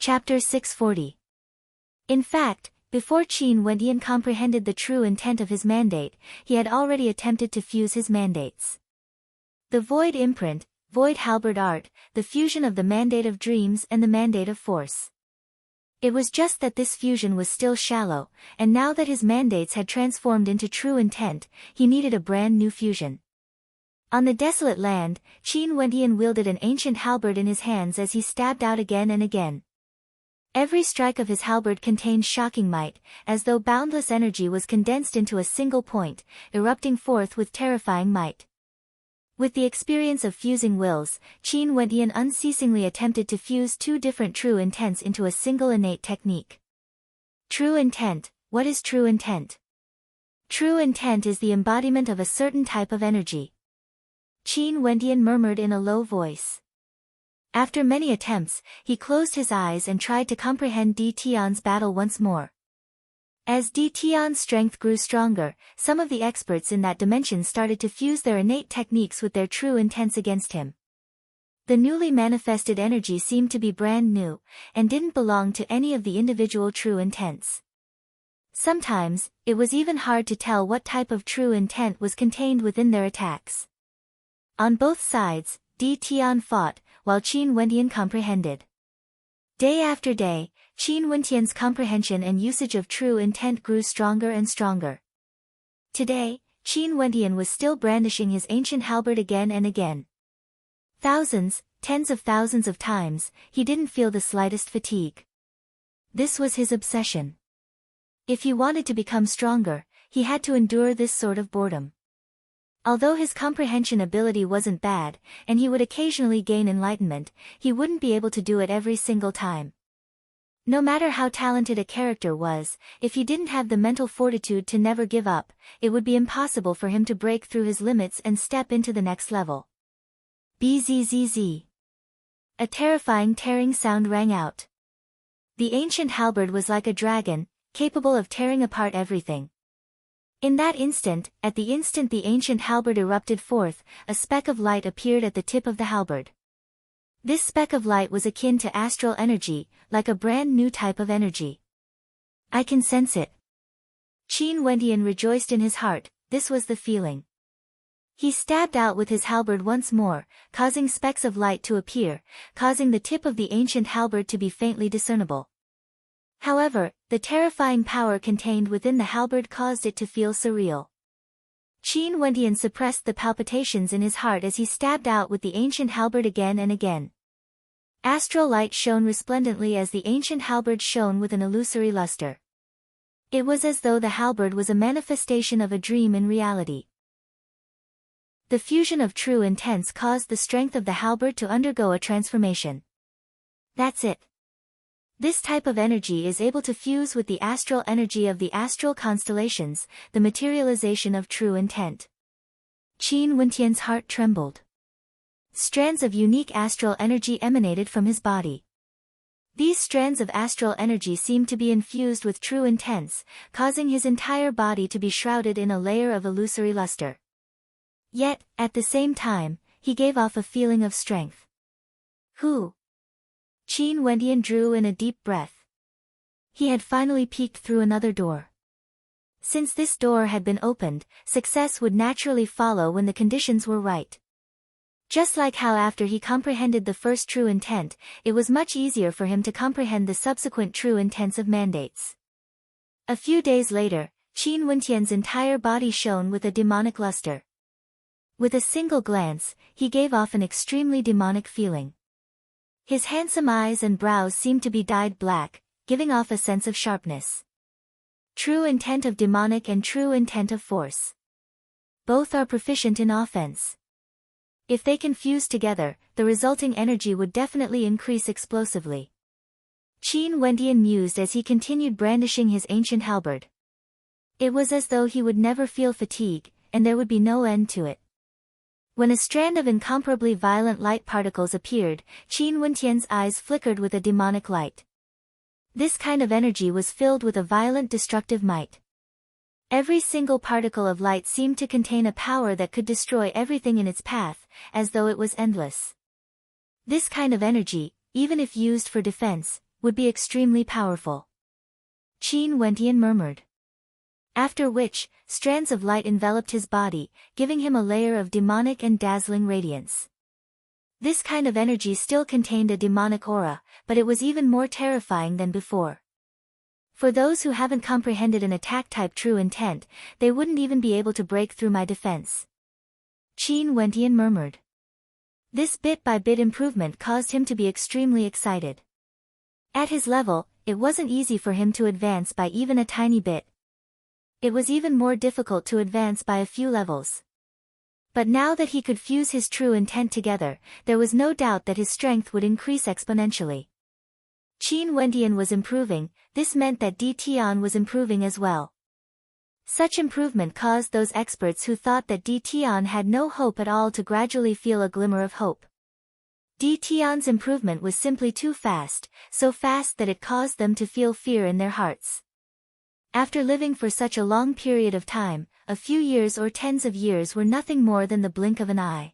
Chapter 640. In fact, before Qin Wendian comprehended the true intent of his mandate, he had already attempted to fuse his mandates. The void imprint, void halberd art, the fusion of the mandate of dreams and the mandate of force. It was just that this fusion was still shallow, and now that his mandates had transformed into true intent, he needed a brand new fusion. On the desolate land, Qin Wendian wielded an ancient halberd in his hands as he stabbed out again and again. Every strike of his halberd contained shocking might, as though boundless energy was condensed into a single point, erupting forth with terrifying might. With the experience of fusing wills, Qin Wendian unceasingly attempted to fuse two different true intents into a single innate technique. True intent. What is true intent? True intent is the embodiment of a certain type of energy. Qin Wendian murmured in a low voice. After many attempts, he closed his eyes and tried to comprehend Di Tian's battle once more. As Di Tian's strength grew stronger, some of the experts in that dimension started to fuse their innate techniques with their true intents against him. The newly manifested energy seemed to be brand new, and didn't belong to any of the individual true intents. Sometimes, it was even hard to tell what type of true intent was contained within their attacks. On both sides, Di Tian fought, while Qin Wendian comprehended. Day after day, Qin Wendian's comprehension and usage of true intent grew stronger and stronger. Today, Qin Wendian was still brandishing his ancient halberd again and again. Thousands, tens of thousands of times, he didn't feel the slightest fatigue. This was his obsession. If he wanted to become stronger, he had to endure this sort of boredom. Although his comprehension ability wasn't bad, and he would occasionally gain enlightenment, he wouldn't be able to do it every single time. No matter how talented a character was, if he didn't have the mental fortitude to never give up, it would be impossible for him to break through his limits and step into the next level. Bzzz. A terrifying tearing sound rang out. The ancient halberd was like a dragon, capable of tearing apart everything. In that instant, at the instant the ancient halberd erupted forth, a speck of light appeared at the tip of the halberd. This speck of light was akin to astral energy, like a brand new type of energy. I can sense it. Qin Wendian rejoiced in his heart, this was the feeling. He stabbed out with his halberd once more, causing specks of light to appear, causing the tip of the ancient halberd to be faintly discernible. However, the terrifying power contained within the halberd caused it to feel surreal. Qin Wendian suppressed the palpitations in his heart as he stabbed out with the ancient halberd again and again. Astral light shone resplendently as the ancient halberd shone with an illusory luster. It was as though the halberd was a manifestation of a dream in reality. The fusion of true intents caused the strength of the halberd to undergo a transformation. That's it. This type of energy is able to fuse with the astral energy of the astral constellations, the materialization of true intent. Qin Wendian's heart trembled. Strands of unique astral energy emanated from his body. These strands of astral energy seemed to be infused with true intents, causing his entire body to be shrouded in a layer of illusory luster. Yet, at the same time, he gave off a feeling of strength. Who? Qin Wendian drew in a deep breath. He had finally peeked through another door. Since this door had been opened, success would naturally follow when the conditions were right. Just like how after he comprehended the first true intent, it was much easier for him to comprehend the subsequent true intents of mandates. A few days later, Qin Wendian's entire body shone with a demonic luster. With a single glance, he gave off an extremely demonic feeling. His handsome eyes and brows seemed to be dyed black, giving off a sense of sharpness. True intent of demonic and true intent of force. Both are proficient in offense. If they can fuse together, the resulting energy would definitely increase explosively. Qin Wendian mused as he continued brandishing his ancient halberd. It was as though he would never feel fatigue, and there would be no end to it. When a strand of incomparably violent light particles appeared, Qin Wendian's eyes flickered with a demonic light. This kind of energy was filled with a violent destructive might. Every single particle of light seemed to contain a power that could destroy everything in its path, as though it was endless. This kind of energy, even if used for defense, would be extremely powerful. Qin Wentian murmured. After which, strands of light enveloped his body, giving him a layer of demonic and dazzling radiance. This kind of energy still contained a demonic aura, but it was even more terrifying than before. For those who haven't comprehended an attack-type true intent, they wouldn't even be able to break through my defense. Qin Wentian murmured. This bit-by-bit improvement caused him to be extremely excited. At his level, it wasn't easy for him to advance by even a tiny bit. It was even more difficult to advance by a few levels. But now that he could fuse his true intent together, there was no doubt that his strength would increase exponentially. Qin Wentian was improving, this meant that Di Tian was improving as well. Such improvement caused those experts who thought that Di Tian had no hope at all to gradually feel a glimmer of hope. Di Tian's improvement was simply too fast, so fast that it caused them to feel fear in their hearts. After living for such a long period of time, a few years or tens of years were nothing more than the blink of an eye.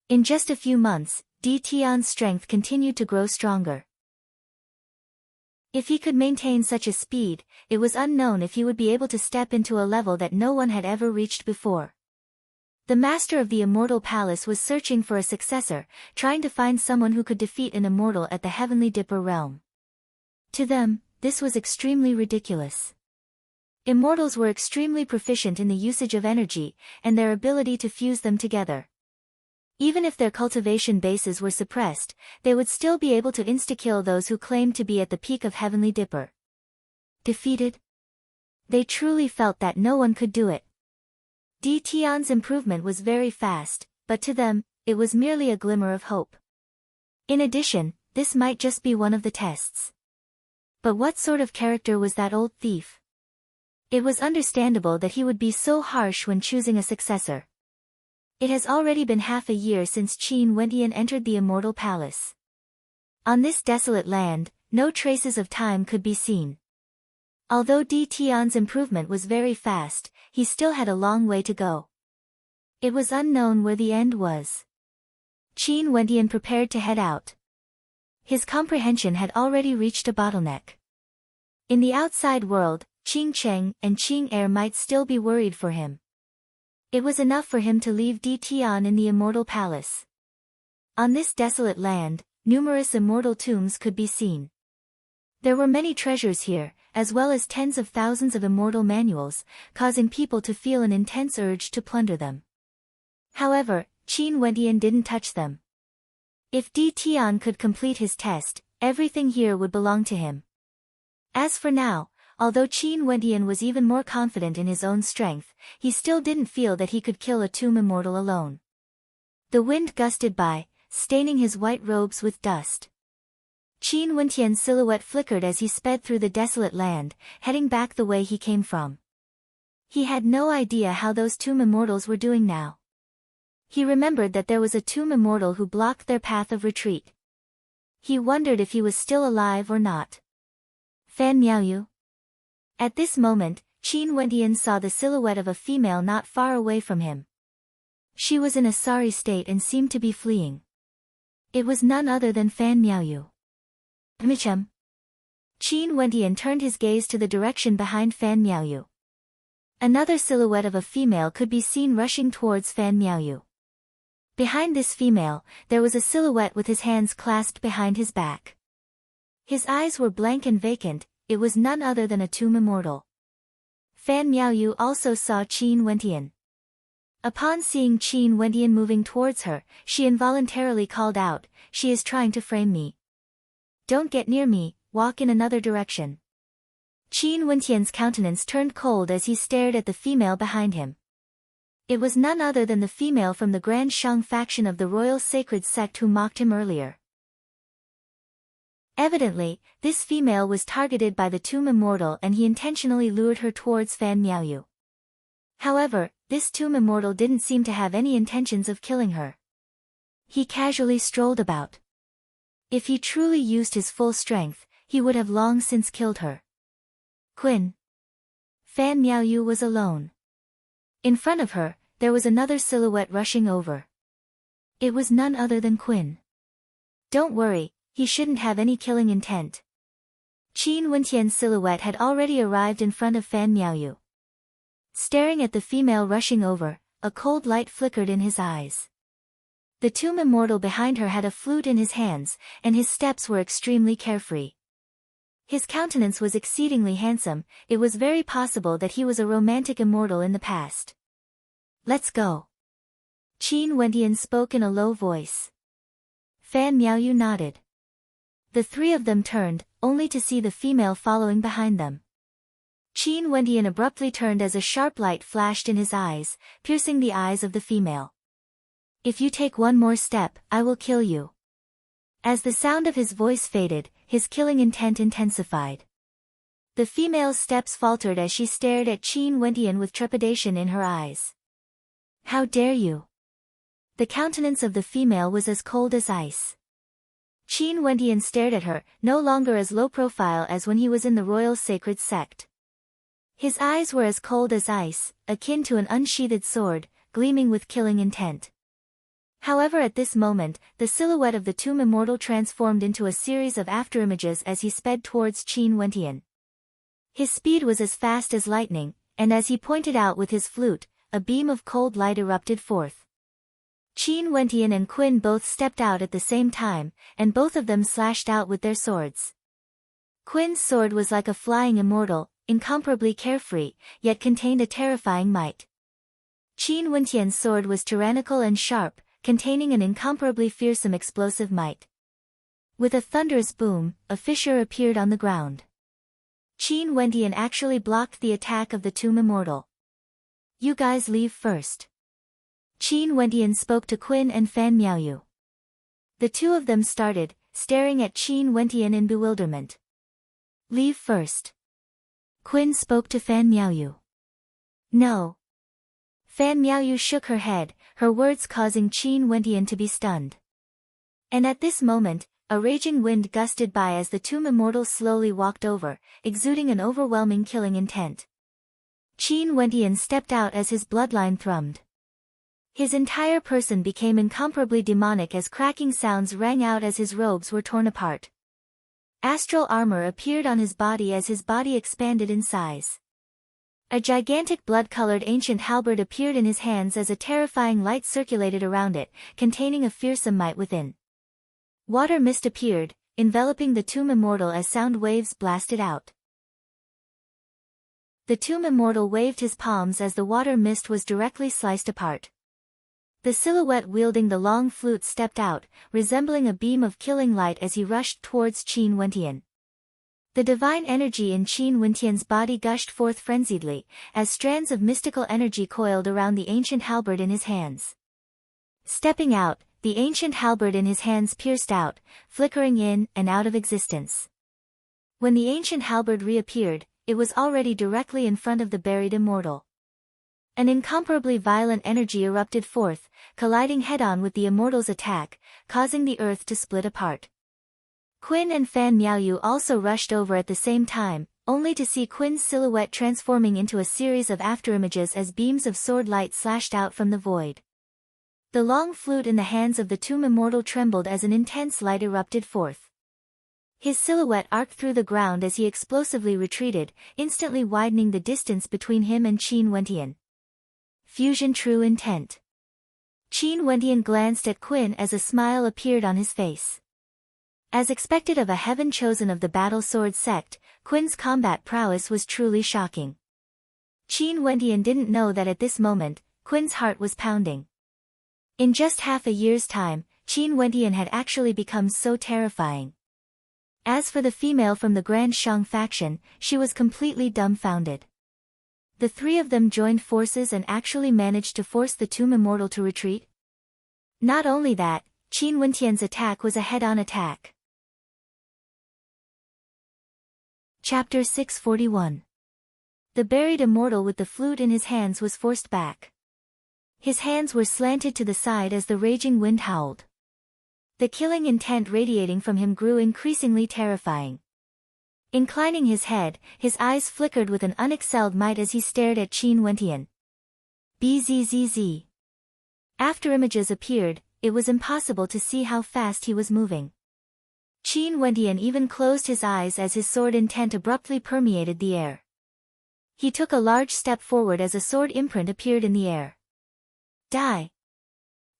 In just a few months, Di Tian's strength continued to grow stronger. If he could maintain such a speed, it was unknown if he would be able to step into a level that no one had ever reached before. The master of the Immortal Palace was searching for a successor, trying to find someone who could defeat an immortal at the Heavenly Dipper realm. To them, this was extremely ridiculous. Immortals were extremely proficient in the usage of energy, and their ability to fuse them together. Even if their cultivation bases were suppressed, they would still be able to insta-kill those who claimed to be at the peak of Heavenly Dipper. Defeated? They truly felt that no one could do it. Di Tian's improvement was very fast, but to them, it was merely a glimmer of hope. In addition, this might just be one of the tests. But what sort of character was that old thief? It was understandable that he would be so harsh when choosing a successor. It has already been half a year since Qin Wentian entered the Immortal Palace. On this desolate land, no traces of time could be seen. Although Di Tian's improvement was very fast, he still had a long way to go. It was unknown where the end was. Qin Wentian prepared to head out. His comprehension had already reached a bottleneck. In the outside world, Qing Cheng and Qing Er might still be worried for him. It was enough for him to leave Di Tian in the Immortal Palace. On this desolate land, numerous immortal tombs could be seen. There were many treasures here, as well as tens of thousands of immortal manuals, causing people to feel an intense urge to plunder them. However, Qin Wentian didn't touch them. If Di Tian could complete his test, everything here would belong to him. As for now, although Qin Wentian was even more confident in his own strength, he still didn't feel that he could kill a tomb immortal alone. The wind gusted by, staining his white robes with dust. Qin Wentian's silhouette flickered as he sped through the desolate land, heading back the way he came from. He had no idea how those tomb immortals were doing now. He remembered that there was a tomb immortal who blocked their path of retreat. He wondered if he was still alive or not. Fan Miaoyu? At this moment, Qin Wentian saw the silhouette of a female not far away from him. She was in a sorry state and seemed to be fleeing. It was none other than Fan Miaoyu. Michem. Qin Wentian turned his gaze to the direction behind Fan Miaoyu. Another silhouette of a female could be seen rushing towards Fan Miaoyu. Behind this female, there was a silhouette with his hands clasped behind his back. His eyes were blank and vacant. It was none other than a tomb immortal. Fan Miaoyu also saw Qin Wentian. Upon seeing Qin Wentian moving towards her, she involuntarily called out, "She is trying to frame me. Don't get near me, walk in another direction." Qin Wentian's countenance turned cold as he stared at the female behind him. It was none other than the female from the Grand Shang faction of the Royal Sacred Sect who mocked him earlier. Evidently, this female was targeted by the tomb immortal and he intentionally lured her towards Fan Miaoyu. However, this tomb immortal didn't seem to have any intentions of killing her. He casually strolled about. If he truly used his full strength, he would have long since killed her. Quinn. Fan Miaoyu was alone. In front of her, there was another silhouette rushing over. It was none other than Quinn. Don't worry, he shouldn't have any killing intent, Qin Wentian's silhouette had already arrived in front of Fan Miaoyu. Staring at the female rushing over, a cold light flickered in his eyes. The tomb immortal behind her had a flute in his hands, and his steps were extremely carefree. His countenance was exceedingly handsome. It was very possible that he was a romantic immortal in the past. "Let's go." Qin Wendian spoke in a low voice. Fan Miaoyu nodded. The three of them turned, only to see the female following behind them. Qin Wendian abruptly turned as a sharp light flashed in his eyes, piercing the eyes of the female. "If you take one more step, I will kill you." As the sound of his voice faded, his killing intent intensified. The female's steps faltered as she stared at Qin Wendian with trepidation in her eyes. "How dare you?" The countenance of the female was as cold as ice. Qin Wendian stared at her, no longer as low profile as when he was in the royal sacred sect. His eyes were as cold as ice, akin to an unsheathed sword, gleaming with killing intent. However, at this moment, the silhouette of the tomb immortal transformed into a series of afterimages as he sped towards Qin Wendian. His speed was as fast as lightning, and as he pointed out with his flute, a beam of cold light erupted forth. Qin Wendian and Qin both stepped out at the same time, and both of them slashed out with their swords. Qin's sword was like a flying immortal, incomparably carefree, yet contained a terrifying might. Qin Wendian's sword was tyrannical and sharp, containing an incomparably fearsome explosive might. With a thunderous boom, a fissure appeared on the ground. Qin Wendian actually blocked the attack of the tomb immortal. "You guys leave first." Qin Wendian spoke to Qin and Fan Miaoyu. The two of them started, staring at Qin Wendian in bewilderment. "Leave first." Qin spoke to Fan Miaoyu. "No." Fan Miaoyu shook her head, her words causing Qin Wendian to be stunned. And at this moment, a raging wind gusted by as the tomb immortal slowly walked over, exuding an overwhelming killing intent. Qin Wendian stepped out as his bloodline thrummed. His entire person became incomparably demonic as cracking sounds rang out as his robes were torn apart. Astral armor appeared on his body as his body expanded in size. A gigantic blood-colored ancient halberd appeared in his hands as a terrifying light circulated around it, containing a fearsome might within. Water mist appeared, enveloping the tomb immortal as sound waves blasted out. The tomb immortal waved his palms as the water mist was directly sliced apart. The silhouette wielding the long flute stepped out, resembling a beam of killing light as he rushed towards Qin Wendian. The divine energy in Qin Wendian's body gushed forth frenziedly, as strands of mystical energy coiled around the ancient halberd in his hands. Stepping out, the ancient halberd in his hands pierced out, flickering in and out of existence. When the ancient halberd reappeared, it was already directly in front of the buried immortal. An incomparably violent energy erupted forth, colliding head-on with the immortal's attack, causing the earth to split apart. Qin and Fan Miaoyu also rushed over at the same time, only to see Qin's silhouette transforming into a series of afterimages as beams of sword light slashed out from the void. The long flute in the hands of the tomb immortal trembled as an intense light erupted forth. His silhouette arced through the ground as he explosively retreated, instantly widening the distance between him and Qin Wendian. Fusion true intent. Qin Wendian glanced at Qin as a smile appeared on his face. As expected of a heaven chosen of the battle sword sect, Qin's combat prowess was truly shocking. Qin Wendian didn't know that at this moment, Qin's heart was pounding. In just half a year's time, Qin Wendian had actually become so terrifying. As for the female from the Grand Shang faction, she was completely dumbfounded. The three of them joined forces and actually managed to force the tomb immortal to retreat. Not only that, Qin Wendian's attack was a head-on attack. Chapter 641. The buried immortal with the flute in his hands was forced back. His hands were slanted to the side as the raging wind howled. The killing intent radiating from him grew increasingly terrifying. Inclining his head, his eyes flickered with an unexcelled might as he stared at Qin Wendian. Bzzz. After images appeared, it was impossible to see how fast he was moving. Qin Wendian even closed his eyes as his sword intent abruptly permeated the air. He took a large step forward as a sword imprint appeared in the air. Die!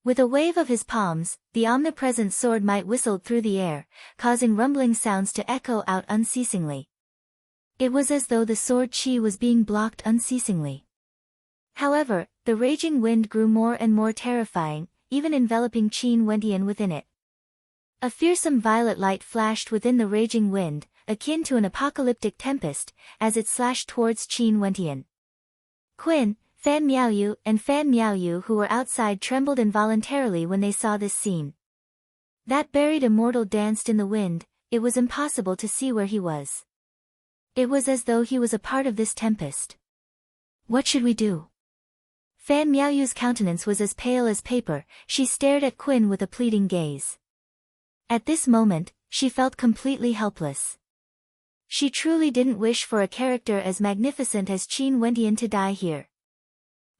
With a wave of his palms, the omnipresent sword might whistled through the air, causing rumbling sounds to echo out unceasingly. It was as though the sword chi was being blocked unceasingly. However, the raging wind grew more and more terrifying, even enveloping Qin Wendian within it. A fearsome violet light flashed within the raging wind, akin to an apocalyptic tempest, as it slashed towards Qin Wendian. Qin, Fan Miaoyu and Fan Miaoyu who were outside trembled involuntarily when they saw this scene. That buried immortal danced in the wind, it was impossible to see where he was. It was as though he was a part of this tempest. What should we do? Fan Miaoyu's countenance was as pale as paper, she stared at Qin with a pleading gaze. At this moment, she felt completely helpless. She truly didn't wish for a character as magnificent as Qin Wendian to die here.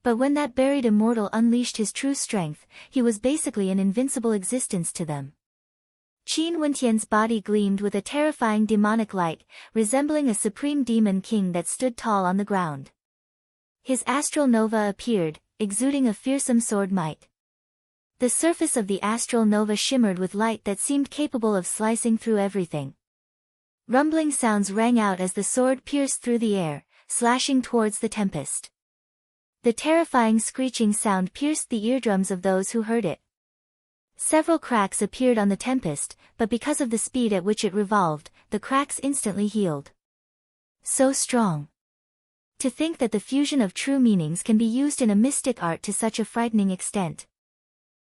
But when that buried immortal unleashed his true strength, he was basically an invincible existence to them. Qin Wendian's body gleamed with a terrifying demonic light, resembling a supreme demon king that stood tall on the ground. His astral nova appeared, exuding a fearsome sword might. The surface of the astral nova shimmered with light that seemed capable of slicing through everything. Rumbling sounds rang out as the sword pierced through the air, slashing towards the tempest. The terrifying screeching sound pierced the eardrums of those who heard it. Several cracks appeared on the tempest, but because of the speed at which it revolved, the cracks instantly healed. So strong. To think that the fusion of true meanings can be used in a mystic art to such a frightening extent.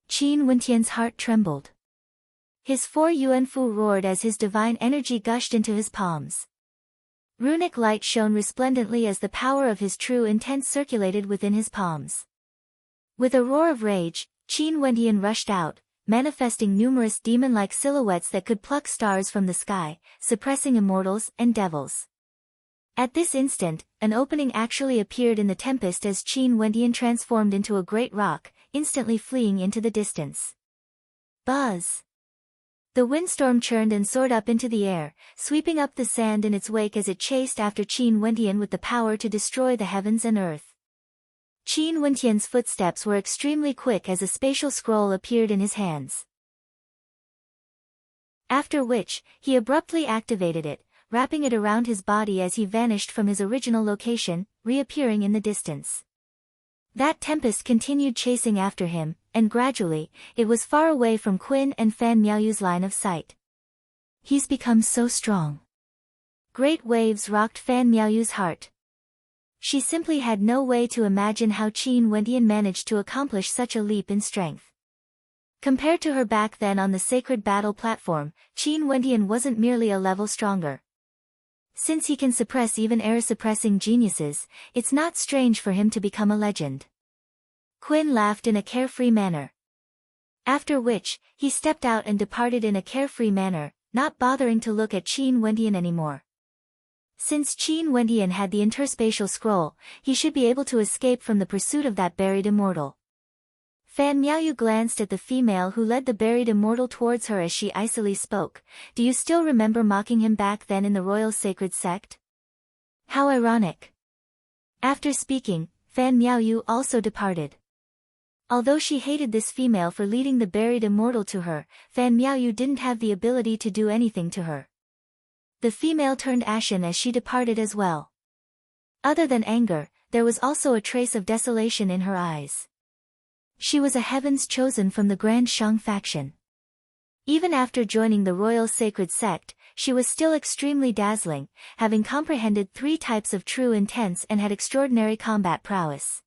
Qin Wendian's heart trembled. His 4 Yuanfu roared as his divine energy gushed into his palms. Runic light shone resplendently as the power of his true intent circulated within his palms. With a roar of rage, Qin Wendian rushed out, manifesting numerous demon-like silhouettes that could pluck stars from the sky, suppressing immortals and devils. At this instant, an opening actually appeared in the tempest as Qin Wendian transformed into a great rock, instantly fleeing into the distance. Buzz! The windstorm churned and soared up into the air, sweeping up the sand in its wake as it chased after Qin Wendian with the power to destroy the heavens and earth. Qin Wendian's footsteps were extremely quick as a spatial scroll appeared in his hands. After which, he abruptly activated it, wrapping it around his body as he vanished from his original location, reappearing in the distance. That tempest continued chasing after him, and gradually, it was far away from Qin and Fan Miaoyu's line of sight. He's become so strong. Great waves rocked Fan Miaoyu's heart. She simply had no way to imagine how Qin Wendian managed to accomplish such a leap in strength. Compared to her back then on the sacred battle platform, Qin Wendian wasn't merely a level stronger. Since he can suppress even air-suppressing geniuses, it's not strange for him to become a legend. Qin laughed in a carefree manner. After which, he stepped out and departed in a carefree manner, not bothering to look at Qin Wendian anymore. Since Qin Wendian had the interspatial scroll, he should be able to escape from the pursuit of that buried immortal. Fan Miaoyu glanced at the female who led the buried immortal towards her as she icily spoke. Do you still remember mocking him back then in the royal sacred sect? How ironic. After speaking, Fan Miaoyu also departed. Although she hated this female for leading the buried immortal to her, Fan Miaoyu didn't have the ability to do anything to her. The female turned ashen as she departed as well. Other than anger, there was also a trace of desolation in her eyes. She was a heaven's chosen from the Grand Shang faction. Even after joining the royal sacred sect, she was still extremely dazzling, having comprehended 3 types of true intents and had extraordinary combat prowess.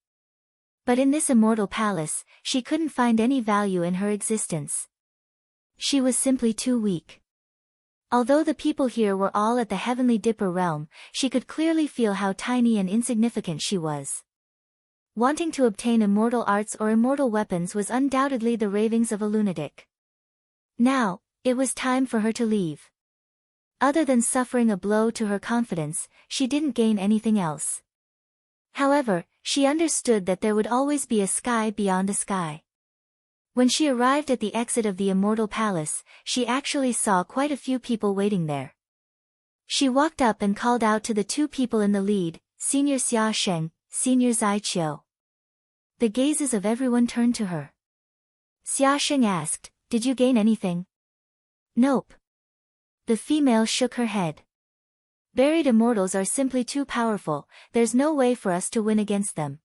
But in this immortal palace, she couldn't find any value in her existence. She was simply too weak. Although the people here were all at the heavenly Dipper realm, she could clearly feel how tiny and insignificant she was. Wanting to obtain immortal arts or immortal weapons was undoubtedly the ravings of a lunatic. Now, it was time for her to leave. Other than suffering a blow to her confidence, she didn't gain anything else. However, she understood that there would always be a sky beyond a sky. When she arrived at the exit of the Immortal Palace, she actually saw quite a few people waiting there. She walked up and called out to the two people in the lead, Senior Xia Sheng, Senior Zai Qiu. The gazes of everyone turned to her. Xia Sheng asked, "Did you gain anything?" "Nope." The female shook her head. "Buried immortals are simply too powerful, there's no way for us to win against them.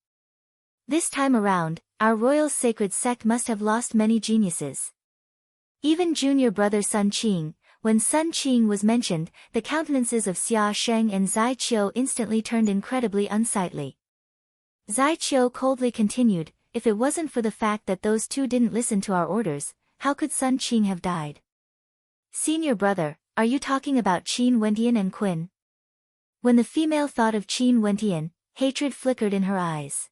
This time around, our royal sacred sect must have lost many geniuses." Even junior brother Sun Qing, when Sun Qing was mentioned, the countenances of Xia Sheng and Zai Qiu instantly turned incredibly unsightly. Zai Qiu coldly continued, "If it wasn't for the fact that those two didn't listen to our orders, how could Sun Qing have died?" "Senior brother, are you talking about Qin Wentian and Qin?" When the female thought of Qin Wentian, hatred flickered in her eyes.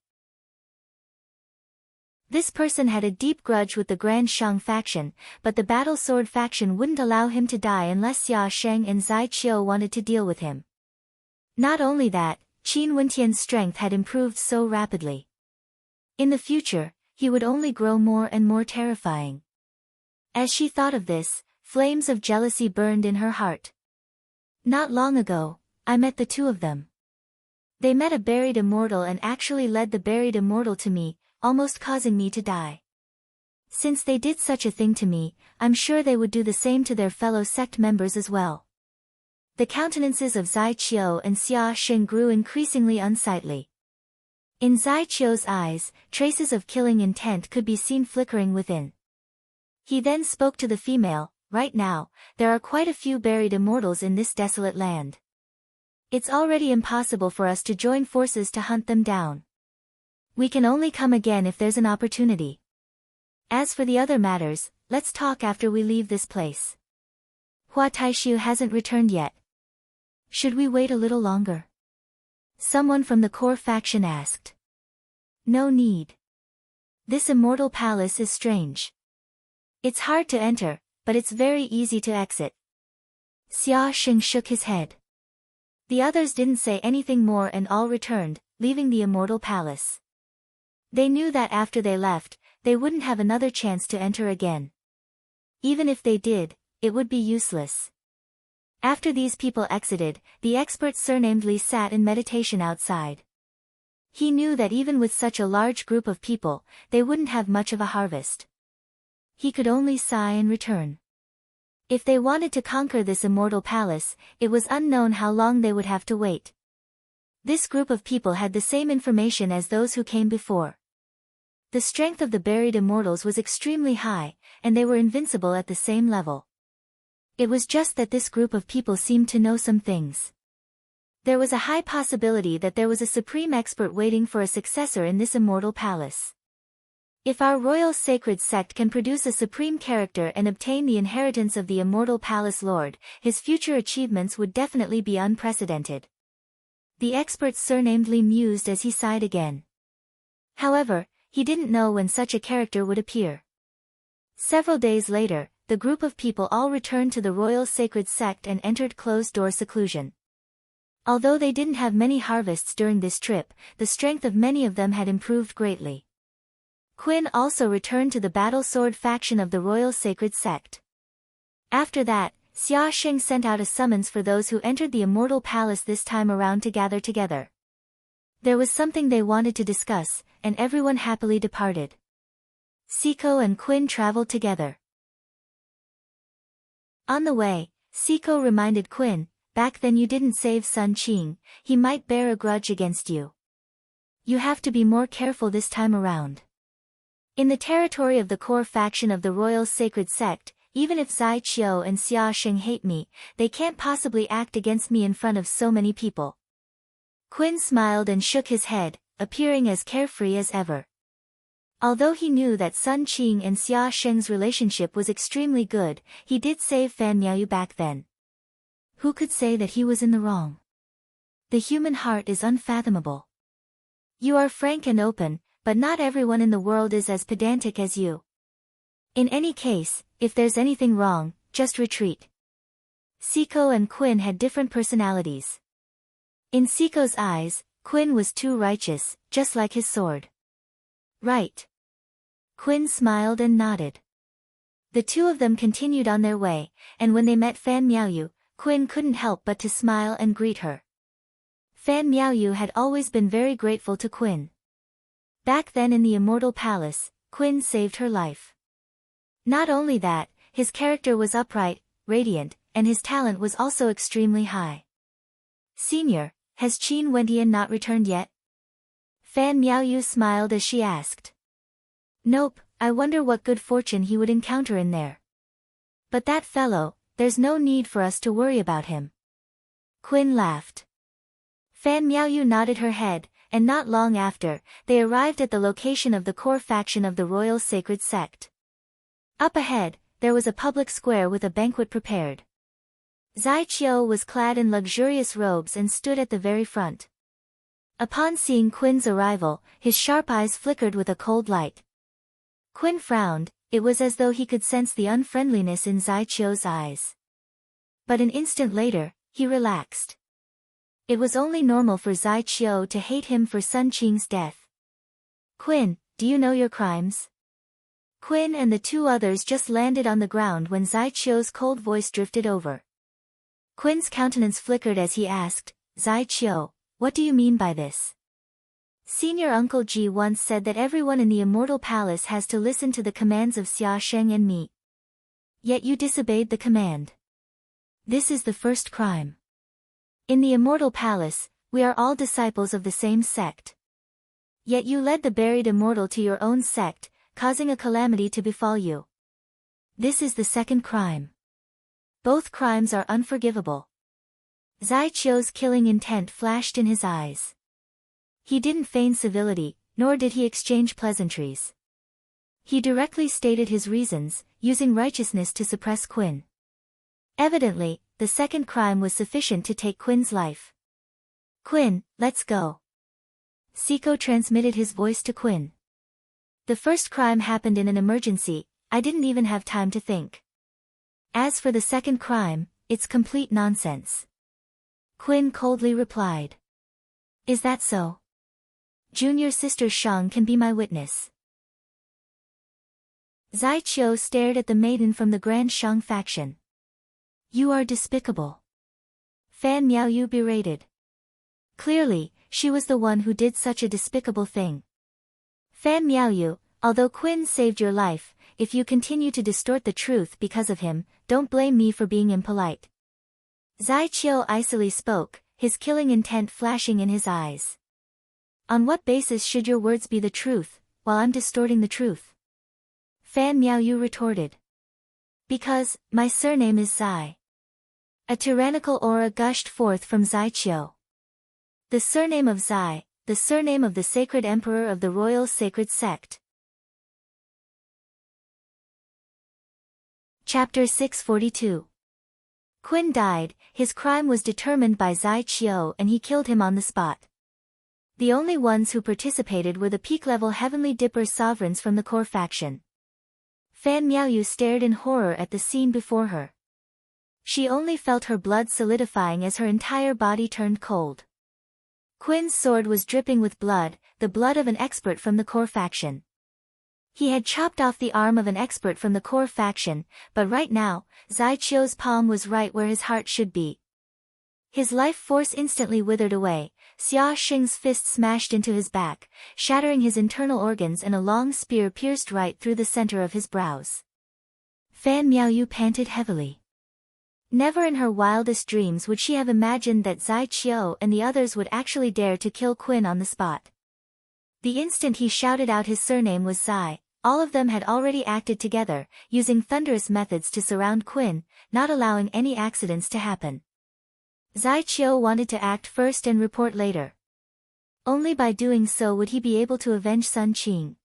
This person had a deep grudge with the Grand Shang faction, but the Battle Sword faction wouldn't allow him to die unless Xia Sheng and Zai Qiu wanted to deal with him. Not only that, Qin Wentian's strength had improved so rapidly. In the future, he would only grow more and more terrifying. As she thought of this, flames of jealousy burned in her heart. Not long ago, I met the two of them. They met a buried immortal and actually led the buried immortal to me, almost causing me to die. Since they did such a thing to me, I'm sure they would do the same to their fellow sect members as well. The countenances of Zai Qiu and Xia Sheng grew increasingly unsightly. In Zai Qiu's eyes, traces of killing intent could be seen flickering within. He then spoke to the female, "Right now, there are quite a few buried immortals in this desolate land. It's already impossible for us to join forces to hunt them down. We can only come again if there's an opportunity. As for the other matters, let's talk after we leave this place. Hua Taishu hasn't returned yet. Should we wait a little longer?" Someone from the core faction asked. "No need. This immortal palace is strange. It's hard to enter, but it's very easy to exit." Xia Sheng shook his head. The others didn't say anything more and all returned, leaving the immortal palace. They knew that after they left, they wouldn't have another chance to enter again. Even if they did, it would be useless. After these people exited, the expert surnamed Li sat in meditation outside. He knew that even with such a large group of people, they wouldn't have much of a harvest. He could only sigh and return. If they wanted to conquer this immortal palace, it was unknown how long they would have to wait. This group of people had the same information as those who came before. The strength of the buried immortals was extremely high, and they were invincible at the same level. It was just that this group of people seemed to know some things. There was a high possibility that there was a supreme expert waiting for a successor in this immortal palace. If our royal sacred sect can produce a supreme character and obtain the inheritance of the immortal palace lord, his future achievements would definitely be unprecedented. The expert surnamed Li mused as he sighed again. However, he didn't know when such a character would appear. Several days later, the group of people all returned to the royal sacred sect and entered closed-door seclusion. Although they didn't have many harvests during this trip, the strength of many of them had improved greatly. Qin also returned to the battle sword faction of the royal sacred sect. After that, Xia Sheng sent out a summons for those who entered the immortal palace this time around to gather together. There was something they wanted to discuss, and everyone happily departed. Siko and Qin traveled together. On the way, Siko reminded Qin, "Back then you didn't save Sun Qing, he might bear a grudge against you. You have to be more careful this time around. In the territory of the core faction of the royal sacred sect, even if Zai Qiu and Xia Sheng hate me, they can't possibly act against me in front of so many people." Qin smiled and shook his head, appearing as carefree as ever. Although he knew that Sun Qing and Xia Sheng's relationship was extremely good, he did save Fan Miaoyu back then. Who could say that he was in the wrong? The human heart is unfathomable. You are frank and open, but not everyone in the world is as pedantic as you. In any case, if there's anything wrong, just retreat. Siko and Qin had different personalities. In Siko's eyes, Qin was too righteous, just like his sword. Right. Quinn smiled and nodded. The two of them continued on their way, and when they met Fan Miaoyu, Quinn couldn't help but to smile and greet her. Fan Miaoyu had always been very grateful to Quinn. Back then in the Immortal Palace, Quinn saved her life. Not only that, his character was upright, radiant, and his talent was also extremely high. "Senior, has Qin Wentian not returned yet?" Fan Miaoyu smiled as she asked. "Nope, I wonder what good fortune he would encounter in there. But that fellow, there's no need for us to worry about him." Quinn laughed. Fan Miaoyu nodded her head, and not long after, they arrived at the location of the core faction of the Royal Sacred Sect. Up ahead, there was a public square with a banquet prepared. Zai Qiu was clad in luxurious robes and stood at the very front. Upon seeing Quinn's arrival, his sharp eyes flickered with a cold light. Quinn frowned, it was as though he could sense the unfriendliness in Zai Qiu's eyes. But an instant later, he relaxed. It was only normal for Zai Qiu to hate him for Sun Qing's death. "Quinn, do you know your crimes?" Quinn and the two others just landed on the ground when Zai Qiu's cold voice drifted over. Quinn's countenance flickered as he asked, "Zai Qiu, what do you mean by this?" "Senior Uncle Ji once said that everyone in the Immortal Palace has to listen to the commands of Xia Sheng and me. Yet you disobeyed the command. This is the first crime. In the Immortal Palace, we are all disciples of the same sect. Yet you led the buried immortal to your own sect, causing a calamity to befall you. This is the second crime. Both crimes are unforgivable." Zai Qiu's killing intent flashed in his eyes. He didn't feign civility, nor did he exchange pleasantries. He directly stated his reasons, using righteousness to suppress Quinn. Evidently, the second crime was sufficient to take Quinn's life. "Quinn, let's go." Siko transmitted his voice to Quinn. "The first crime happened in an emergency, I didn't even have time to think. As for the second crime, it's complete nonsense." Quinn coldly replied. "Is that so? Junior sister Shang can be my witness." Zai Qiu stared at the maiden from the Grand Shang faction. "You are despicable." Fan Miaoyu berated. Clearly, she was the one who did such a despicable thing. "Fan Miaoyu, although Quinn saved your life, if you continue to distort the truth because of him, don't blame me for being impolite." Zai Qiu icily spoke, his killing intent flashing in his eyes. "On what basis should your words be the truth, while I'm distorting the truth?" Fan Miaoyu retorted. "Because, my surname is Zai." A tyrannical aura gushed forth from Zai Qiu. "The surname of Zai, the surname of the sacred emperor of the Royal Sacred Sect." Chapter 642. Quinn died, his crime was determined by Zai Qiu and he killed him on the spot. The only ones who participated were the peak-level Heavenly Dipper sovereigns from the core faction. Fan Miaoyu stared in horror at the scene before her. She only felt her blood solidifying as her entire body turned cold. Quinn's sword was dripping with blood, the blood of an expert from the core faction. He had chopped off the arm of an expert from the core faction, but right now, Zai Qiu's palm was right where his heart should be. His life force instantly withered away, Xia Sheng's fist smashed into his back, shattering his internal organs and a long spear pierced right through the center of his brows. Fan Miaoyu panted heavily. Never in her wildest dreams would she have imagined that Zai Qiu and the others would actually dare to kill Quinn on the spot. The instant he shouted out his surname was Zai, all of them had already acted together, using thunderous methods to surround Quinn, not allowing any accidents to happen. Zai Qiu wanted to act first and report later. Only by doing so would he be able to avenge Sun Qing.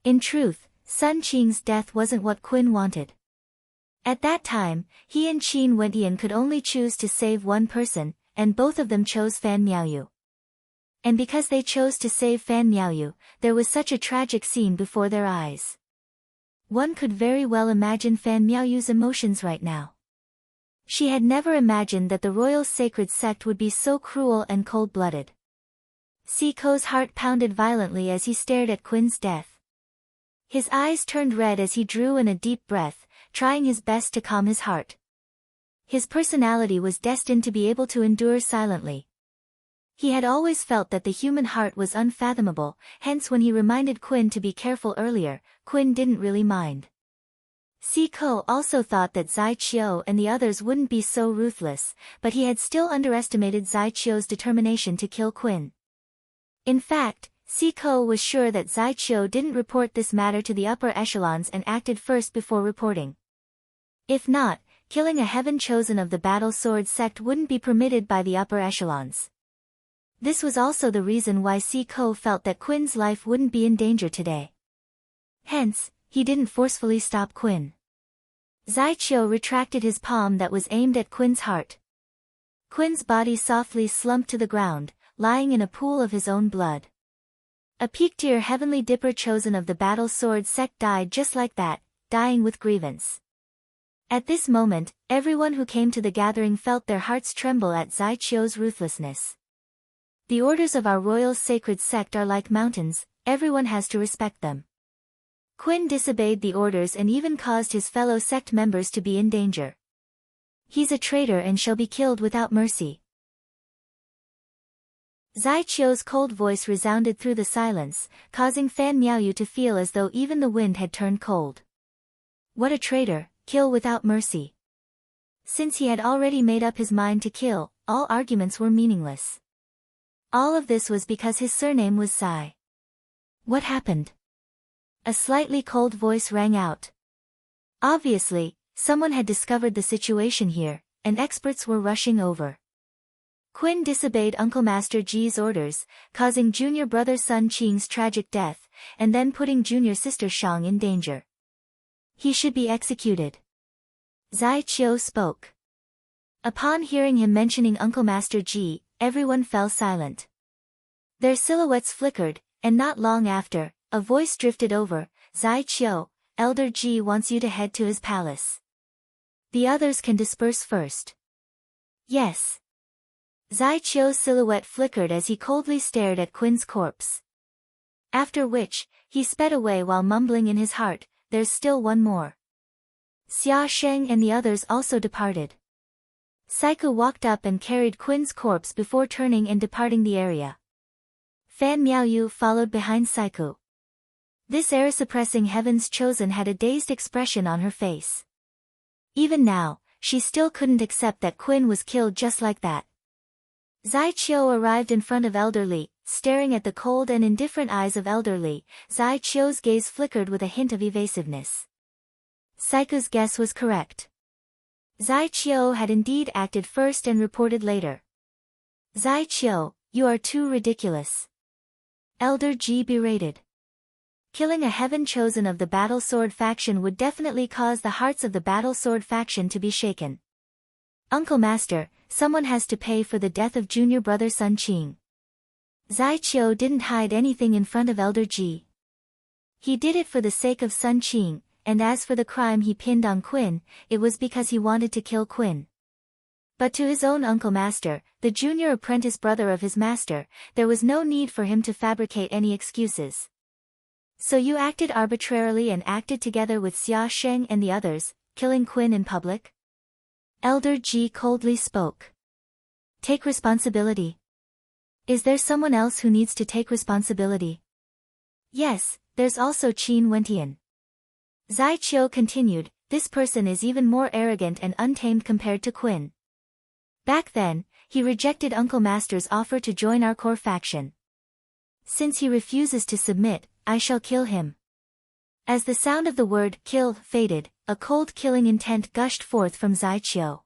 In truth, Sun Qing's death wasn't what Quinn wanted. At that time, he and Qin Wentian could only choose to save one person, and both of them chose Fan Miaoyu. And because they chose to save Fan Miaoyu, there was such a tragic scene before their eyes. One could very well imagine Fan Miaoyu's emotions right now. She had never imagined that the Royal Sacred Sect would be so cruel and cold-blooded. Siko's heart pounded violently as he stared at Quinn's death. His eyes turned red as he drew in a deep breath, trying his best to calm his heart. His personality was destined to be able to endure silently. He had always felt that the human heart was unfathomable, hence when he reminded Quinn to be careful earlier, Quinn didn't really mind. Siko also thought that Zai Qiu and the others wouldn't be so ruthless, but he had still underestimated Zai Qiu's determination to kill Quinn. In fact, Siko was sure that Zai Qiu didn't report this matter to the upper echelons and acted first before reporting. If not, killing a heaven chosen of the Battle Sword sect wouldn't be permitted by the upper echelons. This was also the reason why Siko felt that Quinn's life wouldn't be in danger today. Hence, he didn't forcefully stop Quinn. Zai Qiu retracted his palm that was aimed at Quinn's heart. Quinn's body softly slumped to the ground, lying in a pool of his own blood. A peak-tier heavenly dipper chosen of the Battle Sword sect died just like that, dying with grievance. At this moment, everyone who came to the gathering felt their hearts tremble at Zai Qiu's ruthlessness. The orders of our royal sacred sect are like mountains, everyone has to respect them. Quinn disobeyed the orders and even caused his fellow sect members to be in danger. He's a traitor and shall be killed without mercy. Zai Qiu's cold voice resounded through the silence, causing Fan Miaoyu to feel as though even the wind had turned cold. What a traitor, kill without mercy. Since he had already made up his mind to kill, all arguments were meaningless. All of this was because his surname was Zai. What happened? A slightly cold voice rang out. Obviously, someone had discovered the situation here, and experts were rushing over. Quinn disobeyed Uncle Master Ji's orders, causing junior brother Sun Qing's tragic death, and then putting junior sister Shang in danger. He should be executed. Zai Qiu spoke. Upon hearing him mentioning Uncle Master Ji, everyone fell silent. Their silhouettes flickered, and not long after, a voice drifted over, Zai Qiu, Elder Ji wants you to head to his palace. The others can disperse first. Yes. Zai Qiu's silhouette flickered as he coldly stared at Quinn's corpse. After which, he sped away while mumbling in his heart, there's still one more. Xia Sheng and the others also departed. Saiku walked up and carried Quinn's corpse before turning and departing the area. Fan Miaoyu followed behind Saiku. This air-suppressing heaven's chosen had a dazed expression on her face. Even now, she still couldn't accept that Quinn was killed just like that. Zai Qiu arrived in front of Elder Li, staring at the cold and indifferent eyes of Elder Li. Zai Qiu's gaze flickered with a hint of evasiveness. Saiku's guess was correct. Zai Qiu had indeed acted first and reported later. Zai Qiu, you are too ridiculous. Elder Ji berated. Killing a heaven chosen of the Battle Sword faction would definitely cause the hearts of the Battle Sword faction to be shaken. Uncle Master, someone has to pay for the death of junior brother Sun Qing. Zai Qiu didn't hide anything in front of Elder Ji. He did it for the sake of Sun Qing, and as for the crime he pinned on Quinn, it was because he wanted to kill Quinn. But to his own Uncle Master, the junior apprentice brother of his master, there was no need for him to fabricate any excuses. So you acted arbitrarily and acted together with Xia Sheng and the others, killing Quinn in public? Elder Ji coldly spoke. Take responsibility. Is there someone else who needs to take responsibility? Yes, there's also Qin Wentian. Zai Qiu continued, this person is even more arrogant and untamed compared to Quinn. Back then, he rejected Uncle Master's offer to join our core faction. Since he refuses to submit, I shall kill him. As the sound of the word kill faded, a cold killing intent gushed forth from Zai Qiu.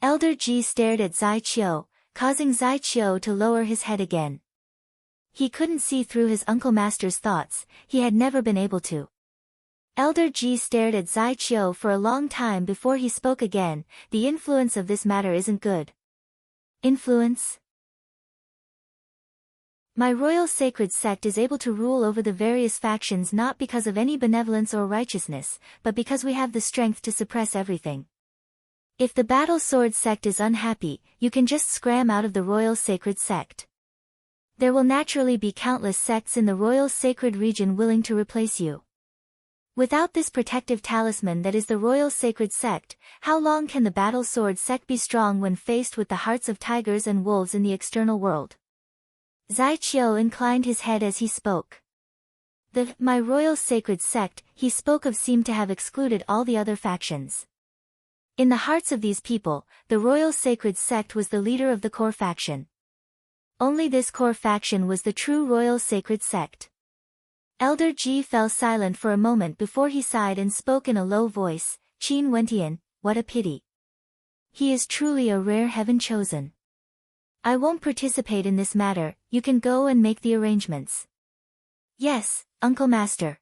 Elder Ji stared at Zai Qiu, causing Zai Qiu to lower his head again. He couldn't see through his Uncle Master's thoughts, he had never been able to. Elder Ji stared at Zai Qiu for a long time before he spoke again, the influence of this matter isn't good. Influence? My royal sacred sect is able to rule over the various factions not because of any benevolence or righteousness, but because we have the strength to suppress everything. If the Battle Sword sect is unhappy, you can just scram out of the royal sacred sect. There will naturally be countless sects in the royal sacred region willing to replace you. Without this protective talisman that is the royal sacred sect, how long can the battle sword sect be strong when faced with the hearts of tigers and wolves in the external world? Zai Qiu inclined his head as he spoke. My royal sacred sect he spoke of seemed to have excluded all the other factions. In the hearts of these people, the royal sacred sect was the leader of the core faction. Only this core faction was the true royal sacred sect. Elder Ji fell silent for a moment before he sighed and spoke in a low voice, Qin Wentian, what a pity. He is truly a rare heaven chosen. I won't participate in this matter, you can go and make the arrangements. Yes, Uncle Master.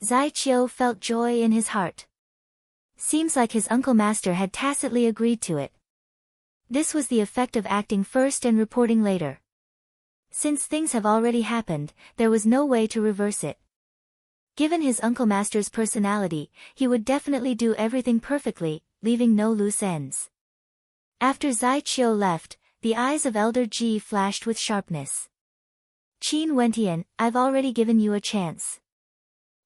Zai Qiu felt joy in his heart. Seems like his Uncle Master had tacitly agreed to it. This was the effect of acting first and reporting later. Since things have already happened, there was no way to reverse it. Given his Uncle Master's personality, he would definitely do everything perfectly, leaving no loose ends. After Zai Qiu left, the eyes of Elder Ji flashed with sharpness. Qin Wentian, I've already given you a chance.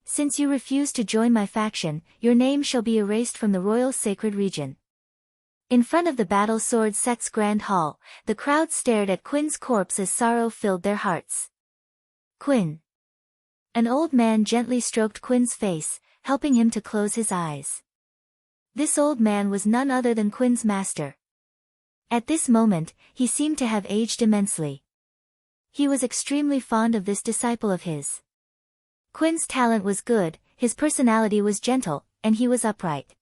Since you refuse to join my faction, your name shall be erased from the royal sacred region. In front of the battle sword sect's grand hall, the crowd stared at Quin's corpse as sorrow filled their hearts. Quin. An old man gently stroked Quin's face, helping him to close his eyes. This old man was none other than Quin's master. At this moment, he seemed to have aged immensely. He was extremely fond of this disciple of his. Quin's talent was good, his personality was gentle, and he was upright.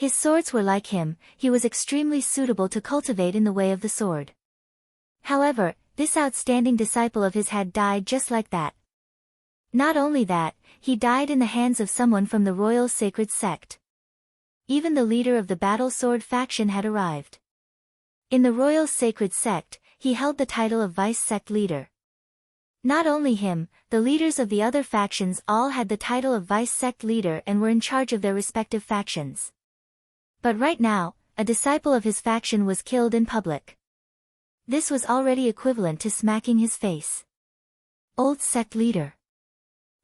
His swords were like him, he was extremely suitable to cultivate in the way of the sword. However, this outstanding disciple of his had died just like that. Not only that, he died in the hands of someone from the royal sacred sect. Even the leader of the battle sword faction had arrived. In the royal sacred sect, he held the title of vice sect leader. Not only him, the leaders of the other factions all had the title of vice sect leader and were in charge of their respective factions. But right now, a disciple of his faction was killed in public. This was already equivalent to smacking his face. Old sect leader.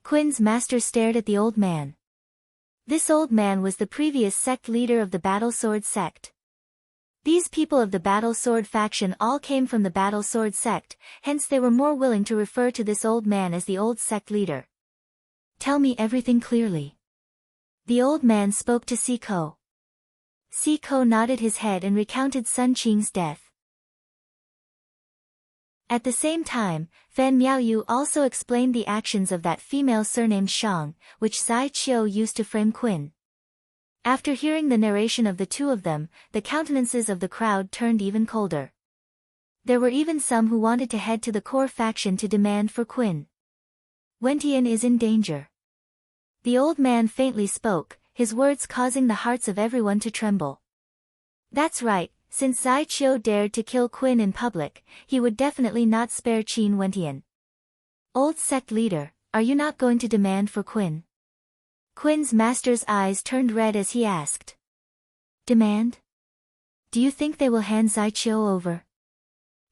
Quin's master stared at the old man. This old man was the previous sect leader of the battle sword sect. These people of the battle sword faction all came from the battle sword sect, hence they were more willing to refer to this old man as the old sect leader. Tell me everything clearly. The old man spoke to Siko. Siko nodded his head and recounted Sun Qing's death. At the same time, Fan Miaoyu also explained the actions of that female surnamed Shang, which Zai Qiu used to frame Quin. After hearing the narration of the two of them, the countenances of the crowd turned even colder. There were even some who wanted to head to the core faction to demand for Quin. Wentian is in danger. The old man faintly spoke, his words causing the hearts of everyone to tremble. That's right, since Zai Qiu dared to kill Quin in public, he would definitely not spare Qin Wentian. Old sect leader, are you not going to demand for Quin? Quin's master's eyes turned red as he asked. Demand? Do you think they will hand Zai Qiu over?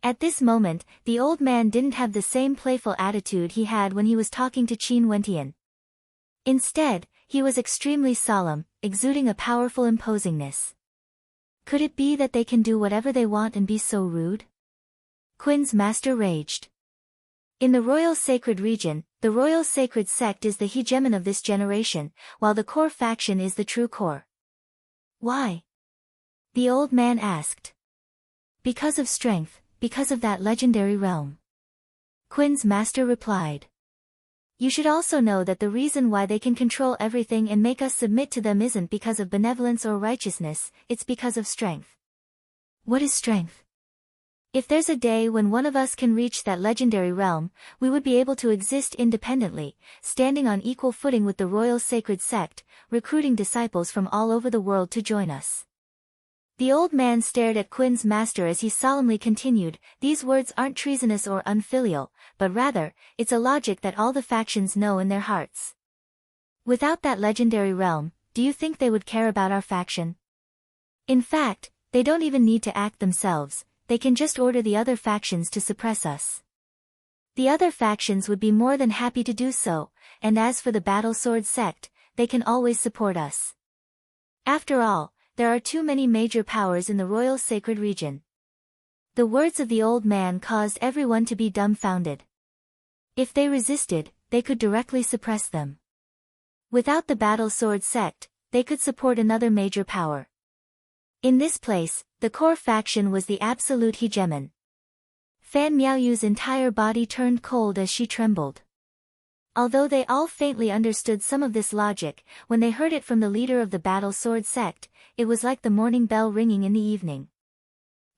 At this moment, the old man didn't have the same playful attitude he had when he was talking to Qin Wentian. Instead, he was extremely solemn, exuding a powerful imposingness. Could it be that they can do whatever they want and be so rude? Quin's master raged. In the royal sacred region, the royal sacred sect is the hegemon of this generation, while the core faction is the true core. Why? The old man asked. Because of strength, because of that legendary realm. Quin's master replied. You should also know that the reason why they can control everything and make us submit to them isn't because of benevolence or righteousness, it's because of strength. What is strength? If there's a day when one of us can reach that legendary realm, we would be able to exist independently, standing on equal footing with the royal sacred sect, recruiting disciples from all over the world to join us. The old man stared at Quin's master as he solemnly continued, these words aren't treasonous or unfilial, but rather, it's a logic that all the factions know in their hearts. Without that legendary realm, do you think they would care about our faction? In fact, they don't even need to act themselves, they can just order the other factions to suppress us. The other factions would be more than happy to do so, and as for the Battle Sword sect, they can always support us. After all, there are too many major powers in the royal sacred region. The words of the old man caused everyone to be dumbfounded. If they resisted, they could directly suppress them. Without the Battle Sword sect, they could support another major power. In this place, the core faction was the absolute hegemon. Fan Miaoyu's entire body turned cold as she trembled. Although they all faintly understood some of this logic, when they heard it from the leader of the Battle Sword sect, it was like the morning bell ringing in the evening.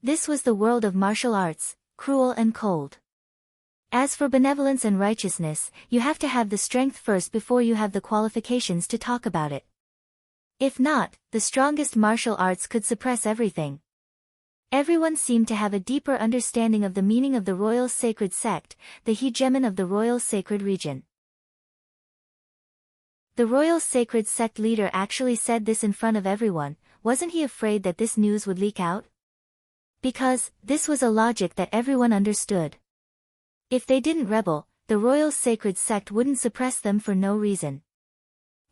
This was the world of martial arts, cruel and cold. As for benevolence and righteousness, you have to have the strength first before you have the qualifications to talk about it. If not, the strongest martial arts could suppress everything. Everyone seemed to have a deeper understanding of the meaning of the royal sacred sect, the hegemon of the royal sacred region. The royal sacred sect leader actually said this in front of everyone. Wasn't he afraid that this news would leak out? Because, this was a logic that everyone understood. If they didn't rebel, the royal sacred sect wouldn't suppress them for no reason.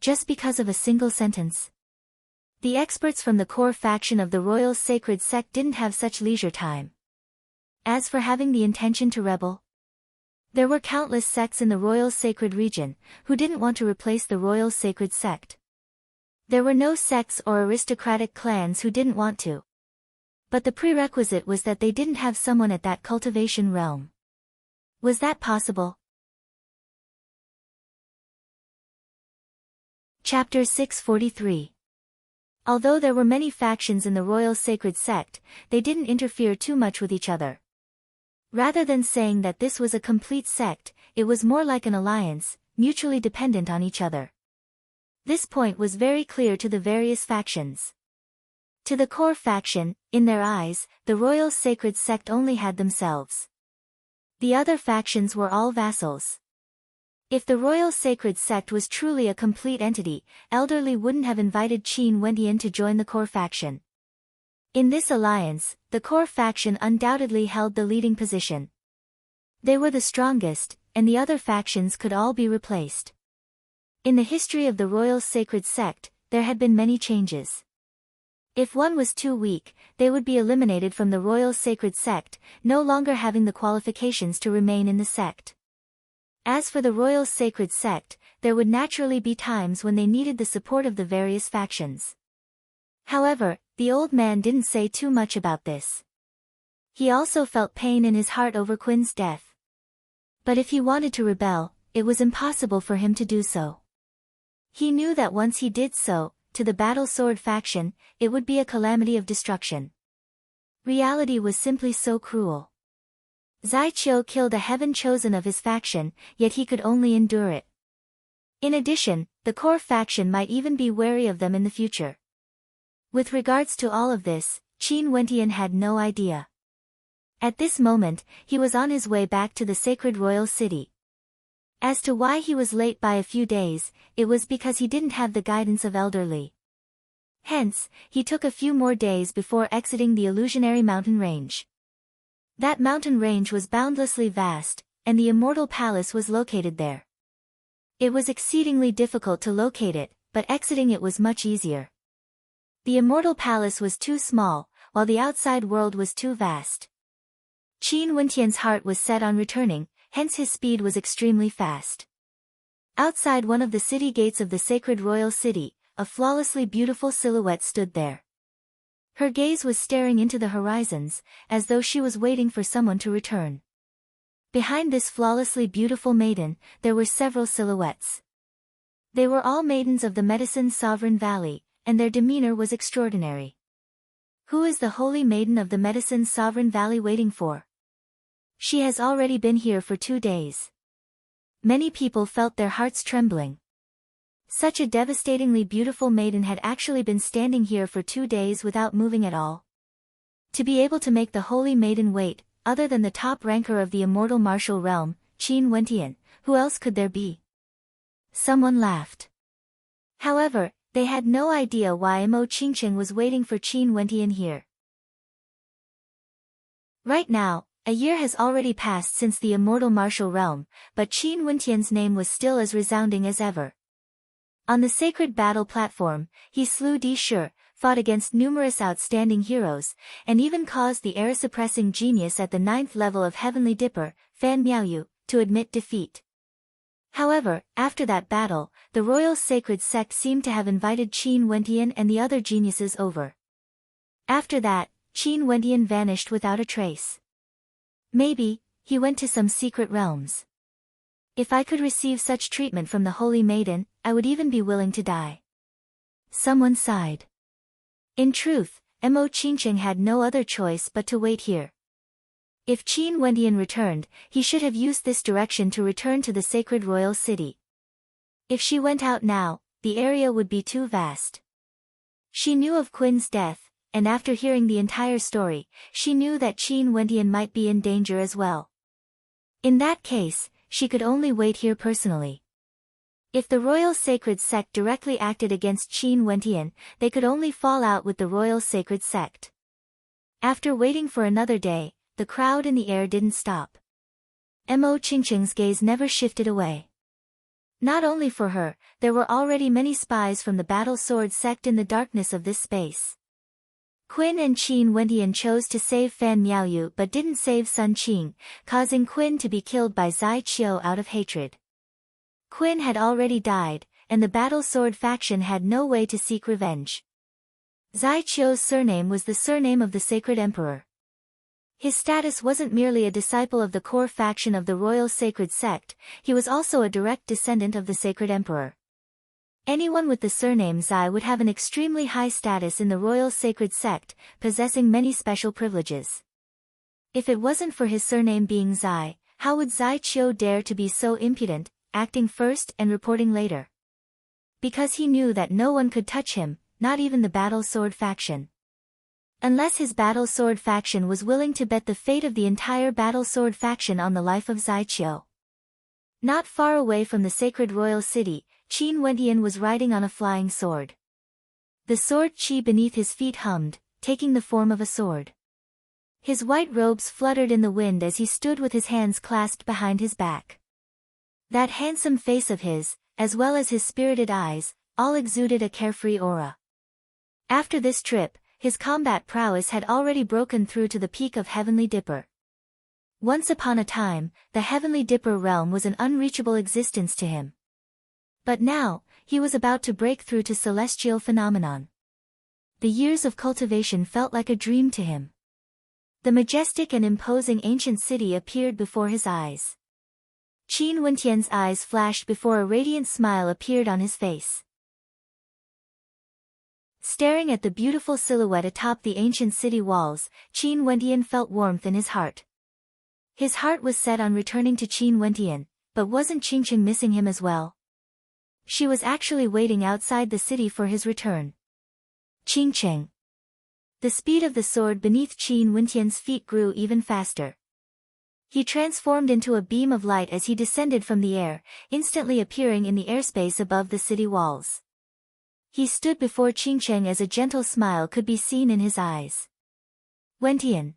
Just because of a single sentence. The experts from the core faction of the royal sacred sect didn't have such leisure time. As for having the intention to rebel, there were countless sects in the royal sacred region, who didn't want to replace the royal sacred sect. There were no sects or aristocratic clans who didn't want to. But the prerequisite was that they didn't have someone at that cultivation realm. Was that possible? Chapter 643. Although there were many factions in the royal sacred sect, they didn't interfere too much with each other. Rather than saying that this was a complete sect, it was more like an alliance, mutually dependent on each other. This point was very clear to the various factions. To the core faction, in their eyes, the royal sacred sect only had themselves. The other factions were all vassals. If the royal sacred sect was truly a complete entity, Elderly wouldn't have invited Qin Wendian to join the core faction. In this alliance, the core faction undoubtedly held the leading position. They were the strongest, and the other factions could all be replaced. In the history of the royal sacred sect, there had been many changes. If one was too weak, they would be eliminated from the royal sacred sect, no longer having the qualifications to remain in the sect. As for the royal sacred sect, there would naturally be times when they needed the support of the various factions. However, the old man didn't say too much about this. He also felt pain in his heart over Qinn's death. But if he wanted to rebel, it was impossible for him to do so. He knew that once he did so, to the Battle Sword faction, it would be a calamity of destruction. Reality was simply so cruel. Zai Qiu killed a heaven chosen of his faction, yet he could only endure it. In addition, the core faction might even be wary of them in the future. With regards to all of this, Qin Wendian had no idea. At this moment, he was on his way back to the sacred royal city. As to why he was late by a few days, it was because he didn't have the guidance of Elderly. Hence, he took a few more days before exiting the illusionary mountain range. That mountain range was boundlessly vast, and the Immortal Palace was located there. It was exceedingly difficult to locate it, but exiting it was much easier. The Immortal Palace was too small, while the outside world was too vast. Qin Wendian's heart was set on returning, hence his speed was extremely fast. Outside one of the city gates of the sacred royal city, a flawlessly beautiful silhouette stood there. Her gaze was staring into the horizons, as though she was waiting for someone to return. Behind this flawlessly beautiful maiden, there were several silhouettes. They were all maidens of the Medicine Sovereign Valley, and their demeanor was extraordinary. Who is the holy maiden of the Medicine Sovereign Valley waiting for? She has already been here for 2 days. Many people felt their hearts trembling. Such a devastatingly beautiful maiden had actually been standing here for 2 days without moving at all. To be able to make the holy maiden wait, other than the top ranker of the immortal martial realm, Qin Wendian, who else could there be? Someone laughed. However, they had no idea why Mo Qingchen was waiting for Qin Wendian here. Right now, A year has already passed since the immortal martial realm, but Qin Wentian's name was still as resounding as ever. On the sacred battle platform, he slew Di Shi, fought against numerous outstanding heroes, and even caused the era-suppressing genius at the 9th level of Heavenly Dipper, Fan Miaoyu, to admit defeat. However, after that battle, the royal sacred sect seemed to have invited Qin Wentian and the other geniuses over. After that, Qin Wentian vanished without a trace. Maybe, he went to some secret realms. If I could receive such treatment from the Holy Maiden, I would even be willing to die. Someone sighed. In truth, Mo Qingqing had no other choice but to wait here. If Qin Wendian returned, he should have used this direction to return to the sacred royal city. If she went out now, the area would be too vast. She knew of Qin's death, and after hearing the entire story, she knew that Qin Wendian might be in danger as well. In that case, she could only wait here personally. If the royal sacred sect directly acted against Qin Wentian, they could only fall out with the royal sacred sect. After waiting for another day, the crowd in the air didn't stop. Mo Qingqing's gaze never shifted away. Not only for her, there were already many spies from the battle sword sect in the darkness of this space. Qin and Qin Wentian chose to save Fan Miaoyu but didn't save Sun Qing, causing Qin to be killed by Zai Qiu out of hatred. Qin had already died, and the battle sword faction had no way to seek revenge. Zai Qiu's surname was the surname of the sacred emperor. His status wasn't merely a disciple of the core faction of the royal sacred sect, he was also a direct descendant of the sacred emperor. Anyone with the surname Zai would have an extremely high status in the royal sacred sect, possessing many special privileges. If it wasn't for his surname being Zai, how would Zai Qiu dare to be so impudent, acting first and reporting later? Because he knew that no one could touch him, not even the battle sword faction. Unless his battle sword faction was willing to bet the fate of the entire battle sword faction on the life of Zai Qiu. Not far away from the sacred royal city, Qin Wentian was riding on a flying sword. The sword qi beneath his feet hummed, taking the form of a sword. His white robes fluttered in the wind as he stood with his hands clasped behind his back. That handsome face of his, as well as his spirited eyes, all exuded a carefree aura. After this trip, his combat prowess had already broken through to the peak of Heavenly Dipper. Once upon a time, the Heavenly Dipper realm was an unreachable existence to him. But now, he was about to break through to celestial phenomenon. The years of cultivation felt like a dream to him. The majestic and imposing ancient city appeared before his eyes. Qin Wentian's eyes flashed before a radiant smile appeared on his face. Staring at the beautiful silhouette atop the ancient city walls, Qin Wentian felt warmth in his heart. His heart was set on returning to Qin Wentian, but wasn't Qingqing missing him as well? She was actually waiting outside the city for his return. Qingqing. The speed of the sword beneath Qin Wentian's feet grew even faster. He transformed into a beam of light as he descended from the air, instantly appearing in the airspace above the city walls. He stood before Qingqing as a gentle smile could be seen in his eyes. Wentian.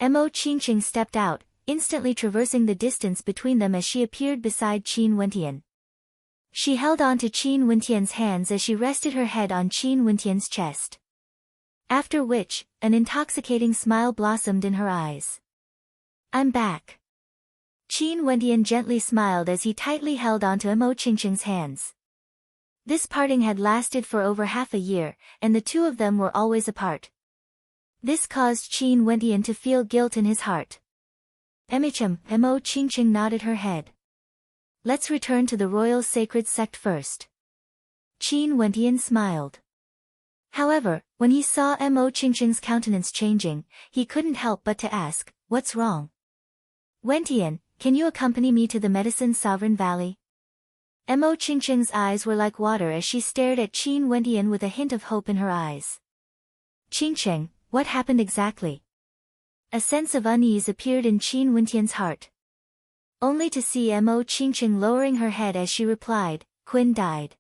Mo Qingqing stepped out, instantly traversing the distance between them as she appeared beside Qin Wentian. She held on to Qin Wentian's hands as she rested her head on Qin Wentian's chest. After which, an intoxicating smile blossomed in her eyes. I'm back. Qin Wentian gently smiled as he tightly held onto Mo Qingqing's hands. This parting had lasted for over half a year, and the two of them were always apart. This caused Qin Wentian to feel guilt in his heart. Emicham, Mo Qingqing nodded her head. Let's return to the royal sacred sect first. Qin Wentian smiled. However, when he saw Mo Qingqing's countenance changing, he couldn't help but to ask, what's wrong? Wentian, can you accompany me to the Medicine Sovereign Valley? Mo Qingqing's eyes were like water as she stared at Qin Wentian with a hint of hope in her eyes. Qingqing, what happened exactly? A sense of unease appeared in Qin Wentian's heart. Only to see Mo Qingqing lowering her head as she replied, Qin died.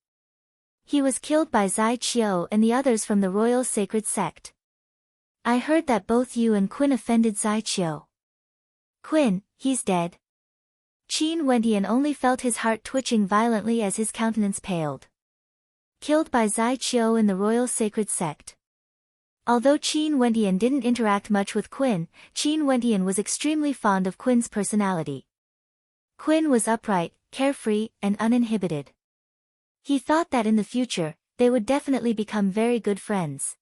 He was killed by Zai Qiu and the others from the royal sacred sect. I heard that both you and Qin offended Zai Qiu. Quinn, he's dead. Qin Wendian only felt his heart twitching violently as his countenance paled. Killed by Zai Qiu in the Royal Sacred Sect. Although Qin Wendian didn't interact much with Quinn, Qin Wendian was extremely fond of Quinn's personality. Quinn was upright, carefree, and uninhibited. He thought that in the future, they would definitely become very good friends.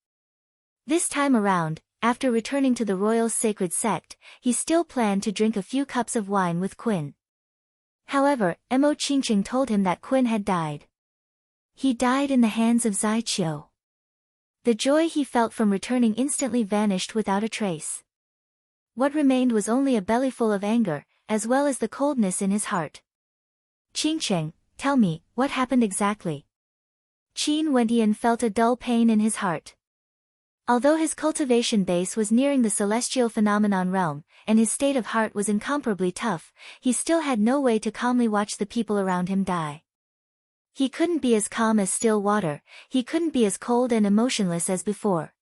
This time around, after returning to the Royal Sacred Sect, he still planned to drink a few cups of wine with Quinn. However, Mo Qingqing told him that Quinn had died. He died in the hands of Zai Qiu. The joy he felt from returning instantly vanished without a trace. What remained was only a bellyful of anger, as well as the coldness in his heart. Qingqing, tell me, what happened exactly? Qin Wendian felt a dull pain in his heart. Although his cultivation base was nearing the celestial phenomenon realm, and his state of heart was incomparably tough, he still had no way to calmly watch the people around him die. He couldn't be as calm as still water, he couldn't be as cold and emotionless as before.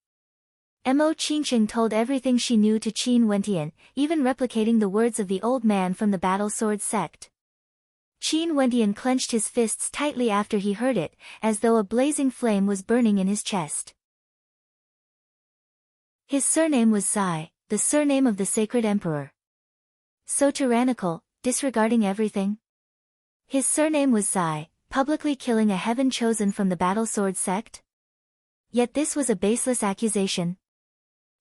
Mo Qingqing told everything she knew to Qin Wendian, even replicating the words of the old man from the Battle Sword sect. Qin Wendian clenched his fists tightly after he heard it, as though a blazing flame was burning in his chest. His surname was Zai, the surname of the sacred emperor. So tyrannical, disregarding everything. His surname was Zai, publicly killing a heaven chosen from the Battle Sword sect? Yet this was a baseless accusation.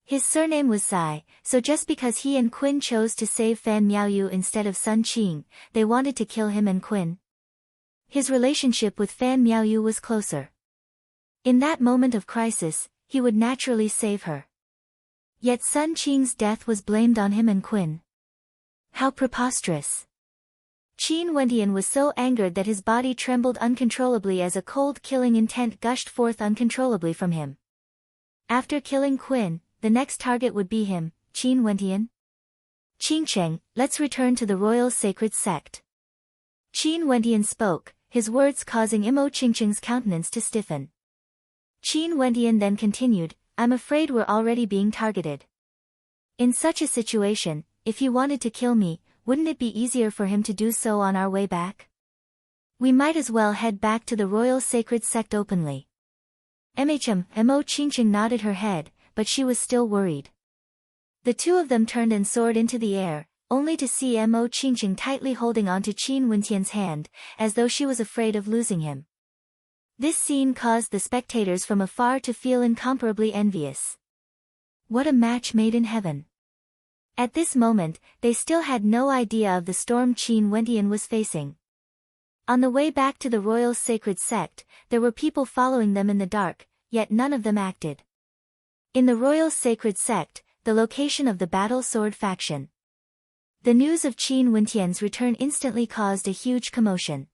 His surname was Zai, so just because he and Quinn chose to save Fan Miaoyu instead of Sun Qing, they wanted to kill him and Quinn. His relationship with Fan Miaoyu was closer. In that moment of crisis, he would naturally save her. Yet Sun Qing's death was blamed on him and Quinn. How preposterous. Qin Wendian was so angered that his body trembled uncontrollably as a cold killing intent gushed forth uncontrollably from him. After killing Quinn, the next target would be him, Qin Wendian. Qingqing, let's return to the Royal Sacred Sect. Qin Wendian spoke, his words causing Mo Qingqing's countenance to stiffen. Qin Wendian then continued, I'm afraid we're already being targeted. In such a situation, if he wanted to kill me, wouldn't it be easier for him to do so on our way back? We might as well head back to the Royal Sacred Sect openly. Mo Qingqing nodded her head, but she was still worried. The two of them turned and soared into the air, only to see Mo Qingqing tightly holding onto Qin Wendian's hand, as though she was afraid of losing him. This scene caused the spectators from afar to feel incomparably envious. What a match made in heaven. At this moment, they still had no idea of the storm Qin Wendian was facing. On the way back to the Royal Sacred Sect, there were people following them in the dark, yet none of them acted. In the Royal Sacred Sect, the location of the Battle Sword faction. The news of Qin Wendian's return instantly caused a huge commotion.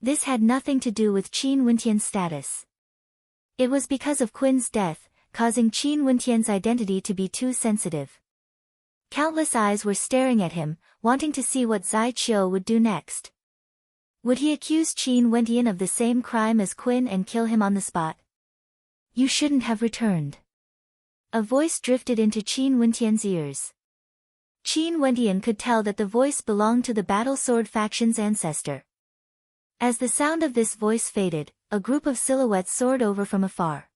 This had nothing to do with Qin Wendian's status. It was because of Quinn's death, causing Qin Wendian's identity to be too sensitive. Countless eyes were staring at him, wanting to see what Zai Qiu would do next. Would he accuse Qin Wendian of the same crime as Quinn and kill him on the spot? You shouldn't have returned. A voice drifted into Qin Wendian's ears. Qin Wendian could tell that the voice belonged to the Battle Sword faction's ancestor. As the sound of this voice faded, a group of silhouettes soared over from afar.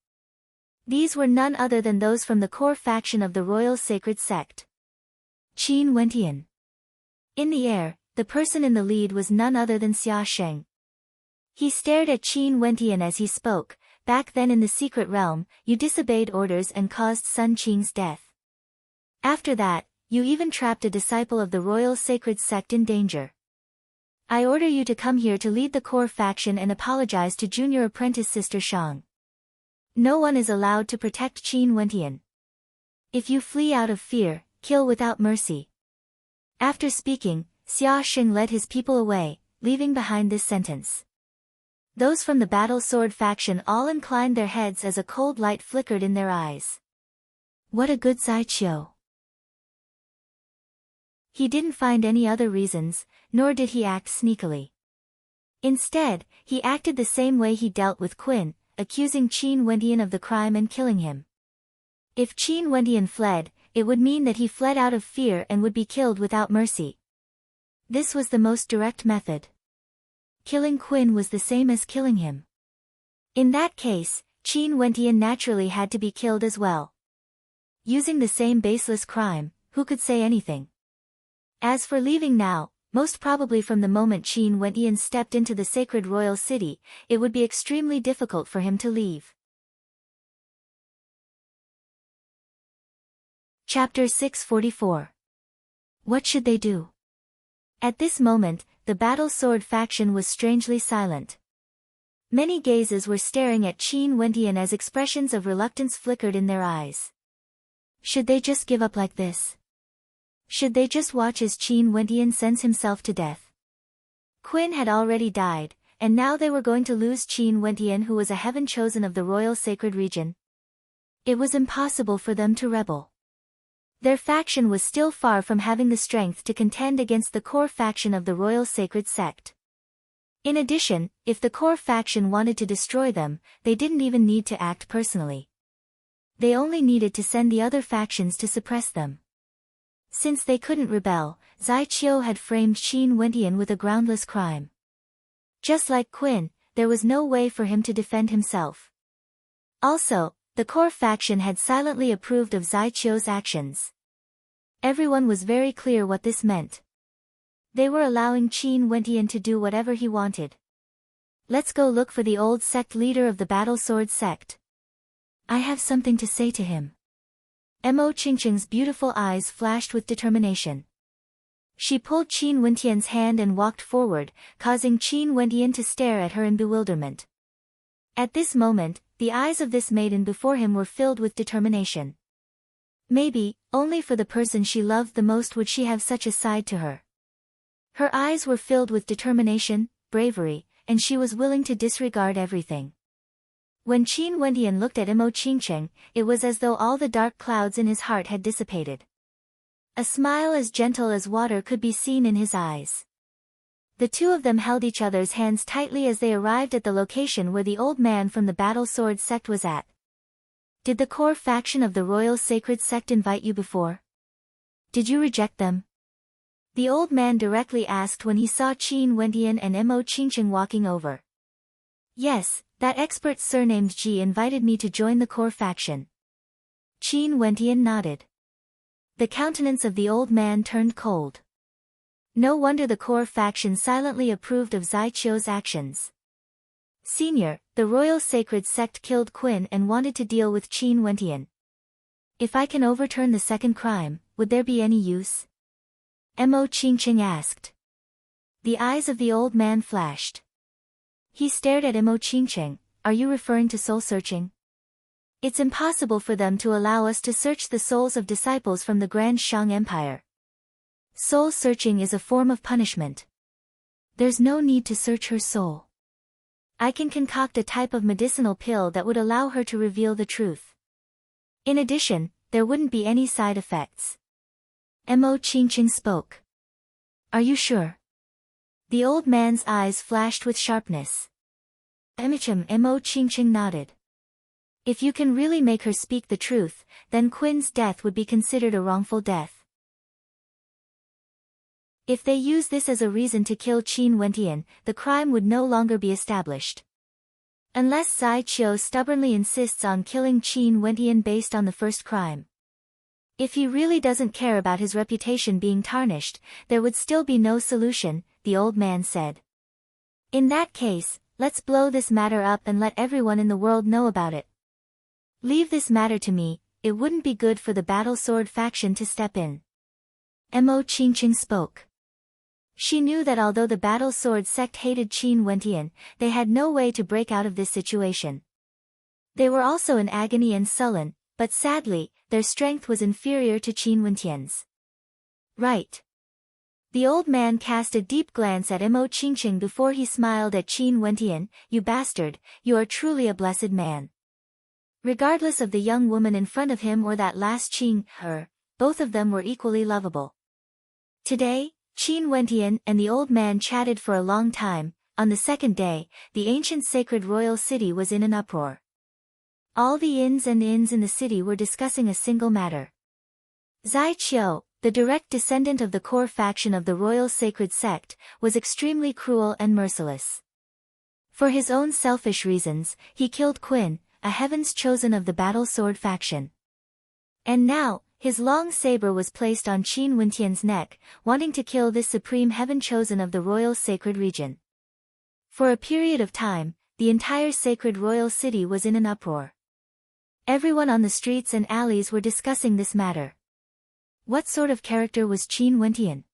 These were none other than those from the core faction of the Royal Sacred Sect. Qin Wendian. In the air, the person in the lead was none other than Xia Sheng. He stared at Qin Wendian as he spoke, back then in the secret realm, you disobeyed orders and caused Sun Qing's death. After that, you even trapped a disciple of the Royal Sacred Sect in danger. I order you to come here to lead the core faction and apologize to junior apprentice Sister Shang. No one is allowed to protect Qin Wendian. If you flee out of fear, kill without mercy. After speaking, Xia Sheng led his people away, leaving behind this sentence. Those from the Battle Sword faction all inclined their heads as a cold light flickered in their eyes. What a good Zai Qiu. He didn't find any other reasons, nor did he act sneakily. Instead, he acted the same way he dealt with Quinn, accusing Qin Wendian of the crime and killing him. If Qin Wendian fled, it would mean that he fled out of fear and would be killed without mercy. This was the most direct method. Killing Qin was the same as killing him. In that case, Qin Wentian naturally had to be killed as well. Using the same baseless crime, who could say anything? As for leaving now, most probably from the moment Qin Wentian stepped into the sacred royal city, it would be extremely difficult for him to leave. Chapter 644. What should they do? At this moment, the battle sword faction was strangely silent. Many gazes were staring at Qin Wentian as expressions of reluctance flickered in their eyes. Should they just give up like this? Should they just watch as Qin Wentian sends himself to death? Qin had already died, and now they were going to lose Qin Wentian, who was a heaven chosen of the royal sacred region. It was impossible for them to rebel. Their faction was still far from having the strength to contend against the core faction of the royal sacred sect. In addition, if the core faction wanted to destroy them, they didn't even need to act personally. They only needed to send the other factions to suppress them. Since they couldn't rebel, Zai Qiu had framed Qin Wentian with a groundless crime. Just like Qin, there was no way for him to defend himself. Also, the core faction had silently approved of Zai Qiu's actions. Everyone was very clear what this meant. They were allowing Qin Wentian to do whatever he wanted. Let's go look for the old sect leader of the battle sword sect. I have something to say to him. Mo Qingqing's beautiful eyes flashed with determination. She pulled Qin Wentian's hand and walked forward, causing Qin Wentian to stare at her in bewilderment. At this moment, the eyes of this maiden before him were filled with determination. Maybe, only for the person she loved the most would she have such a side to her. Her eyes were filled with determination, bravery, and she was willing to disregard everything. When Qin Wentian looked at Mo Qingqing, it was as though all the dark clouds in his heart had dissipated. A smile as gentle as water could be seen in his eyes. The two of them held each other's hands tightly as they arrived at the location where the old man from the battle sword sect was at. Did the core faction of the royal sacred sect invite you before? Did you reject them? The old man directly asked when he saw Qin Wentian and Mo Qingqing walking over. Yes, that expert surnamed Ji invited me to join the core faction. Qin Wentian nodded. The countenance of the old man turned cold. No wonder the core faction silently approved of Zai Qiu's actions. Senior, the royal sacred sect killed Qin and wanted to deal with Qin Wentian. If I can overturn the second crime, would there be any use? Mo Qingqing asked. The eyes of the old man flashed. He stared at Mo Qingqing. Are you referring to soul searching? It's impossible for them to allow us to search the souls of disciples from the Grand Shang Empire. Soul searching is a form of punishment. There's no need to search her soul. I can concoct a type of medicinal pill that would allow her to reveal the truth. In addition, there wouldn't be any side effects. Mo Qingqing spoke. Are you sure? The old man's eyes flashed with sharpness. Mo Qingqing nodded. If you can really make her speak the truth, then Qin's death would be considered a wrongful death. If they use this as a reason to kill Qin Wentian, the crime would no longer be established. Unless Zai Qiu stubbornly insists on killing Qin Wentian based on the first crime. If he really doesn't care about his reputation being tarnished, there would still be no solution, the old man said. In that case, let's blow this matter up and let everyone in the world know about it. Leave this matter to me, it wouldn't be good for the battle sword faction to step in. Mo Qingqing spoke. She knew that although the battle sword sect hated Qin Wentian, they had no way to break out of this situation. They were also in agony and sullen, but sadly, their strength was inferior to Qin Wentian's. Right. The old man cast a deep glance at Mo Qingqing before he smiled at Qin Wentian. You bastard, you are truly a blessed man. Regardless of the young woman in front of him or that last Qing, her, both of them were equally lovable. Today, Qin Wentian and the old man chatted for a long time. On the second day, the ancient sacred royal city was in an uproar. All the inns and inns in the city were discussing a single matter. Zai Qiu, the direct descendant of the core faction of the royal sacred sect, was extremely cruel and merciless. For his own selfish reasons, he killed Qin, a heaven's chosen of the battle sword faction. And now, his long saber was placed on Qin Wentian's neck, wanting to kill this supreme heaven chosen of the royal sacred region. For a period of time, the entire sacred royal city was in an uproar. Everyone on the streets and alleys were discussing this matter. What sort of character was Qin Wentian?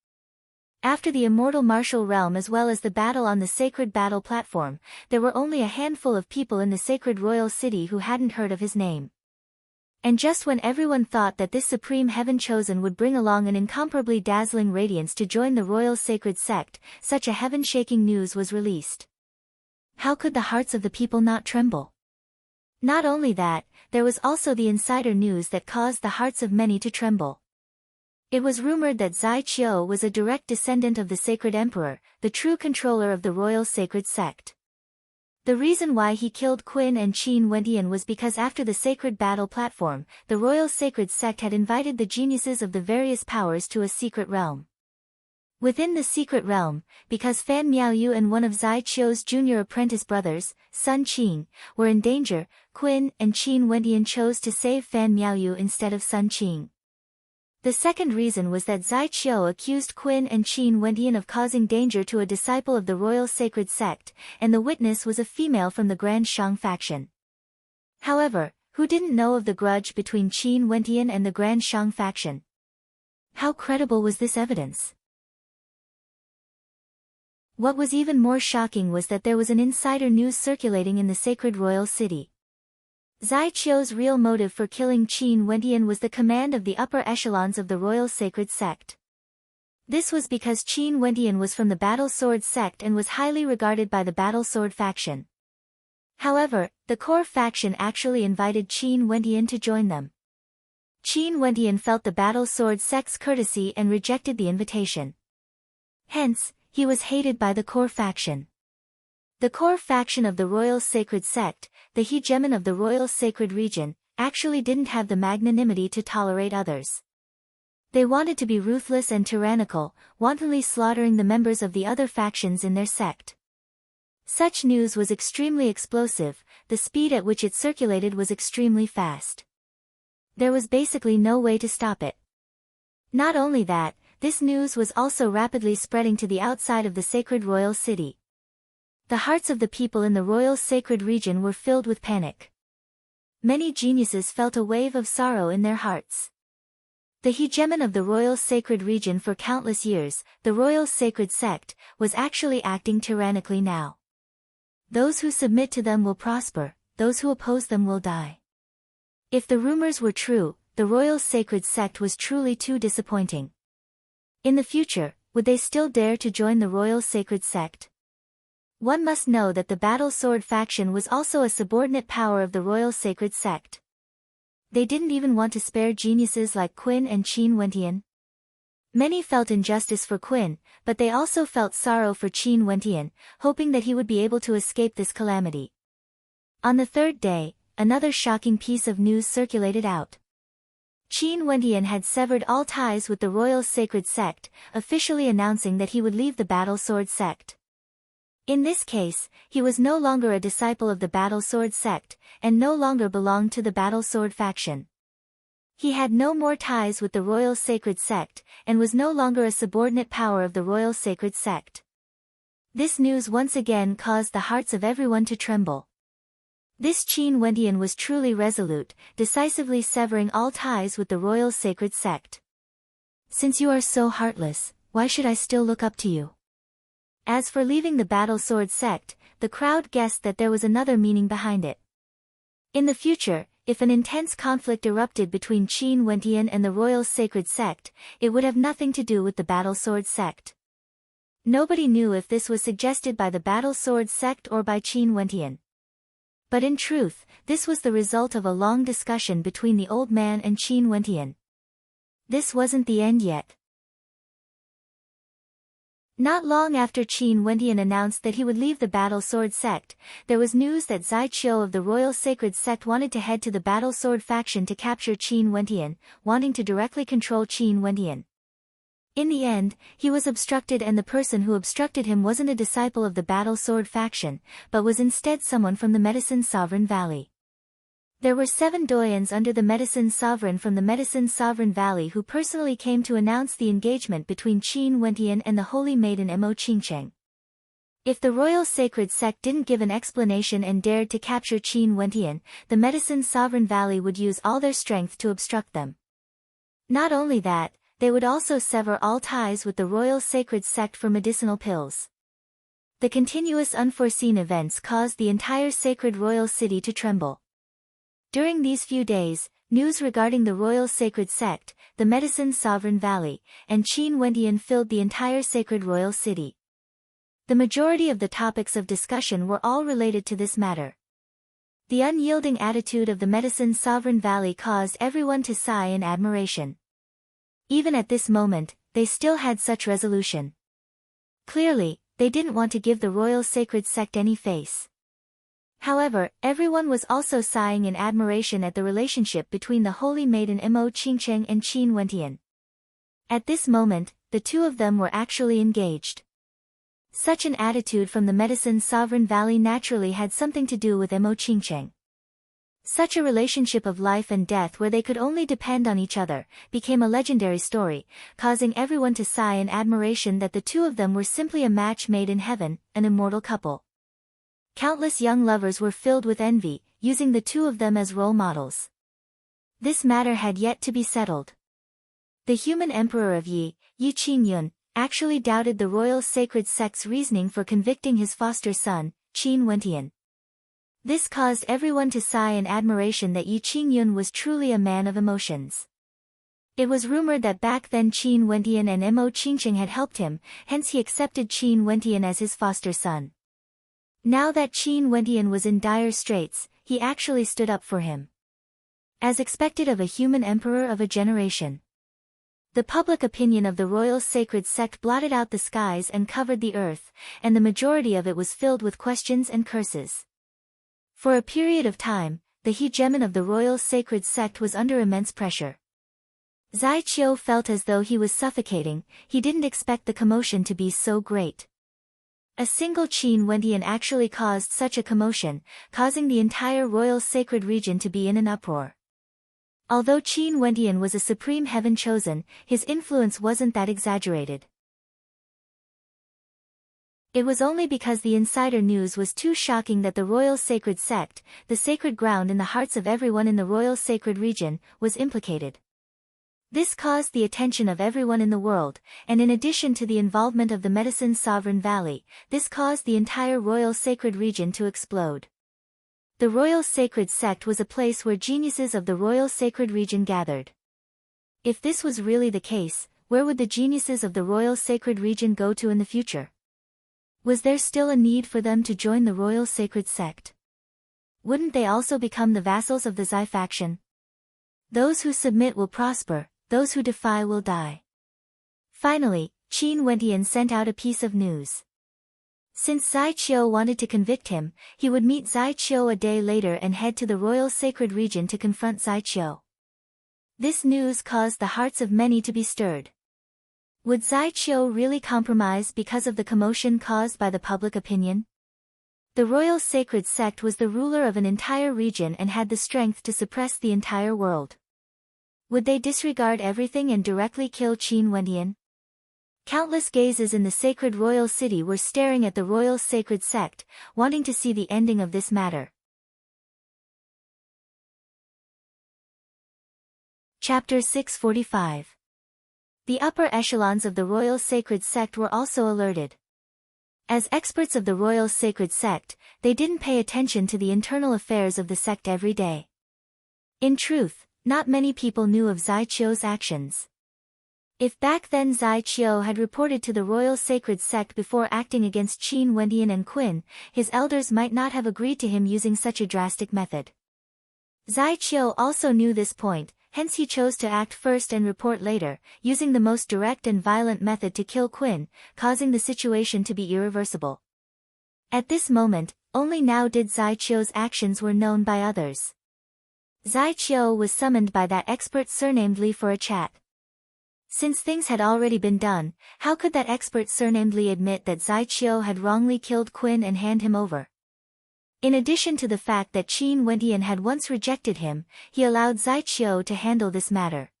After the immortal martial realm as well as the battle on the sacred battle platform, there were only a handful of people in the sacred royal city who hadn't heard of his name. And just when everyone thought that this supreme heaven chosen would bring along an incomparably dazzling radiance to join the royal sacred sect, such a heaven-shaking news was released. How could the hearts of the people not tremble? Not only that, there was also the insider news that caused the hearts of many to tremble. It was rumored that Zai Qiu was a direct descendant of the sacred emperor, the true controller of the royal sacred sect. The reason why he killed Qin and Qin Wentian was because after the sacred battle platform, the royal sacred sect had invited the geniuses of the various powers to a secret realm. Within the secret realm, because Fan Miaoyu and one of Zai Qiu's junior apprentice brothers, Sun Qing, were in danger, Qin and Qin Wentian chose to save Fan Miaoyu instead of Sun Qing. The second reason was that Zai Qiu accused Qin and Qin Wentian of causing danger to a disciple of the royal sacred sect, and the witness was a female from the Grand Shang faction. However, who didn't know of the grudge between Qin Wentian and the Grand Shang faction? How credible was this evidence? What was even more shocking was that there was an insider news circulating in the sacred royal city. Zai Qiu's real motive for killing Qin Wentian was the command of the upper echelons of the royal sacred sect. This was because Qin Wentian was from the battle sword sect and was highly regarded by the battle sword faction. However, the core faction actually invited Qin Wentian to join them. Qin Wentian felt the battle sword sect's courtesy and rejected the invitation. Hence, he was hated by the core faction. The core faction of the royal sacred sect, the hegemon of the royal sacred region, actually didn't have the magnanimity to tolerate others. They wanted to be ruthless and tyrannical, wantonly slaughtering the members of the other factions in their sect. Such news was extremely explosive, the speed at which it circulated was extremely fast. There was basically no way to stop it. Not only that, this news was also rapidly spreading to the outside of the sacred royal city. The hearts of the people in the royal sacred region were filled with panic. Many geniuses felt a wave of sorrow in their hearts. The hegemon of the royal sacred region for countless years, the royal sacred sect, was actually acting tyrannically now. Those who submit to them will prosper, those who oppose them will die. If the rumors were true, the royal sacred sect was truly too disappointing. In the future, would they still dare to join the royal sacred sect? One must know that the battle sword faction was also a subordinate power of the royal sacred sect. They didn't even want to spare geniuses like Qin and Qin Wentian. Many felt injustice for Qin, but they also felt sorrow for Qin Wentian, hoping that he would be able to escape this calamity. On the third day, another shocking piece of news circulated out. Qin Wentian had severed all ties with the royal sacred sect, officially announcing that he would leave the battle sword sect. In this case, he was no longer a disciple of the battle sword sect, and no longer belonged to the battle sword faction. He had no more ties with the royal sacred sect, and was no longer a subordinate power of the royal sacred sect. This news once again caused the hearts of everyone to tremble. This Qin Wentian was truly resolute, decisively severing all ties with the royal sacred sect. Since you are so heartless, why should I still look up to you? As for leaving the battle sword sect, the crowd guessed that there was another meaning behind it. In the future, if an intense conflict erupted between Qin Wentian and the royal sacred sect, it would have nothing to do with the battle sword sect. Nobody knew if this was suggested by the battle sword sect or by Qin Wentian. But in truth, this was the result of a long discussion between the old man and Qin Wentian. This wasn't the end yet. Not long after Qin Wendian announced that he would leave the Battle Sword sect, there was news that Zai Qiu of the Royal Sacred Sect wanted to head to the Battle Sword faction to capture Qin Wendian, wanting to directly control Qin Wendian. In the end, he was obstructed, and the person who obstructed him wasn't a disciple of the Battle Sword faction, but was instead someone from the Medicine Sovereign Valley. There were 7 doyens under the Medicine Sovereign from the Medicine Sovereign Valley who personally came to announce the engagement between Qin Wendian and the Holy Maiden Mo Qingcheng. If the Royal Sacred Sect didn't give an explanation and dared to capture Qin Wendian, the Medicine Sovereign Valley would use all their strength to obstruct them. Not only that, they would also sever all ties with the Royal Sacred Sect for medicinal pills. The continuous unforeseen events caused the entire sacred royal city to tremble. During these few days, news regarding the Royal Sacred Sect, the Medicine Sovereign Valley, and Qin Wendian filled the entire sacred royal city. The majority of the topics of discussion were all related to this matter. The unyielding attitude of the Medicine Sovereign Valley caused everyone to sigh in admiration. Even at this moment, they still had such resolution. Clearly, they didn't want to give the Royal Sacred Sect any face. However, everyone was also sighing in admiration at the relationship between the Holy Maiden Mo Qingcheng and Qin Wendian. At this moment, the two of them were actually engaged. Such an attitude from the Medicine Sovereign Valley naturally had something to do with Mo Qingcheng. Such a relationship of life and death where they could only depend on each other, became a legendary story, causing everyone to sigh in admiration that the two of them were simply a match made in heaven, an immortal couple. Countless young lovers were filled with envy, using the two of them as role models. This matter had yet to be settled. The human emperor of Yi Qingyun, actually doubted the Royal Sacred Sect's reasoning for convicting his foster son, Qin Wendian. This caused everyone to sigh in admiration that Yi Qingyun was truly a man of emotions. It was rumored that back then Qin Wendian and Mo Qingcheng had helped him, hence he accepted Qin Wendian as his foster son. Now that Qin Wendian was in dire straits, he actually stood up for him. As expected of a human emperor of a generation. The public opinion of the Royal Sacred Sect blotted out the skies and covered the earth, and the majority of it was filled with questions and curses. For a period of time, the hegemon of the Royal Sacred Sect was under immense pressure. Zai Qiu felt as though he was suffocating. He didn't expect the commotion to be so great. A single Qin Wendian actually caused such a commotion, causing the entire Royal Sacred region to be in an uproar. Although Qin Wendian was a supreme heaven chosen, his influence wasn't that exaggerated. It was only because the insider news was too shocking that the Royal Sacred Sect, the sacred ground in the hearts of everyone in the Royal Sacred region, was implicated. This caused the attention of everyone in the world, and in addition to the involvement of the Medicine Sovereign Valley, this caused the entire Royal Sacred region to explode. The Royal Sacred Sect was a place where geniuses of the Royal Sacred region gathered. If this was really the case, where would the geniuses of the Royal Sacred region go to in the future? Was there still a need for them to join the Royal Sacred Sect? Wouldn't they also become the vassals of the Zai faction? Those who submit will prosper, those who defy will die. Finally, Qin Wendian sent out a piece of news. Since Zai Qiu wanted to convict him, he would meet Zai Qiu a day later and head to the Royal Sacred region to confront Zai Qiu. This news caused the hearts of many to be stirred. Would Zai Qiu really compromise because of the commotion caused by the public opinion? The Royal Sacred Sect was the ruler of an entire region and had the strength to suppress the entire world. Would they disregard everything and directly kill Qin Wendian? Countless gazes in the sacred royal city were staring at the Royal Sacred Sect, wanting to see the ending of this matter. Chapter 645. The upper echelons of the Royal Sacred Sect were also alerted. As experts of the Royal Sacred Sect, they didn't pay attention to the internal affairs of the sect every day. In truth, not many people knew of Zai Qiu's actions. If back then Zai Qiu had reported to the Royal Sacred Sect before acting against Qin Wendian and Qin, his elders might not have agreed to him using such a drastic method. Zai Qiu also knew this point, hence he chose to act first and report later, using the most direct and violent method to kill Quinn, causing the situation to be irreversible. At this moment, only now did Zai Qiu's actions were known by others. Zai Qiu was summoned by that expert surnamed Li for a chat. Since things had already been done, how could that expert surnamed Li admit that Zai Qiu had wrongly killed Quinn and hand him over? In addition to the fact that Qin Wentian had once rejected him, he allowed Zai Qiu to handle this matter.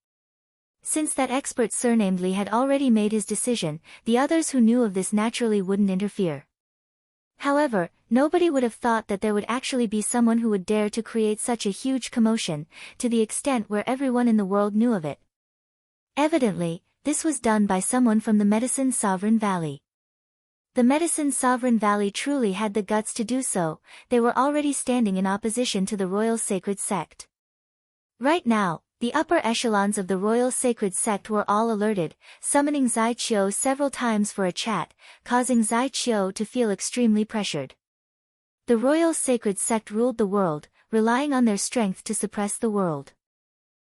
Since that expert surnamed Li had already made his decision, the others who knew of this naturally wouldn't interfere. However, nobody would have thought that there would actually be someone who would dare to create such a huge commotion, to the extent where everyone in the world knew of it. Evidently, this was done by someone from the Medicine Sovereign Valley. The Medicine Sovereign Valley truly had the guts to do so. They were already standing in opposition to the Royal Sacred Sect. Right now, the upper echelons of the Royal Sacred Sect were all alerted, summoning Zai Qiu several times for a chat, causing Zai Qiu to feel extremely pressured. The Royal Sacred Sect ruled the world, relying on their strength to suppress the world.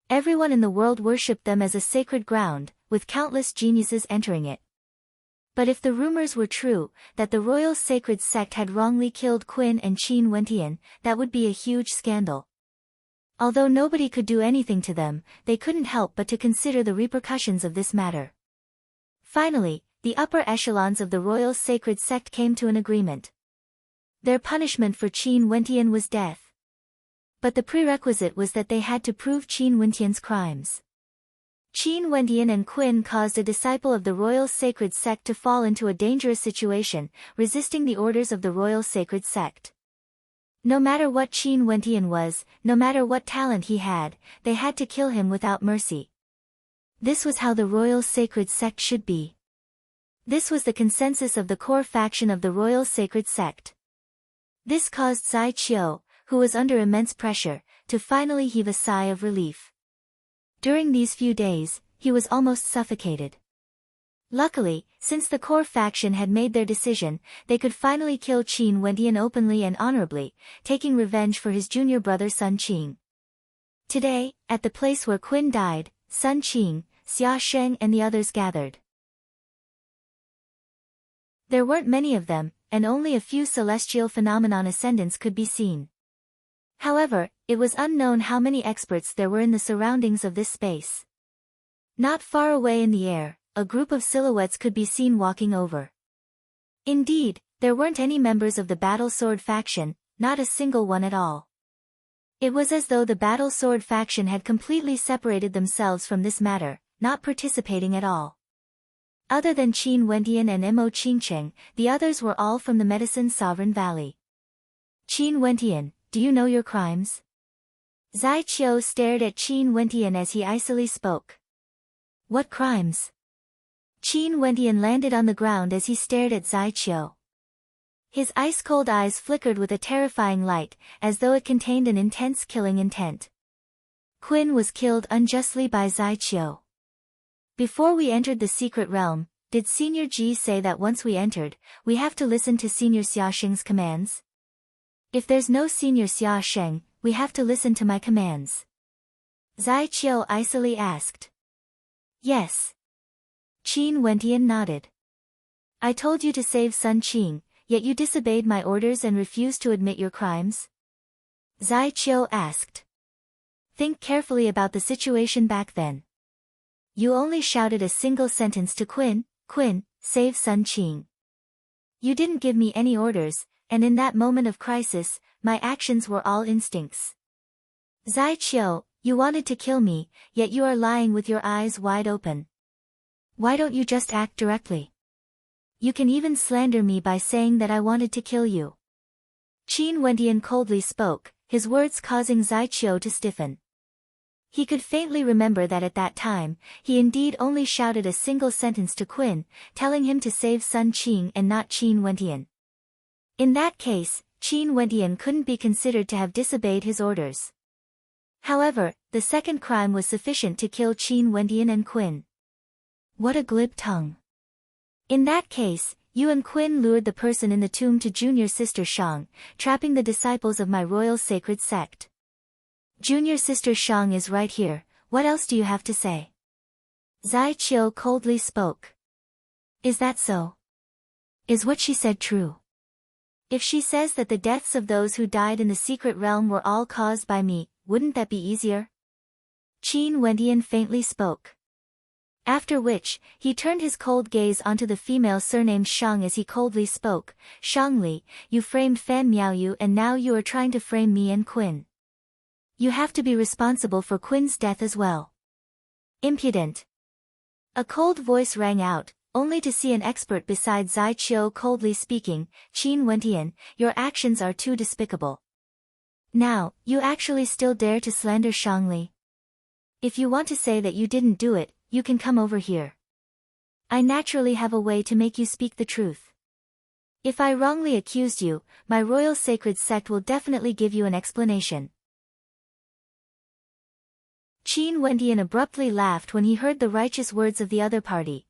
Everyone in the world worshipped them as a sacred ground, with countless geniuses entering it. But if the rumors were true, that the Royal Sacred Sect had wrongly killed Quinn and Qin Wentian, that would be a huge scandal. Although nobody could do anything to them, they couldn't help but to consider the repercussions of this matter. Finally, the upper echelons of the Royal Sacred Sect came to an agreement. Their punishment for Qin Wentian was death. But the prerequisite was that they had to prove Qin Wentian's crimes. Qin Wentian and Quinn caused a disciple of the Royal Sacred Sect to fall into a dangerous situation, resisting the orders of the Royal Sacred Sect. No matter what Qin Wentian was, no matter what talent he had, they had to kill him without mercy. This was how the Royal Sacred Sect should be. This was the consensus of the core faction of the Royal Sacred Sect. This caused Zai Qiu, who was under immense pressure, to finally heave a sigh of relief. During these few days, he was almost suffocated. Luckily, since the core faction had made their decision, they could finally kill Qin Wentian openly and honorably, taking revenge for his junior brother Sun Qing. Today, at the place where Quinn died, Sun Qing, Xia Sheng and the others gathered. There weren't many of them, and only a few celestial phenomenon ascendants could be seen. However, it was unknown how many experts there were in the surroundings of this space. Not far away in the air, a group of silhouettes could be seen walking over. Indeed, there weren't any members of the Battle Sword faction, not a single one at all. It was as though the Battle Sword faction had completely separated themselves from this matter, not participating at all. Other than Qin Wentian and Mo Qingcheng, the others were all from the Medicine Sovereign Valley. Qin Wentian, do you know your crimes? Zai Qiu stared at Qin Wentian as he icily spoke. What crimes? Qin Wentian landed on the ground as he stared at Zai Qiu. His ice-cold eyes flickered with a terrifying light, as though it contained an intense killing intent. Quinn was killed unjustly by Zai Qiu. Before we entered the secret realm, did Senior Ji say that once we entered, we have to listen to Senior Xiaosheng's commands? If there's no Senior Xiaosheng, we have to listen to my commands. Zai Qiu icily asked. Yes. Qin Wentian nodded. I told you to save Sun Qing, yet you disobeyed my orders and refused to admit your crimes? Zai Qiu asked. Think carefully about the situation back then. You only shouted a single sentence to Quinn, save Sun Qing. You didn't give me any orders, and in that moment of crisis, my actions were all instincts. Zai Qiu, you wanted to kill me, yet you are lying with your eyes wide open. Why don't you just act directly? You can even slander me by saying that I wanted to kill you. Qin Wentian coldly spoke, his words causing Zai Qiu to stiffen. He could faintly remember that at that time, he indeed only shouted a single sentence to Quinn, telling him to save Sun Qing and not Qin Wentian. In that case, Qin Wentian couldn't be considered to have disobeyed his orders. However, the second crime was sufficient to kill Qin Wentian and Quinn. What a glib tongue. In that case, you and Quinn lured the person in the tomb to Junior Sister Shang, trapping the disciples of my Royal Sacred Sect. Junior Sister Shang is right here, what else do you have to say? Zai Qiu coldly spoke. Is that so? Is what she said true? If she says that the deaths of those who died in the secret realm were all caused by me, wouldn't that be easier? Qin Wendian faintly spoke. After which, he turned his cold gaze onto the female surnamed Shang as he coldly spoke. Shangli, you framed Fan Miaoyu and now you are trying to frame me and Qin. You have to be responsible for Qin's death as well. Impudent. A cold voice rang out, only to see an expert beside Zai Qiu coldly speaking. Qin Wendian, your actions are too despicable. Now, you actually still dare to slander Shangli? If you want to say that you didn't do it, you can come over here. I naturally have a way to make you speak the truth. If I wrongly accused you, my royal sacred sect will definitely give you an explanation. Qin Wendian abruptly laughed when he heard the righteous words of the other party.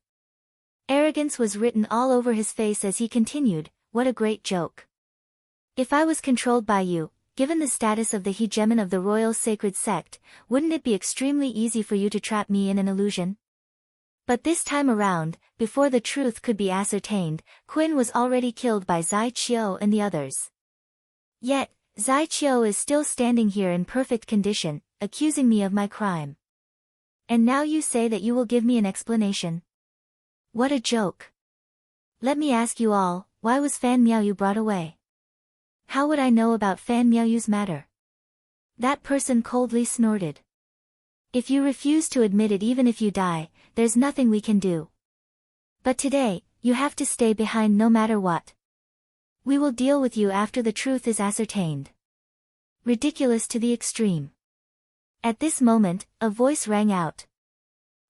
Arrogance was written all over his face as he continued, what a great joke. If I was controlled by you, given the status of the hegemon of the royal sacred sect, wouldn't it be extremely easy for you to trap me in an illusion? But this time around, before the truth could be ascertained, Qin was already killed by Zai Qiu and the others. Yet, Zai Qiu is still standing here in perfect condition, accusing me of my crime. And now you say that you will give me an explanation. What a joke. Let me ask you all, why was Fan Miaoyu brought away? How would I know about Fan Miaoyu's matter? That person coldly snorted. If you refuse to admit it even if you die, there's nothing we can do. But today, you have to stay behind no matter what. We will deal with you after the truth is ascertained. Ridiculous to the extreme. At this moment, a voice rang out.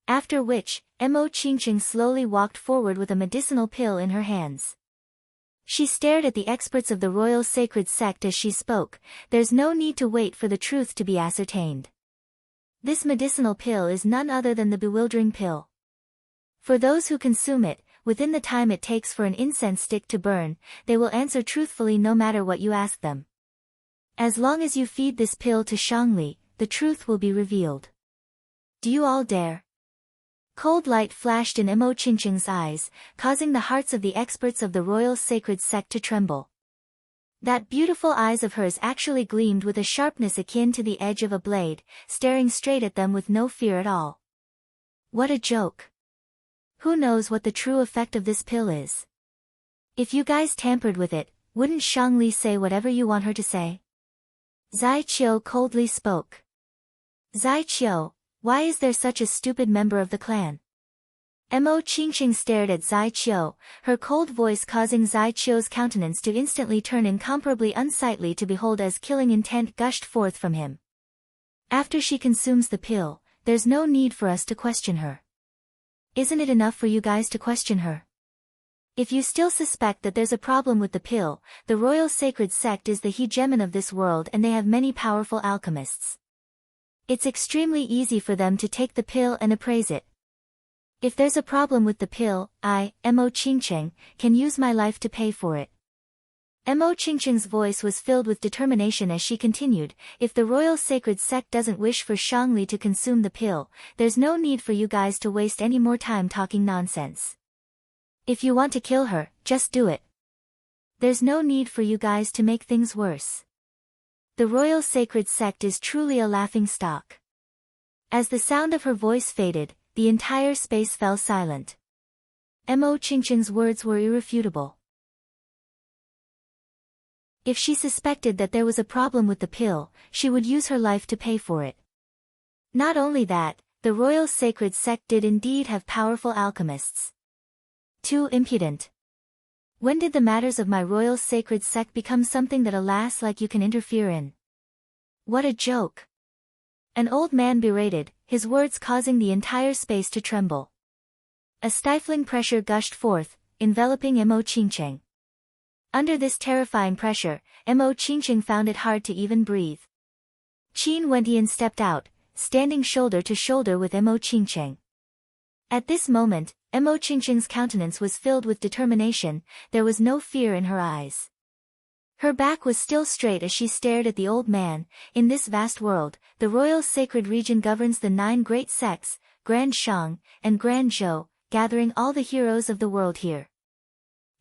After which, Mo Qingqing slowly walked forward with a medicinal pill in her hands. She stared at the experts of the royal sacred sect as she spoke. There's no need to wait for the truth to be ascertained. This medicinal pill is none other than the bewildering pill. For those who consume it, within the time it takes for an incense stick to burn, they will answer truthfully no matter what you ask them. As long as you feed this pill to Shangli, the truth will be revealed. Do you all dare? Cold light flashed in Mo Qingqing's eyes, causing the hearts of the experts of the royal sacred sect to tremble. That beautiful eyes of hers actually gleamed with a sharpness akin to the edge of a blade, staring straight at them with no fear at all. What a joke. Who knows what the true effect of this pill is? If you guys tampered with it, wouldn't Shangli say whatever you want her to say? Zai Qiu coldly spoke. Zai Qiu, why is there such a stupid member of the clan? Mo Qingqing stared at Zai Qiu, her cold voice causing Zai Qiu's countenance to instantly turn incomparably unsightly to behold as killing intent gushed forth from him. After she consumes the pill, there's no need for us to question her. Isn't it enough for you guys to question her? If you still suspect that there's a problem with the pill, the royal sacred sect is the hegemon of this world and they have many powerful alchemists. It's extremely easy for them to take the pill and appraise it. If there's a problem with the pill, I, Mo Qingqing, can use my life to pay for it. Mo Qingqing's voice was filled with determination as she continued, if the royal sacred sect doesn't wish for Shangli to consume the pill, there's no need for you guys to waste any more time talking nonsense. If you want to kill her, just do it. There's no need for you guys to make things worse. The royal sacred sect is truly a laughing stock. As the sound of her voice faded, the entire space fell silent. Mo Qingqing's words were irrefutable. If she suspected that there was a problem with the pill, she would use her life to pay for it. Not only that, the royal sacred sect did indeed have powerful alchemists. Too impudent. When did the matters of my royal sacred sect become something that alas like you can interfere in? What a joke. An old man berated, his words causing the entire space to tremble. A stifling pressure gushed forth, enveloping Mo Qingqing. Under this terrifying pressure, Mo Qingqing found it hard to even breathe. Qin Wendian stepped out, standing shoulder to shoulder with Mo Qingqing. At this moment, Mo Qingqing's countenance was filled with determination, there was no fear in her eyes. Her back was still straight as she stared at the old man. In this vast world, the royal sacred region governs the 9 great sects, Grand Shang and Grand Zhou, gathering all the heroes of the world here.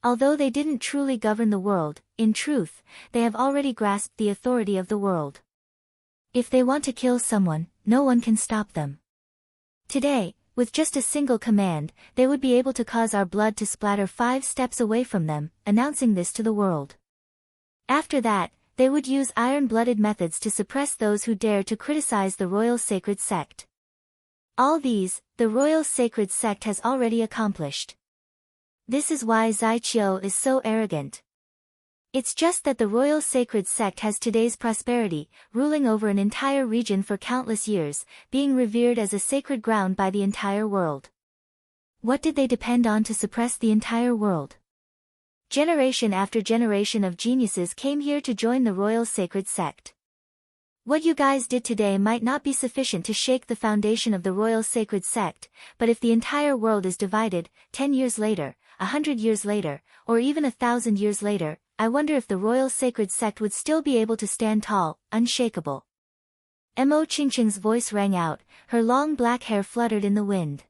Although they didn't truly govern the world, in truth, they have already grasped the authority of the world. If they want to kill someone, no one can stop them. Today, with just a single command, they would be able to cause our blood to splatter 5 steps away from them, announcing this to the world. After that, they would use iron-blooded methods to suppress those who dare to criticize the royal sacred sect. All these, the royal sacred sect has already accomplished. This is why Zaiqiu is so arrogant. It's just that the royal sacred sect has today's prosperity, ruling over an entire region for countless years, being revered as a sacred ground by the entire world. What did they depend on to suppress the entire world? Generation after generation of geniuses came here to join the royal sacred sect. What you guys did today might not be sufficient to shake the foundation of the royal sacred sect, but if the entire world is divided, 10 years later, 100 years later, or even 1,000 years later, I wonder if the royal sacred sect would still be able to stand tall, unshakable. Mo Qingqing's voice rang out, her long black hair fluttered in the wind.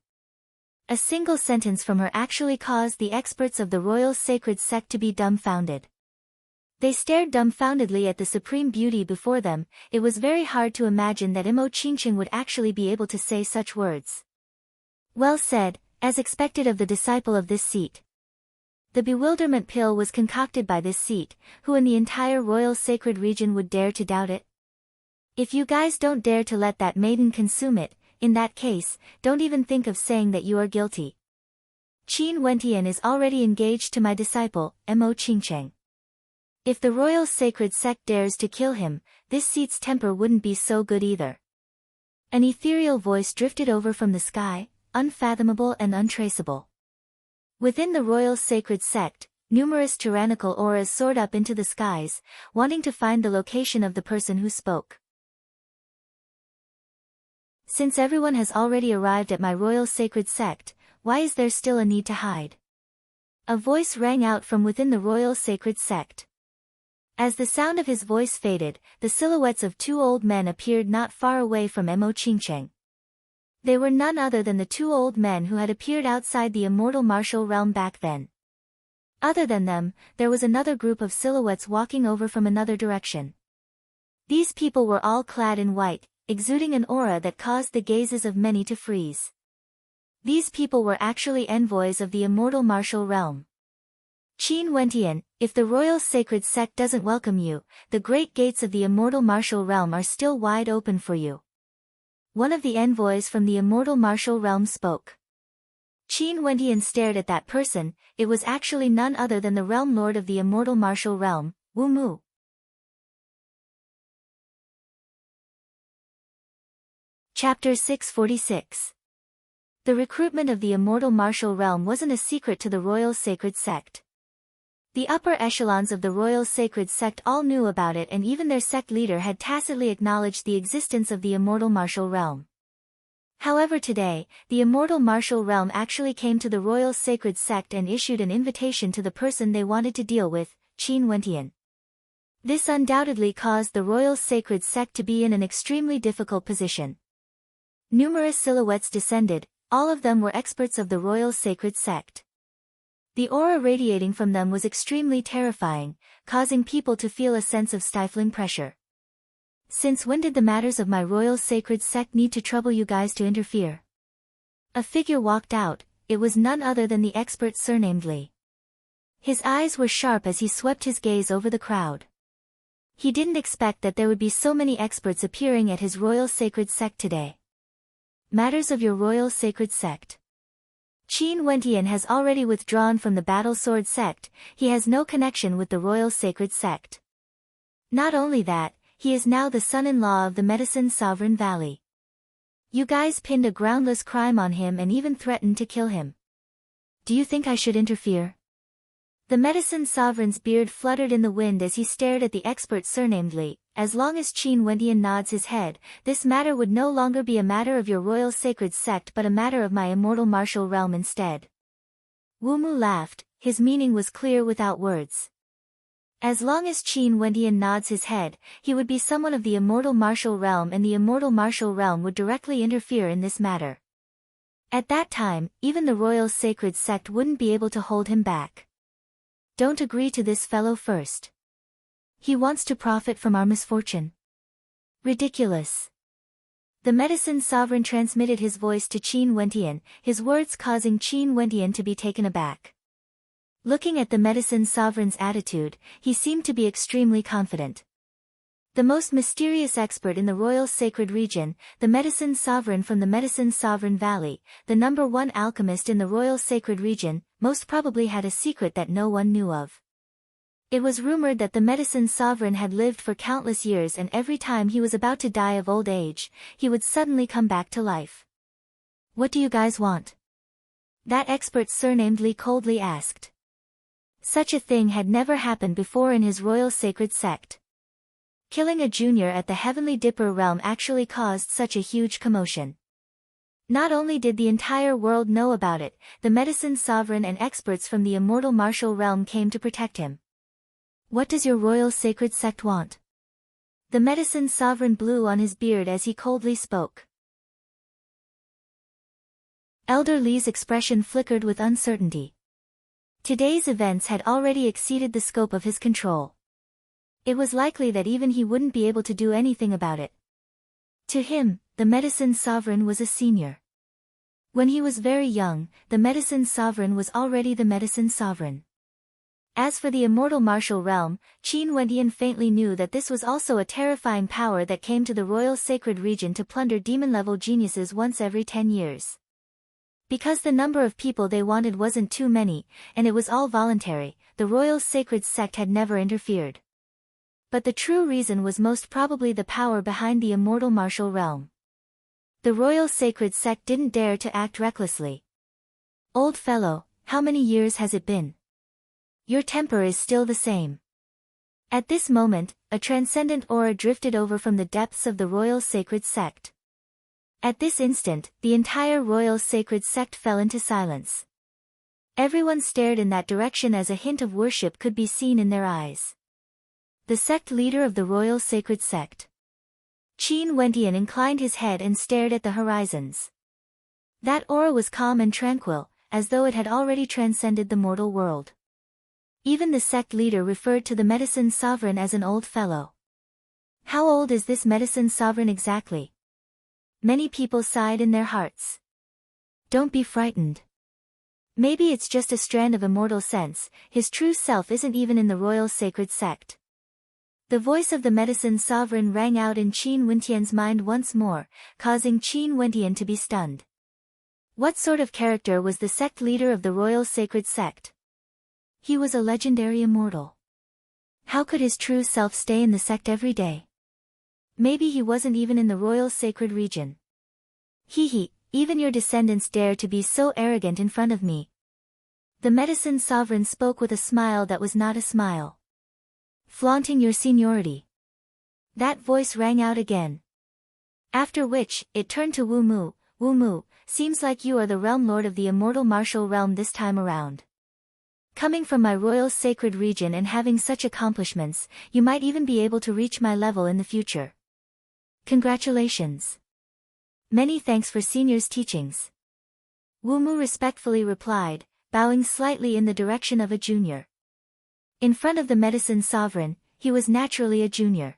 A single sentence from her actually caused the experts of the royal sacred sect to be dumbfounded. They stared dumbfoundedly at the supreme beauty before them. It was very hard to imagine that Mo Qingqing would actually be able to say such words. Well said, as expected of the disciple of this seat. The bewilderment pill was concocted by this seat. Who in the entire royal sacred region would dare to doubt it? If you guys don't dare to let that maiden consume it, in that case, don't even think of saying that you are guilty. Qin Wentian is already engaged to my disciple, Mo Qingqing. If the royal sacred sect dares to kill him, this seat's temper wouldn't be so good either. An ethereal voice drifted over from the sky, unfathomable and untraceable. Within the royal sacred sect, numerous tyrannical auras soared up into the skies, wanting to find the location of the person who spoke. Since everyone has already arrived at my royal sacred sect, why is there still a need to hide? A voice rang out from within the royal sacred sect. As the sound of his voice faded, the silhouettes of 2 old men appeared not far away from Mo Qingqing. They were none other than the 2 old men who had appeared outside the immortal martial realm back then. Other than them, there was another group of silhouettes walking over from another direction. These people were all clad in white, exuding an aura that caused the gazes of many to freeze. These people were actually envoys of the immortal martial realm. Qin Wentian, if the royal sacred sect doesn't welcome you, the great gates of the immortal martial realm are still wide open for you. One of the envoys from the immortal martial realm spoke. Qin Wentian stared at that person. It was actually none other than the realm lord of the immortal martial realm, Wu Mu. Chapter 646. The recruitment of the immortal martial realm wasn't a secret to the royal sacred sect. The upper echelons of the royal sacred sect all knew about it, and even their sect leader had tacitly acknowledged the existence of the immortal martial realm. However, today, the immortal martial realm actually came to the royal sacred sect and issued an invitation to the person they wanted to deal with, Qin Wentian. This undoubtedly caused the royal sacred sect to be in an extremely difficult position. Numerous silhouettes descended, all of them were experts of the royal sacred sect. The aura radiating from them was extremely terrifying, causing people to feel a sense of stifling pressure. Since when did the matters of my royal sacred sect need to trouble you guys to interfere? A figure walked out. It was none other than the expert surnamed Li. His eyes were sharp as he swept his gaze over the crowd. He didn't expect that there would be so many experts appearing at his royal sacred sect today. Matters of your royal sacred sect. Qin Wentian has already withdrawn from the Battle Sword sect. He has no connection with the royal sacred sect. Not only that, he is now the son-in-law of the Medicine Sovereign Valley. You guys pinned a groundless crime on him and even threatened to kill him. Do you think I should interfere? The Medicine Sovereign's beard fluttered in the wind as he stared at the expert surnamed Li. As long as Qin Wentian nods his head, this matter would no longer be a matter of your royal sacred sect but a matter of my immortal martial realm instead. Wu Mu laughed. His meaning was clear without words. As long as Qin Wendian nods his head, he would be someone of the immortal martial realm, and the immortal martial realm would directly interfere in this matter. At that time, even the royal sacred sect wouldn't be able to hold him back. Don't agree to this fellow first. He wants to profit from our misfortune. Ridiculous. The medicine sovereign transmitted his voice to Qin Wendian, his words causing Qin Wendian to be taken aback. Looking at the medicine sovereign's attitude, he seemed to be extremely confident. The most mysterious expert in the royal sacred region, the medicine sovereign from the medicine sovereign valley, the #1 alchemist in the royal sacred region, most probably had a secret that no one knew of. It was rumored that the medicine sovereign had lived for countless years, and every time he was about to die of old age, he would suddenly come back to life. "What do you guys want?" that expert surnamed Li coldly asked. Such a thing had never happened before in his royal sacred sect. Killing a junior at the Heavenly Dipper realm actually caused such a huge commotion. Not only did the entire world know about it, the medicine sovereign and experts from the immortal martial realm came to protect him. "What does your royal sacred sect want?" The medicine sovereign blew on his beard as he coldly spoke. Elder Li's expression flickered with uncertainty. Today's events had already exceeded the scope of his control. It was likely that even he wouldn't be able to do anything about it. To him, the medicine sovereign was a senior. When he was very young, the medicine sovereign was already the medicine sovereign. As for the immortal martial realm, Qin Wendian faintly knew that this was also a terrifying power that came to the royal sacred region to plunder demon-level geniuses once every 10 years. Because the number of people they wanted wasn't too many, and it was all voluntary, the royal sacred sect had never interfered. But the true reason was most probably the power behind the immortal martial realm. The royal sacred sect didn't dare to act recklessly. "Old fellow, how many years has it been? Your temper is still the same." At this moment, a transcendent aura drifted over from the depths of the royal sacred sect. At this instant, the entire royal sacred sect fell into silence. Everyone stared in that direction as a hint of worship could be seen in their eyes. The sect leader of the royal sacred sect. Qin Wendian inclined his head and stared at the horizons. That aura was calm and tranquil, as though it had already transcended the mortal world. Even the sect leader referred to the medicine sovereign as an old fellow. How old is this medicine sovereign exactly? Many people sighed in their hearts. Don't be frightened. Maybe it's just a strand of immortal sense, his true self isn't even in the royal sacred sect. The voice of the medicine sovereign rang out in Qin Wendian's mind once more, causing Qin Wendian to be stunned. What sort of character was the sect leader of the royal sacred sect? He was a legendary immortal. How could his true self stay in the sect every day? Maybe he wasn't even in the royal sacred region. Hee, even your descendants dare to be so arrogant in front of me. The medicine sovereign spoke with a smile that was not a smile. Flaunting your seniority. That voice rang out again. After which, it turned to Wu Mu. "Wu Mu, seems like you are the realm lord of the immortal martial realm this time around. Coming from my royal sacred region and having such accomplishments, you might even be able to reach my level in the future. Congratulations. Many thanks for senior's teachings." Wu Mu respectfully replied, bowing slightly in the direction of a junior. In front of the medicine sovereign, he was naturally a junior.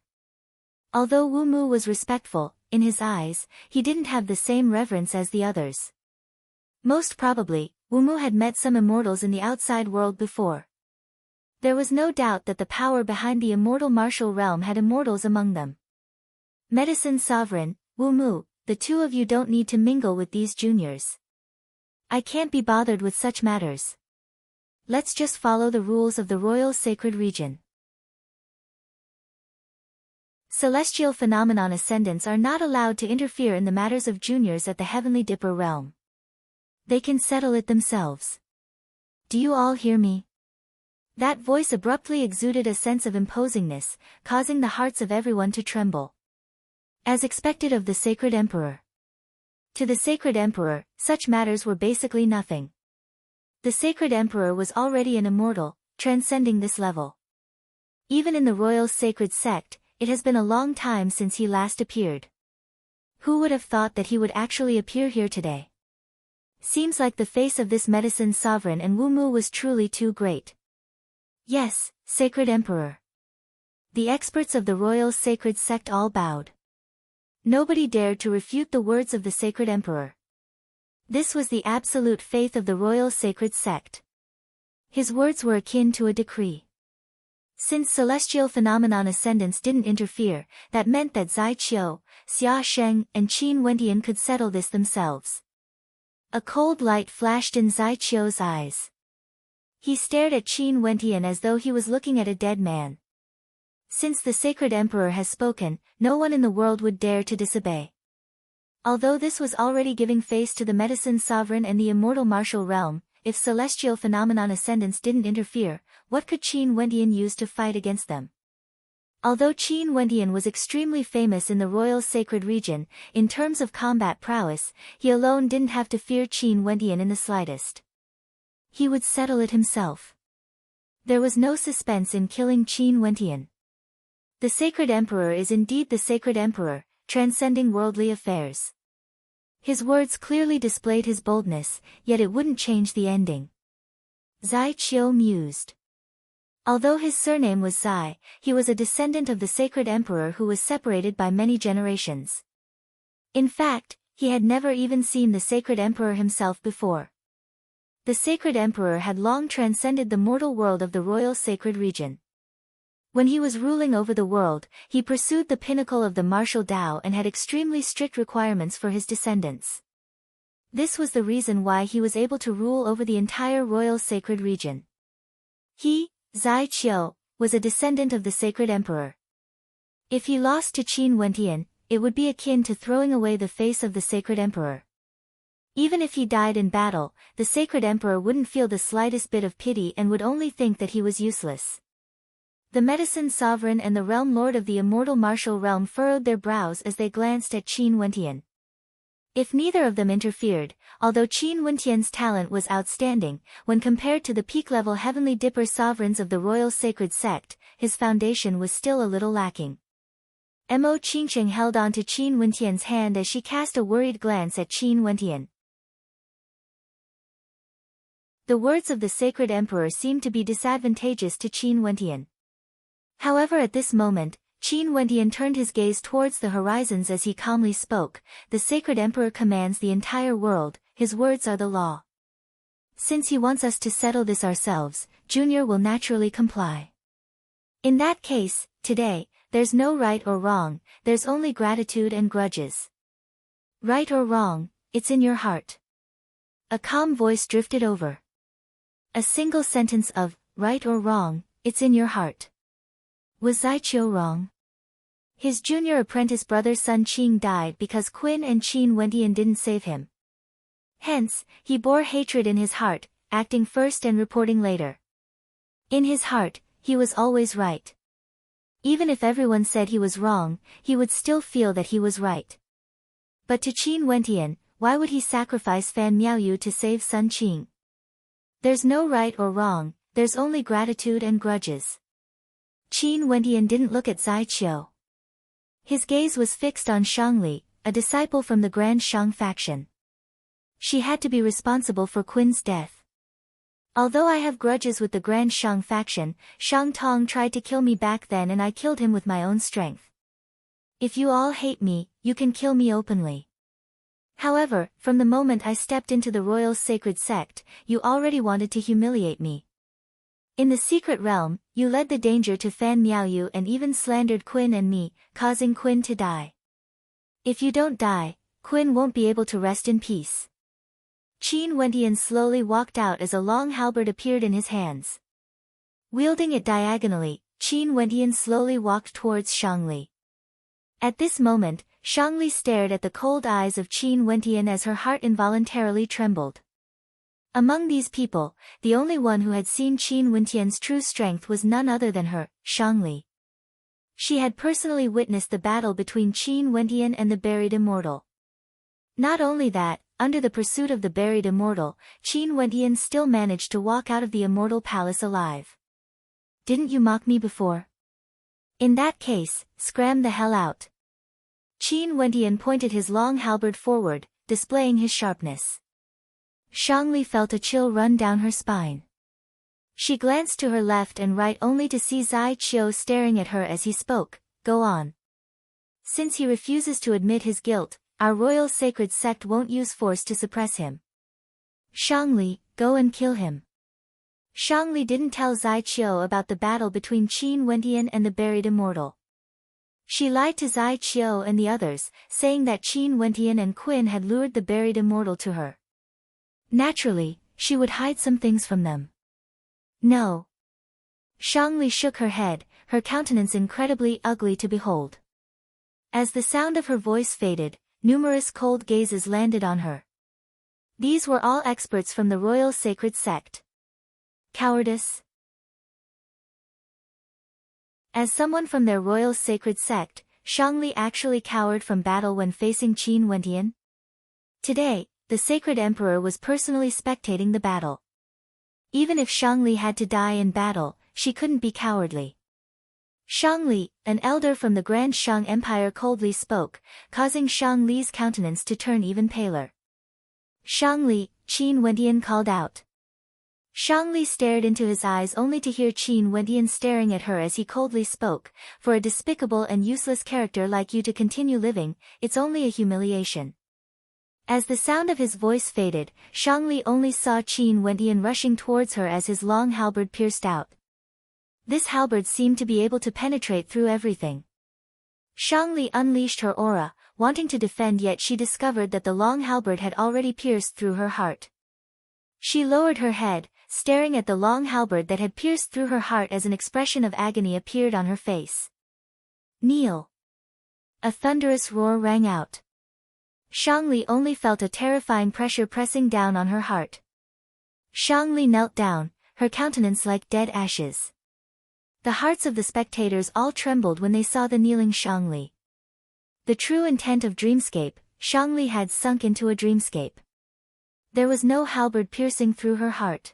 Although Wu Mu was respectful, in his eyes, he didn't have the same reverence as the others. Most probably, Wu Mu had met some immortals in the outside world before. There was no doubt that the power behind the immortal martial realm had immortals among them. "Medicine sovereign, Wu Mu, the two of you don't need to mingle with these juniors. I can't be bothered with such matters. Let's just follow the rules of the royal sacred region." Celestial phenomenon ascendants are not allowed to interfere in the matters of juniors at the Heavenly Dipper realm. They can settle it themselves. Do you all hear me? That voice abruptly exuded a sense of imposingness, causing the hearts of everyone to tremble. As expected of the Sacred Emperor. To the Sacred Emperor, such matters were basically nothing. The Sacred Emperor was already an immortal, transcending this level. Even in the royal sacred sect, it has been a long time since he last appeared. Who would have thought that he would actually appear here today? Seems like the face of this medicine sovereign and Wumu was truly too great. Yes, Sacred Emperor. The experts of the royal sacred sect all bowed. Nobody dared to refute the words of the Sacred Emperor. This was the absolute faith of the royal sacred sect. His words were akin to a decree. Since celestial phenomenon ascendants didn't interfere, that meant that Zai Qiu, Xia Sheng, and Qin Wendian could settle this themselves. A cold light flashed in Zai Qiu's eyes. He stared at Qin Wendian as though he was looking at a dead man. Since the Sacred Emperor has spoken, no one in the world would dare to disobey. Although this was already giving face to the medicine sovereign and the immortal martial realm, if celestial phenomenon ascendants didn't interfere, what could Qin Wendian use to fight against them? Although Qin Wendian was extremely famous in the royal sacred region, in terms of combat prowess, he alone didn't have to fear Qin Wendian in the slightest. He would settle it himself. There was no suspense in killing Qin Wendian. The Sacred Emperor is indeed the Sacred Emperor, transcending worldly affairs. His words clearly displayed his boldness, yet it wouldn't change the ending. Zai Qiu mused. Although his surname was Zai, he was a descendant of the Sacred Emperor who was separated by many generations. In fact, he had never even seen the Sacred Emperor himself before. The Sacred Emperor had long transcended the mortal world of the royal sacred region. When he was ruling over the world, he pursued the pinnacle of the martial Tao and had extremely strict requirements for his descendants. This was the reason why he was able to rule over the entire royal sacred region. He, Zai Qiu, was a descendant of the Sacred Emperor. If he lost to Qin Wendian, it would be akin to throwing away the face of the Sacred Emperor. Even if he died in battle, the Sacred Emperor wouldn't feel the slightest bit of pity and would only think that he was useless. The medicine sovereign and the realm lord of the immortal martial realm furrowed their brows as they glanced at Qin Wendian. If neither of them interfered, although Qin Wendian's talent was outstanding, when compared to the peak-level heavenly dipper sovereigns of the royal sacred sect, his foundation was still a little lacking. Mo Qingsheng held on to Qin Wendian's hand as she cast a worried glance at Qin Wendian. The words of the Sacred Emperor seemed to be disadvantageous to Qin Wendian. However, at this moment, Qin Wendian turned his gaze towards the horizons as he calmly spoke. The Sacred Emperor commands the entire world, his words are the law. Since he wants us to settle this ourselves, Junior will naturally comply. In that case, today, there's no right or wrong, there's only gratitude and grudges. Right or wrong, it's in your heart. A calm voice drifted over. A single sentence of, right or wrong, it's in your heart. Was Zai Qiu wrong? His junior apprentice brother Sun Qing died because Qin and Qin Wendian didn't save him. Hence, he bore hatred in his heart, acting first and reporting later. In his heart, he was always right. Even if everyone said he was wrong, he would still feel that he was right. But to Qin Wendian, why would he sacrifice Fan Miaoyu to save Sun Qing? There's no right or wrong, there's only gratitude and grudges. Qin Wendian didn't look at Zai Qiu. His gaze was fixed on Shangli, a disciple from the Grand Shang faction. She had to be responsible for Qin's death. Although I have grudges with the Grand Shang faction, Shang Tong tried to kill me back then and I killed him with my own strength. If you all hate me, you can kill me openly. However, from the moment I stepped into the royal sacred sect, you already wanted to humiliate me. In the secret realm, you led the danger to Fan Miaoyu and even slandered Qin and me, causing Qin to die. If you don't die, Qin won't be able to rest in peace. Qin Wendian slowly walked out as a long halberd appeared in his hands. Wielding it diagonally, Qin Wendian slowly walked towards Shangli. At this moment, Shangli stared at the cold eyes of Qin Wendian as her heart involuntarily trembled. Among these people, the only one who had seen Qin Wendian's true strength was none other than her, Shangli. She had personally witnessed the battle between Qin Wendian and the buried immortal. Not only that, under the pursuit of the buried immortal, Qin Wendian still managed to walk out of the immortal palace alive. Didn't you mock me before? In that case, scram the hell out. Qin Wendian pointed his long halberd forward, displaying his sharpness. Shangli felt a chill run down her spine. She glanced to her left and right only to see Zai Qiu staring at her as he spoke. Go on. Since he refuses to admit his guilt, our royal sacred sect won't use force to suppress him. Shangli, go and kill him. Shangli didn't tell Zai Qiu about the battle between Qin Wendian and the buried immortal. She lied to Zai Qiu and the others, saying that Qin Wendian and Qin had lured the buried immortal to her. Naturally, she would hide some things from them. No. Shangli shook her head, her countenance incredibly ugly to behold. As the sound of her voice faded, numerous cold gazes landed on her. These were all experts from the royal sacred sect. Cowardice. As someone from their royal sacred sect, Shangli actually cowered from battle when facing Qin Wendian? Today, the sacred emperor was personally spectating the battle. Even if Shangli had to die in battle, she couldn't be cowardly. Shangli, an elder from the Grand Shang Empire, coldly spoke, causing Shangli's countenance to turn even paler. Shangli, Qin Wendian called out. Shangli stared into his eyes only to hear Qin Wendian staring at her as he coldly spoke, for a despicable and useless character like you to continue living, it's only a humiliation. As the sound of his voice faded, Shangli only saw Qin Wendian rushing towards her as his long halberd pierced out. This halberd seemed to be able to penetrate through everything. Shangli unleashed her aura, wanting to defend, yet she discovered that the long halberd had already pierced through her heart. She lowered her head, staring at the long halberd that had pierced through her heart as an expression of agony appeared on her face. Kneel! A thunderous roar rang out. Shangli only felt a terrifying pressure pressing down on her heart. Shangli knelt down, her countenance like dead ashes. The hearts of the spectators all trembled when they saw the kneeling Shangli. The true intent of dreamscape, Shangli had sunk into a dreamscape. There was no halberd piercing through her heart.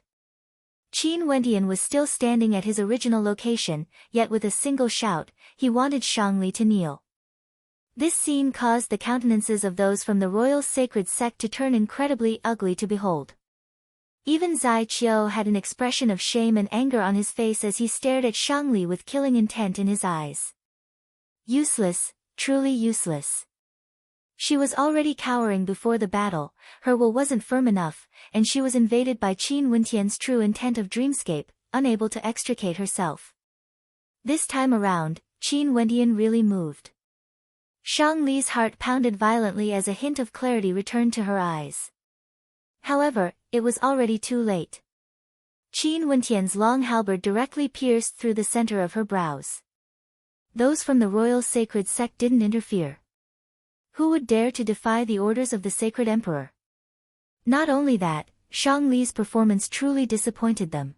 Qin Wendian was still standing at his original location, yet with a single shout, he wanted Shangli to kneel. This scene caused the countenances of those from the royal sacred sect to turn incredibly ugly to behold. Even Zai Qiu had an expression of shame and anger on his face as he stared at Shangli with killing intent in his eyes. Useless, truly useless. She was already cowering before the battle, her will wasn't firm enough, and she was invaded by Qin Wendian's true intent of dreamscape, unable to extricate herself. This time around, Qin Wendian really moved. Shangli's heart pounded violently as a hint of clarity returned to her eyes. However, it was already too late. Qin Wendian's long halberd directly pierced through the center of her brows. Those from the royal sacred sect didn't interfere. Who would dare to defy the orders of the sacred emperor? Not only that, Shangli's performance truly disappointed them.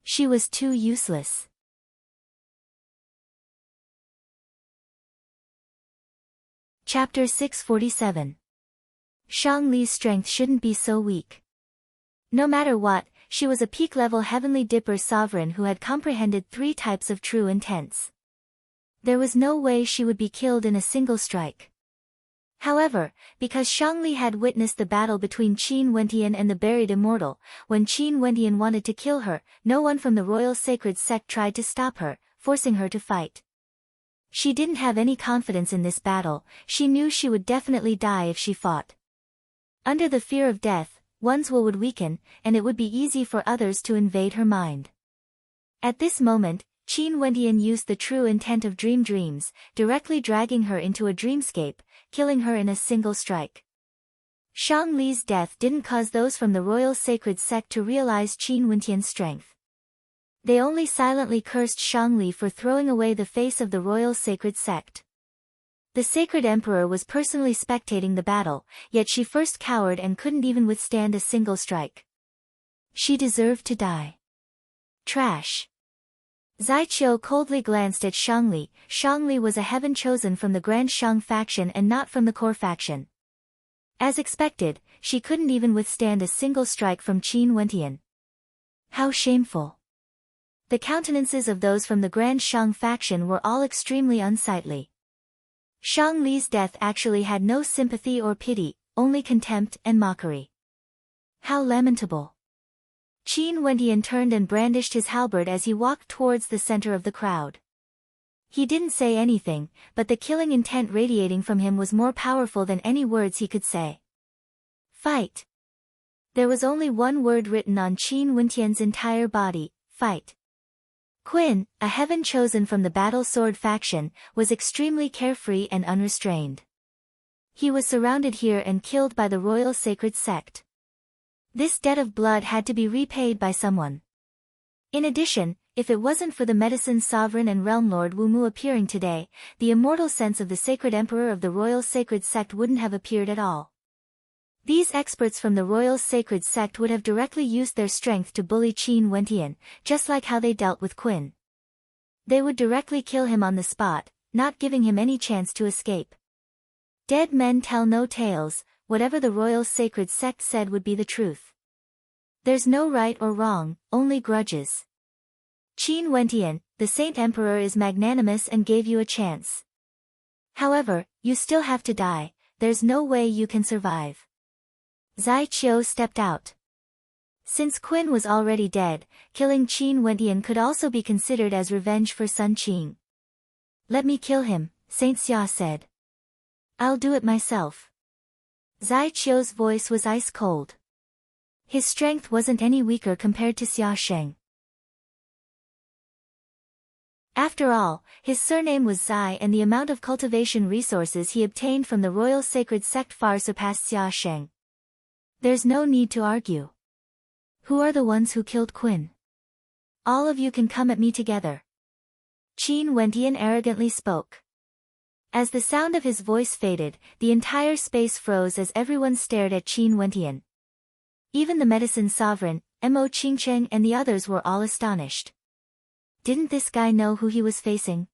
She was too useless. Chapter 647. Shangli's strength shouldn't be so weak. No matter what, she was a peak-level Heavenly Dipper sovereign who had comprehended 3 types of true intents. There was no way she would be killed in a single strike. However, because Shangli had witnessed the battle between Qin Wendian and the buried immortal, when Qin Wendian wanted to kill her, no one from the royal sacred sect tried to stop her, forcing her to fight. She didn't have any confidence in this battle, she knew she would definitely die if she fought. Under the fear of death, one's will would weaken, and it would be easy for others to invade her mind. At this moment, Qin Wendian used the true intent of dreams, directly dragging her into a dreamscape, killing her in a single strike. Shangli's death didn't cause those from the royal sacred sect to realize Qin Wendian's strength. They only silently cursed Shangli for throwing away the face of the royal sacred sect. The sacred emperor was personally spectating the battle, yet she first cowered and couldn't even withstand a single strike. She deserved to die. Trash. Zai Qiu coldly glanced at Shangli. Shangli was a heaven chosen from the Grand Shang faction and not from the core faction. As expected, she couldn't even withstand a single strike from Qin Wendian. How shameful. The countenances of those from the Grand Shang faction were all extremely unsightly. Shang Li's death actually had no sympathy or pity, only contempt and mockery. How lamentable! Qin Wendian turned and brandished his halberd as he walked towards the center of the crowd. He didn't say anything, but the killing intent radiating from him was more powerful than any words he could say. Fight! There was only one word written on Qin Wendian's entire body: fight. Qin, a heaven chosen from the battle sword faction, was extremely carefree and unrestrained. He was surrounded here and killed by the royal sacred sect. This debt of blood had to be repaid by someone. In addition, if it wasn't for the medicine sovereign and realm lord Wu Mu appearing today, the immortal sense of the sacred emperor of the royal sacred sect wouldn't have appeared at all. These experts from the royal sacred sect would have directly used their strength to bully Qin Wendian, just like how they dealt with Qin. They would directly kill him on the spot, not giving him any chance to escape. Dead men tell no tales, whatever the royal sacred sect said would be the truth. There's no right or wrong, only grudges. Qin Wendian, the Saint Emperor is magnanimous and gave you a chance. However, you still have to die, there's no way you can survive. Zai Qiu stepped out. Since Qin was already dead, killing Qin Wendian could also be considered as revenge for Sun Qing. Let me kill him, Saint Xia said. I'll do it myself. Zai Qiu's voice was ice cold. His strength wasn't any weaker compared to Xia Sheng. After all, his surname was Zai and the amount of cultivation resources he obtained from the royal sacred sect far surpassed Xia Sheng. There's no need to argue. Who are the ones who killed Qin? All of you can come at me together. Qin Wendian arrogantly spoke. As the sound of his voice faded, the entire space froze as everyone stared at Qin Wendian. Even the medicine sovereign, Mo Qingcheng and the others were all astonished. Didn't this guy know who he was facing?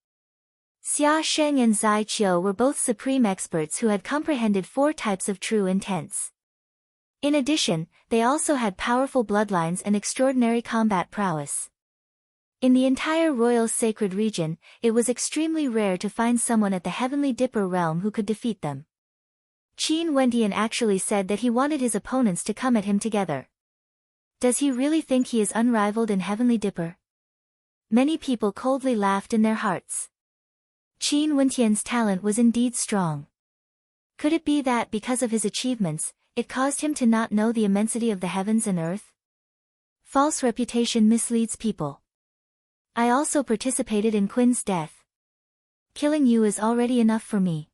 Xia Sheng and Zai Qiu were both supreme experts who had comprehended 4 types of true intents. In addition, they also had powerful bloodlines and extraordinary combat prowess. In the entire royal sacred region, it was extremely rare to find someone at the Heavenly Dipper realm who could defeat them. Qin Wendian actually said that he wanted his opponents to come at him together. Does he really think he is unrivaled in Heavenly Dipper? Many people coldly laughed in their hearts. Qin Wendian's talent was indeed strong. Could it be that because of his achievements, it caused him to not know the immensity of the heavens and earth? False reputation misleads people. I also participated in Qin's death. Killing you is already enough for me.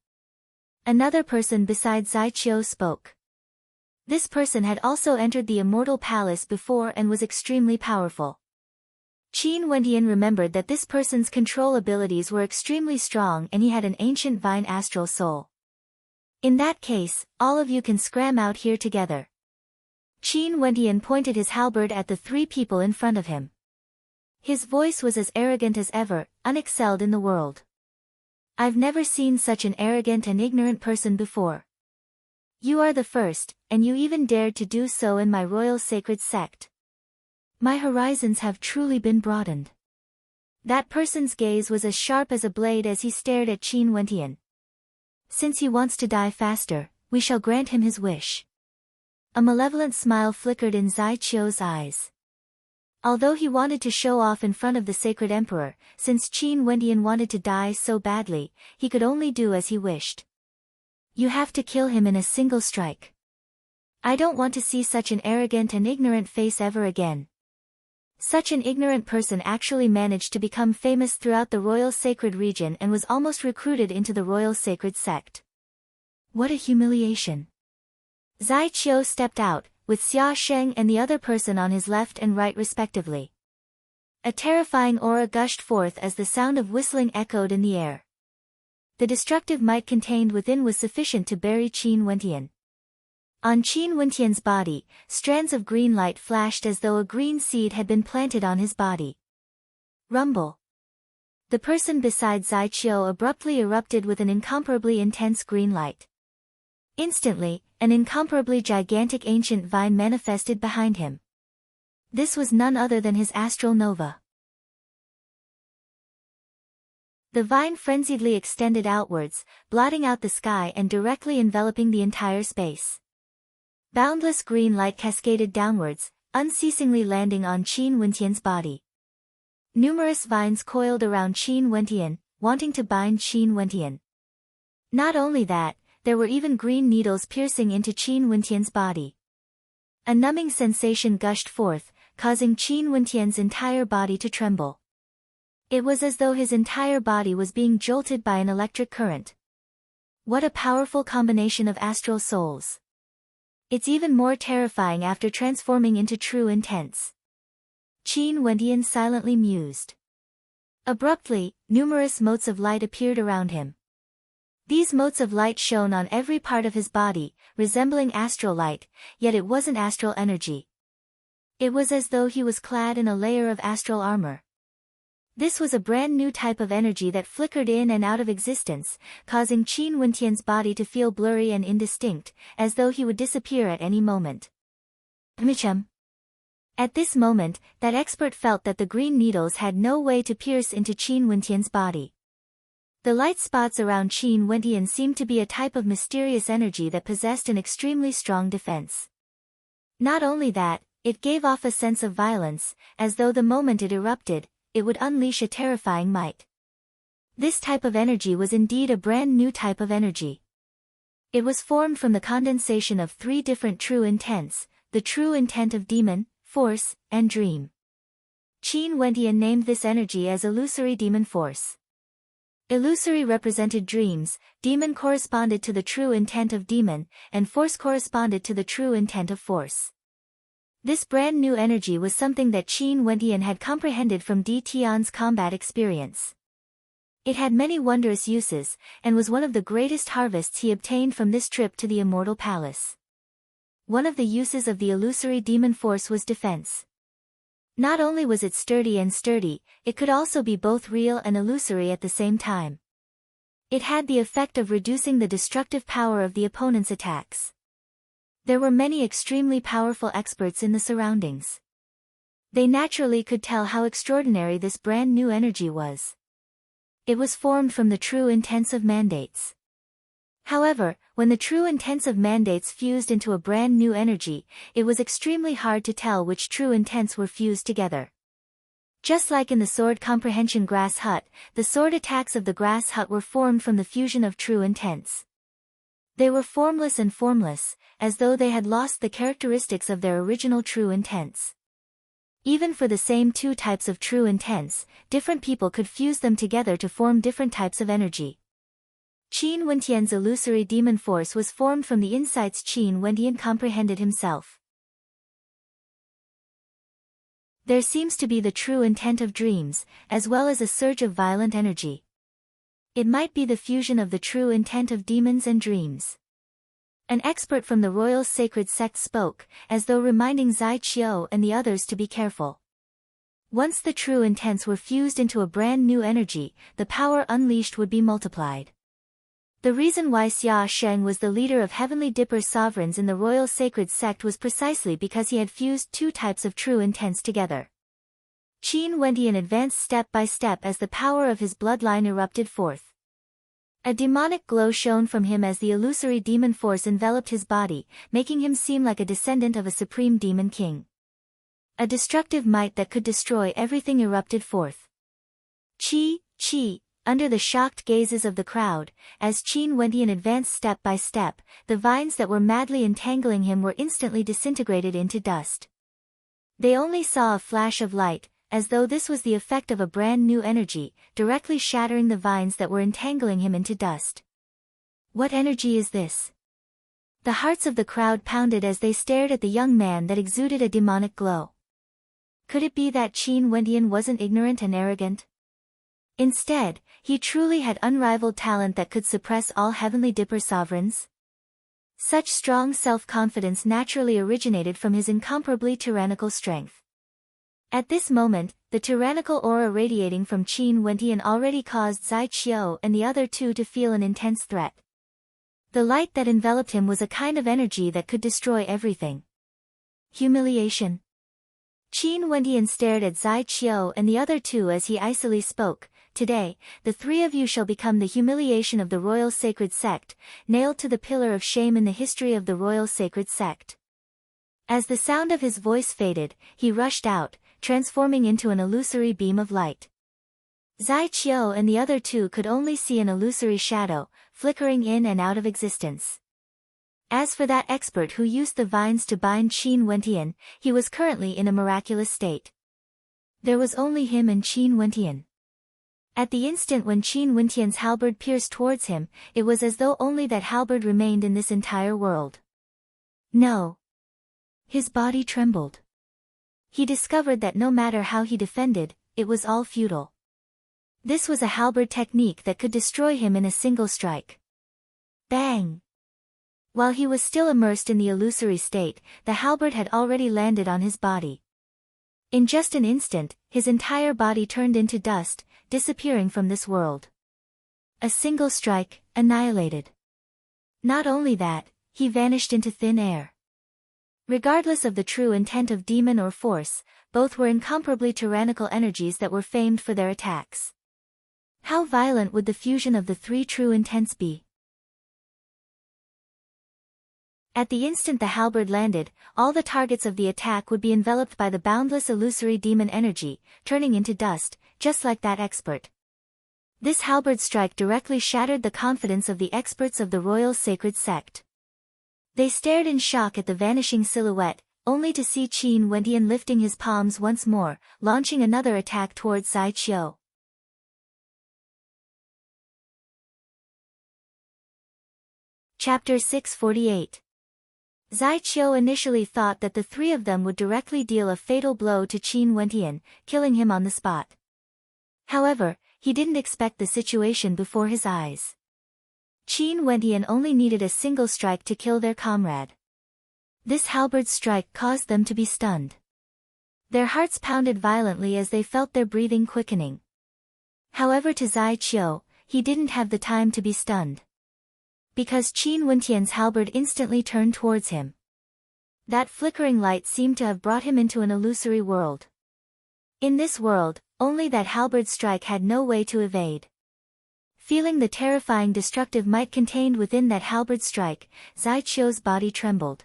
Another person besides Zai Qiu spoke. This person had also entered the immortal palace before and was extremely powerful. Qin Wendian remembered that this person's control abilities were extremely strong and he had an ancient vine astral soul. In that case, all of you can scram out here together. Qin Wendian pointed his halberd at the 3 people in front of him. His voice was as arrogant as ever, unexcelled in the world. I've never seen such an arrogant and ignorant person before. You are the first, and you even dared to do so in my royal sacred sect. My horizons have truly been broadened. That person's gaze was as sharp as a blade as he stared at Qin Wendian. Since he wants to die faster, we shall grant him his wish. A malevolent smile flickered in Zai Qiu's eyes. Although he wanted to show off in front of the sacred emperor, since Qin Wendian wanted to die so badly, he could only do as he wished. You have to kill him in a single strike. I don't want to see such an arrogant and ignorant face ever again. Such an ignorant person actually managed to become famous throughout the royal sacred region and was almost recruited into the royal sacred sect. What a humiliation. Zai Qiu stepped out, with Xia Sheng and the other person on his left and right respectively. A terrifying aura gushed forth as the sound of whistling echoed in the air. The destructive might contained within was sufficient to bury Qin Wendian. On Qin Wendian's body, strands of green light flashed as though a green seed had been planted on his body. Rumble. The person beside Zai Qiu abruptly erupted with an incomparably intense green light. Instantly, an incomparably gigantic ancient vine manifested behind him. This was none other than his astral nova. The vine frenziedly extended outwards, blotting out the sky and directly enveloping the entire space. Boundless green light cascaded downwards, unceasingly landing on Qin Wentian's body. Numerous vines coiled around Qin Wentian, wanting to bind Qin Wentian. Not only that, there were even green needles piercing into Qin Wentian's body. A numbing sensation gushed forth, causing Qin Wentian's entire body to tremble. It was as though his entire body was being jolted by an electric current. What a powerful combination of astral souls. It's even more terrifying after transforming into true intense. Qin Wentian silently mused. Abruptly, numerous motes of light appeared around him. These motes of light shone on every part of his body, resembling astral light, yet it wasn't astral energy. It was as though he was clad in a layer of astral armor. This was a brand new type of energy that flickered in and out of existence, causing Qin Wentian's body to feel blurry and indistinct, as though he would disappear at any moment. Michum. At this moment, that expert felt that the green needles had no way to pierce into Qin Wentian's body. The light spots around Qin Wentian seemed to be a type of mysterious energy that possessed an extremely strong defense. Not only that, it gave off a sense of violence, as though the moment it erupted, it would unleash a terrifying might. This type of energy was indeed a brand new type of energy. It was formed from the condensation of three different true intents, the true intent of demon, force, and dream. Qin Wentian named this energy as illusory demon force. Illusory represented dreams, demon corresponded to the true intent of demon, and force corresponded to the true intent of force. This brand new energy was something that Qin Wentian had comprehended from Di Tian's combat experience. It had many wondrous uses, and was one of the greatest harvests he obtained from this trip to the Immortal Palace. One of the uses of the illusory demon force was defense. Not only was it sturdy, it could also be both real and illusory at the same time. It had the effect of reducing the destructive power of the opponent's attacks. There were many extremely powerful experts in the surroundings. They naturally could tell how extraordinary this brand new energy was. It was formed from the true intensive mandates. However, when the true intensive mandates fused into a brand new energy, it was extremely hard to tell which true intents were fused together. Just like in the sword comprehension grass hut, the sword attacks of the grass hut were formed from the fusion of true intents. They were formless and formless, as though they had lost the characteristics of their original true intents. Even for the same two types of true intents, different people could fuse them together to form different types of energy. Qin Wentian's illusory demon force was formed from the insights Qin Wentian comprehended himself. There seems to be the true intent of dreams, as well as a surge of violent energy. It might be the fusion of the true intent of demons and dreams. An expert from the royal sacred sect spoke, as though reminding Zai Qiu and the others to be careful. Once the true intents were fused into a brand new energy, the power unleashed would be multiplied. The reason why Xia Sheng was the leader of Heavenly Dipper sovereigns in the royal sacred sect was precisely because he had fused two types of true intents together. Qin Wentian advanced step by step as the power of his bloodline erupted forth. A demonic glow shone from him as the illusory demon force enveloped his body, making him seem like a descendant of a supreme demon king. A destructive might that could destroy everything erupted forth. Chi, Chi, under the shocked gazes of the crowd, as Qin Wentian advanced step by step, the vines that were madly entangling him were instantly disintegrated into dust. They only saw a flash of light, as though this was the effect of a brand new energy, directly shattering the vines that were entangling him into dust. What energy is this? The hearts of the crowd pounded as they stared at the young man that exuded a demonic glow. Could it be that Qin Wentian wasn't ignorant and arrogant? Instead, he truly had unrivaled talent that could suppress all Heavenly Dipper sovereigns. Such strong self-confidence naturally originated from his incomparably tyrannical strength. At this moment, the tyrannical aura radiating from Qin Wentian already caused Zai Qiu and the other two to feel an intense threat. The light that enveloped him was a kind of energy that could destroy everything. Humiliation. Qin Wentian stared at Zai Qiu and the other two as he icily spoke, Today, the three of you shall become the humiliation of the royal sacred sect, nailed to the pillar of shame in the history of the royal sacred sect. As the sound of his voice faded, he rushed out, transforming into an illusory beam of light. Zai Qiu and the other two could only see an illusory shadow, flickering in and out of existence. As for that expert who used the vines to bind Qin Wentian, he was currently in a miraculous state. There was only him and Qin Wentian. At the instant when Qin Wentian's halberd pierced towards him, it was as though only that halberd remained in this entire world. No. His body trembled. He discovered that no matter how he defended, it was all futile. This was a halberd technique that could destroy him in a single strike. Bang! While he was still immersed in the illusory state, the halberd had already landed on his body. In just an instant, his entire body turned into dust, disappearing from this world. A single strike, annihilated. Not only that, he vanished into thin air. Regardless of the true intent of demon or force, both were incomparably tyrannical energies that were famed for their attacks. How violent would the fusion of the three true intents be? At the instant the halberd landed, all the targets of the attack would be enveloped by the boundless illusory demon energy, turning into dust, just like that expert. This halberd strike directly shattered the confidence of the experts of the royal sacred sect. They stared in shock at the vanishing silhouette, only to see Qin Wentian lifting his palms once more, launching another attack towards Zai Qiu. Chapter 648. Zai Qiu initially thought that the three of them would directly deal a fatal blow to Qin Wentian, killing him on the spot. However, he didn't expect the situation before his eyes. Qin Wentian only needed a single strike to kill their comrade. This halberd strike caused them to be stunned. Their hearts pounded violently as they felt their breathing quickening. However, to Zai Qiu, he didn't have the time to be stunned. Because Qin Wentian's halberd instantly turned towards him. That flickering light seemed to have brought him into an illusory world. In this world, only that halberd strike had no way to evade. Feeling the terrifying destructive might contained within that halberd strike, Zai Qiu's body trembled.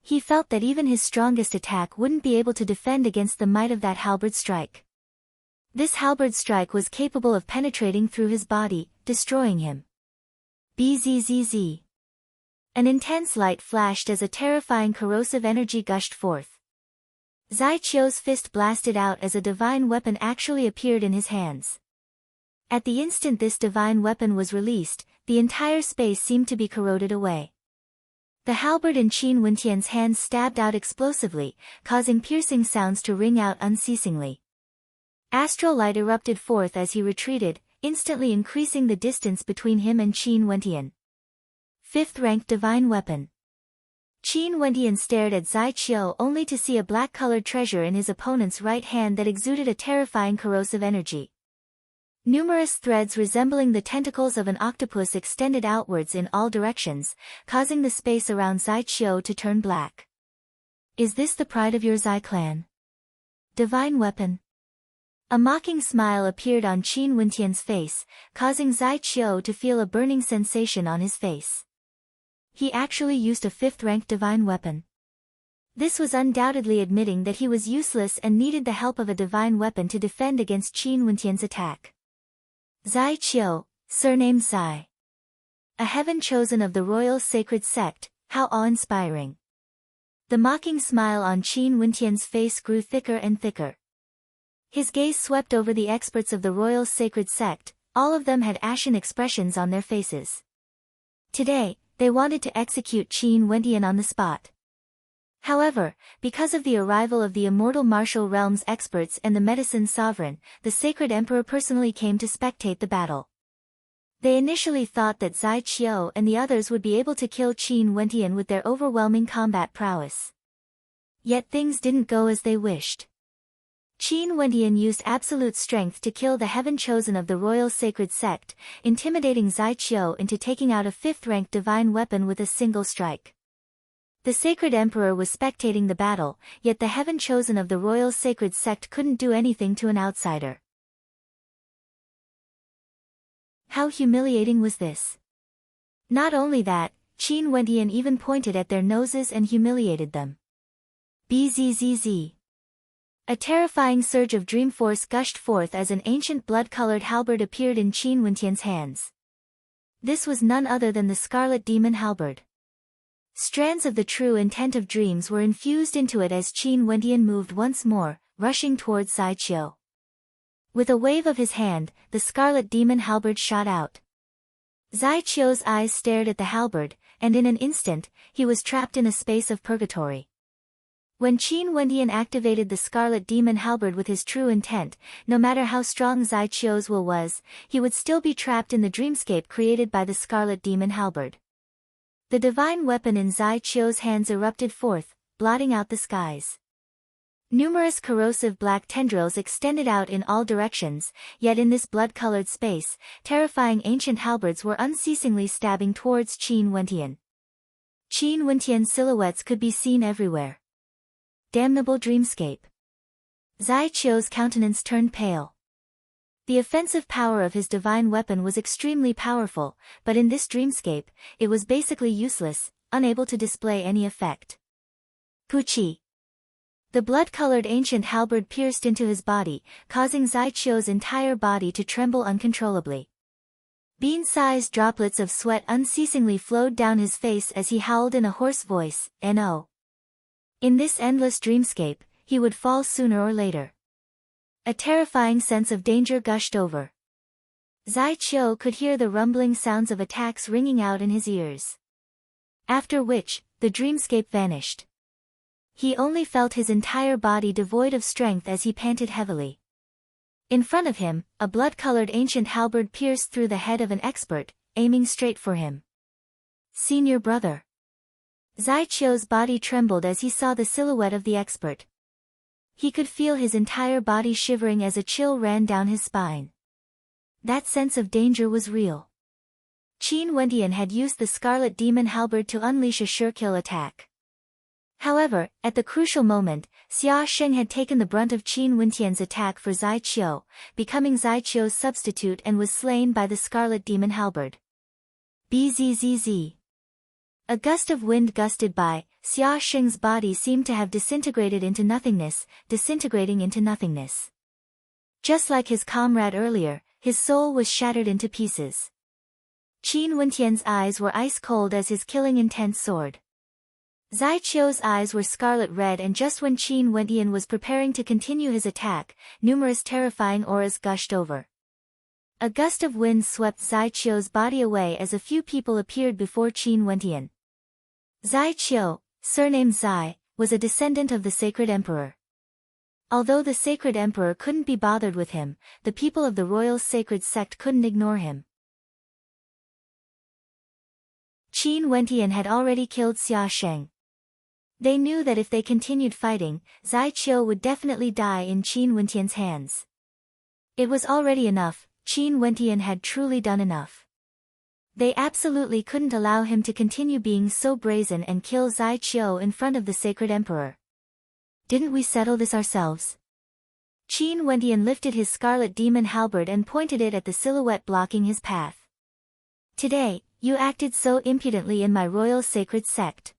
He felt that even his strongest attack wouldn't be able to defend against the might of that halberd strike. This halberd strike was capable of penetrating through his body, destroying him. Bzzz. An intense light flashed as a terrifying corrosive energy gushed forth. Zai Qiu's fist blasted out as a divine weapon actually appeared in his hands. At the instant this divine weapon was released, the entire space seemed to be corroded away. The halberd in Qin Wentian's hands stabbed out explosively, causing piercing sounds to ring out unceasingly. Astral light erupted forth as he retreated, instantly increasing the distance between him and Qin Wentian. 5th rank divine weapon. Qin Wentian stared at Zai Qiu only to see a black-colored treasure in his opponent's right hand that exuded a terrifying corrosive energy. Numerous threads resembling the tentacles of an octopus extended outwards in all directions, causing the space around Zai Qiu to turn black. Is this the pride of your Zai clan? Divine weapon. A mocking smile appeared on Qin Wentian's face, causing Zai Qiu to feel a burning sensation on his face. He actually used a 5th-rank divine weapon. This was undoubtedly admitting that he was useless and needed the help of a divine weapon to defend against Qin Wentian's attack. Zai Qiu, surnamed Zai. A heaven chosen of the royal sacred sect, how awe-inspiring. The mocking smile on Qin Wentian's face grew thicker and thicker. His gaze swept over the experts of the royal sacred sect, all of them had ashen expressions on their faces. Today, they wanted to execute Qin Wentian on the spot. However, because of the arrival of the immortal martial realms experts and the medicine sovereign, the sacred emperor personally came to spectate the battle. They initially thought that Zai Qiu and the others would be able to kill Qin Wentian with their overwhelming combat prowess. Yet things didn't go as they wished. Qin Wentian used absolute strength to kill the heaven chosen of the royal sacred sect, intimidating Zai Qiu into taking out a 5th-rank divine weapon with a single strike. The sacred emperor was spectating the battle, yet the heaven chosen of the royal sacred sect couldn't do anything to an outsider. How humiliating was this? Not only that, Qin Wendian even pointed at their noses and humiliated them. Bzzz. A terrifying surge of dream force gushed forth as an ancient blood-colored halberd appeared in Qin Wentian's hands. This was none other than the Scarlet Demon Halberd. Strands of the true intent of dreams were infused into it as Qin Wentian moved once more, rushing towards Zai Qiu. With a wave of his hand, the Scarlet Demon Halberd shot out. Zai Qiu's eyes stared at the halberd, and in an instant, he was trapped in a space of purgatory. When Qin Wendian activated the Scarlet Demon Halberd with his true intent, no matter how strong Zai Qiu's will was, he would still be trapped in the dreamscape created by the Scarlet Demon Halberd. The divine weapon in Zai Qiu's hands erupted forth, blotting out the skies. Numerous corrosive black tendrils extended out in all directions, yet in this blood-colored space, terrifying ancient halberds were unceasingly stabbing towards Qin Wentian. Qin Wentian's silhouettes could be seen everywhere. Damnable dreamscape. Zai Qiu's countenance turned pale. The offensive power of his divine weapon was extremely powerful, but in this dreamscape, it was basically useless, unable to display any effect. Puchi. The blood-colored ancient halberd pierced into his body, causing Zai Qiu's entire body to tremble uncontrollably. Bean-sized droplets of sweat unceasingly flowed down his face as he howled in a hoarse voice, "No." In this endless dreamscape, he would fall sooner or later. A terrifying sense of danger gushed over. Zai Qiu could hear the rumbling sounds of attacks ringing out in his ears. After which, the dreamscape vanished. He only felt his entire body devoid of strength as he panted heavily. In front of him, a blood-colored ancient halberd pierced through the head of an expert, aiming straight for him. Senior brother. Zai Qiu's body trembled as he saw the silhouette of the expert. He could feel his entire body shivering as a chill ran down his spine. That sense of danger was real. Qin Wentian had used the Scarlet Demon Halberd to unleash a sure-kill attack. However, at the crucial moment, Xia Sheng had taken the brunt of Qin Wentian's attack for Zai Qiu, becoming Zai Qiu's substitute and was slain by the Scarlet Demon Halberd. Bzzz. A gust of wind gusted by, Xia Sheng's body seemed to have disintegrated into nothingness, disintegrating into nothingness. Just like his comrade earlier, his soul was shattered into pieces. Qin Wentian's eyes were ice-cold as his killing intent soared. Zai Qiu's eyes were scarlet red, and just when Qin Wentian was preparing to continue his attack, numerous terrifying auras gushed over. A gust of wind swept Zai Qiu's body away as a few people appeared before Qin Wentian. Zai Qiu, surnamed Zai, was a descendant of the Sacred Emperor. Although the Sacred Emperor couldn't be bothered with him, the people of the royal sacred sect couldn't ignore him. Qin Wentian had already killed Xia Sheng. They knew that if they continued fighting, Zai Qiu would definitely die in Qin Wentian's hands. It was already enough, Qin Wentian had truly done enough. They absolutely couldn't allow him to continue being so brazen and kill Zai Qiu in front of the Sacred Emperor. Didn't we settle this ourselves? Qin Wentian lifted his Scarlet Demon Halberd and pointed it at the silhouette blocking his path. Today, you acted so impudently in my royal sacred sect.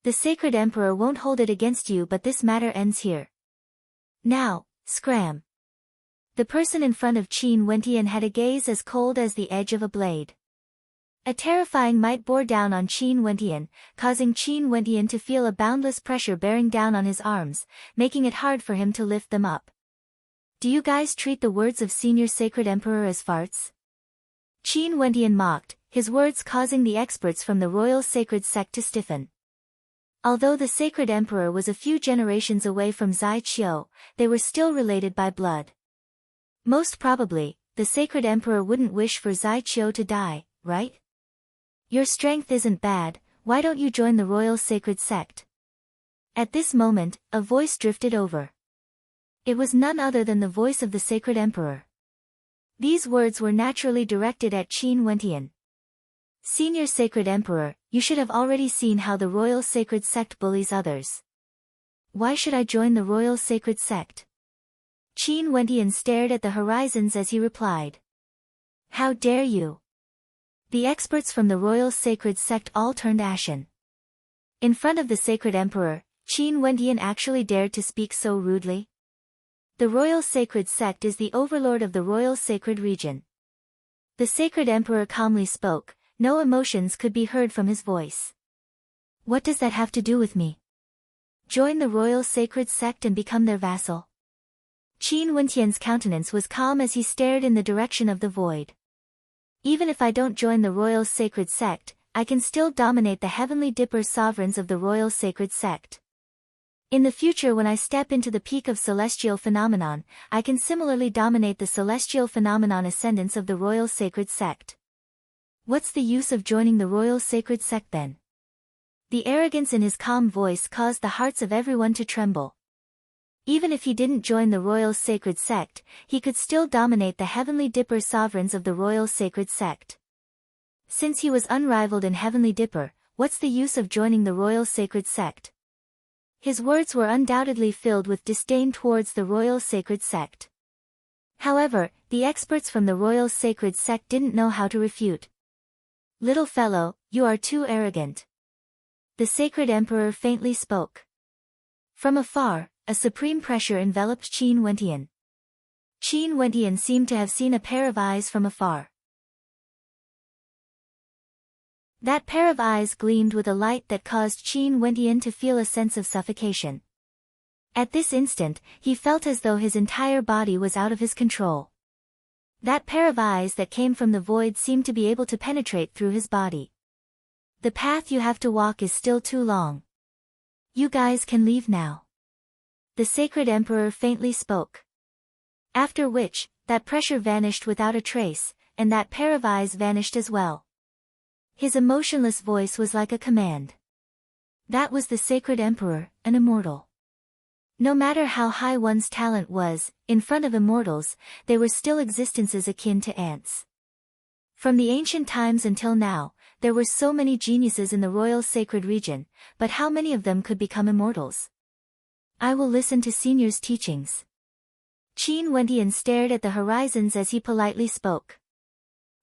The Sacred Emperor won't hold it against you, but this matter ends here. Now, scram. The person in front of Qin Wentian had a gaze as cold as the edge of a blade. A terrifying might bore down on Qin Wentian, causing Qin Wentian to feel a boundless pressure bearing down on his arms, making it hard for him to lift them up. Do you guys treat the words of Senior Sacred Emperor as farts? Qin Wentian mocked, his words causing the experts from the royal sacred sect to stiffen. Although the Sacred Emperor was a few generations away from Zai Qiu, they were still related by blood. Most probably, the Sacred Emperor wouldn't wish for Zai Qiu to die, right? Your strength isn't bad, why don't you join the royal sacred sect? At this moment, a voice drifted over. It was none other than the voice of the Sacred Emperor. These words were naturally directed at Qin Wentian. Senior Sacred Emperor, you should have already seen how the royal sacred sect bullies others. Why should I join the royal sacred sect? Qin Wentian stared at the horizons as he replied. How dare you? The experts from the royal sacred sect all turned ashen. In front of the sacred emperor, Qin Wendian actually dared to speak so rudely? The royal sacred sect is the overlord of the royal sacred region. The sacred emperor calmly spoke, no emotions could be heard from his voice. What does that have to do with me? Join the royal sacred sect and become their vassal? Qin Wendian's countenance was calm as he stared in the direction of the void. Even if I don't join the royal sacred sect, I can still dominate the heavenly dipper sovereigns of the royal sacred sect. In the future, when I step into the peak of celestial phenomenon, I can similarly dominate the celestial phenomenon ascendants of the royal sacred sect. What's the use of joining the royal sacred sect then? The arrogance in his calm voice caused the hearts of everyone to tremble. Even if he didn't join the royal sacred sect, he could still dominate the heavenly dipper sovereigns of the royal sacred sect. Since he was unrivaled in heavenly dipper, what's the use of joining the royal sacred sect? His words were undoubtedly filled with disdain towards the royal sacred sect. However, the experts from the royal sacred sect didn't know how to refute. Little fellow, you are too arrogant. The sacred emperor faintly spoke. From afar, a supreme pressure enveloped Qin Wendian. Qin Wendian seemed to have seen a pair of eyes from afar. That pair of eyes gleamed with a light that caused Qin Wendian to feel a sense of suffocation. At this instant, he felt as though his entire body was out of his control. That pair of eyes that came from the void seemed to be able to penetrate through his body. The path you have to walk is still too long. You guys can leave now. The sacred emperor faintly spoke. After which, that pressure vanished without a trace, and that pair of eyes vanished as well. His emotionless voice was like a command. That was the sacred emperor, an immortal. No matter how high one's talent was, in front of immortals, they were still existences akin to ants. From the ancient times until now, there were so many geniuses in the royal sacred region, but how many of them could become immortals? I will listen to senior's teachings. Qin Wendian stared at the horizons as he politely spoke.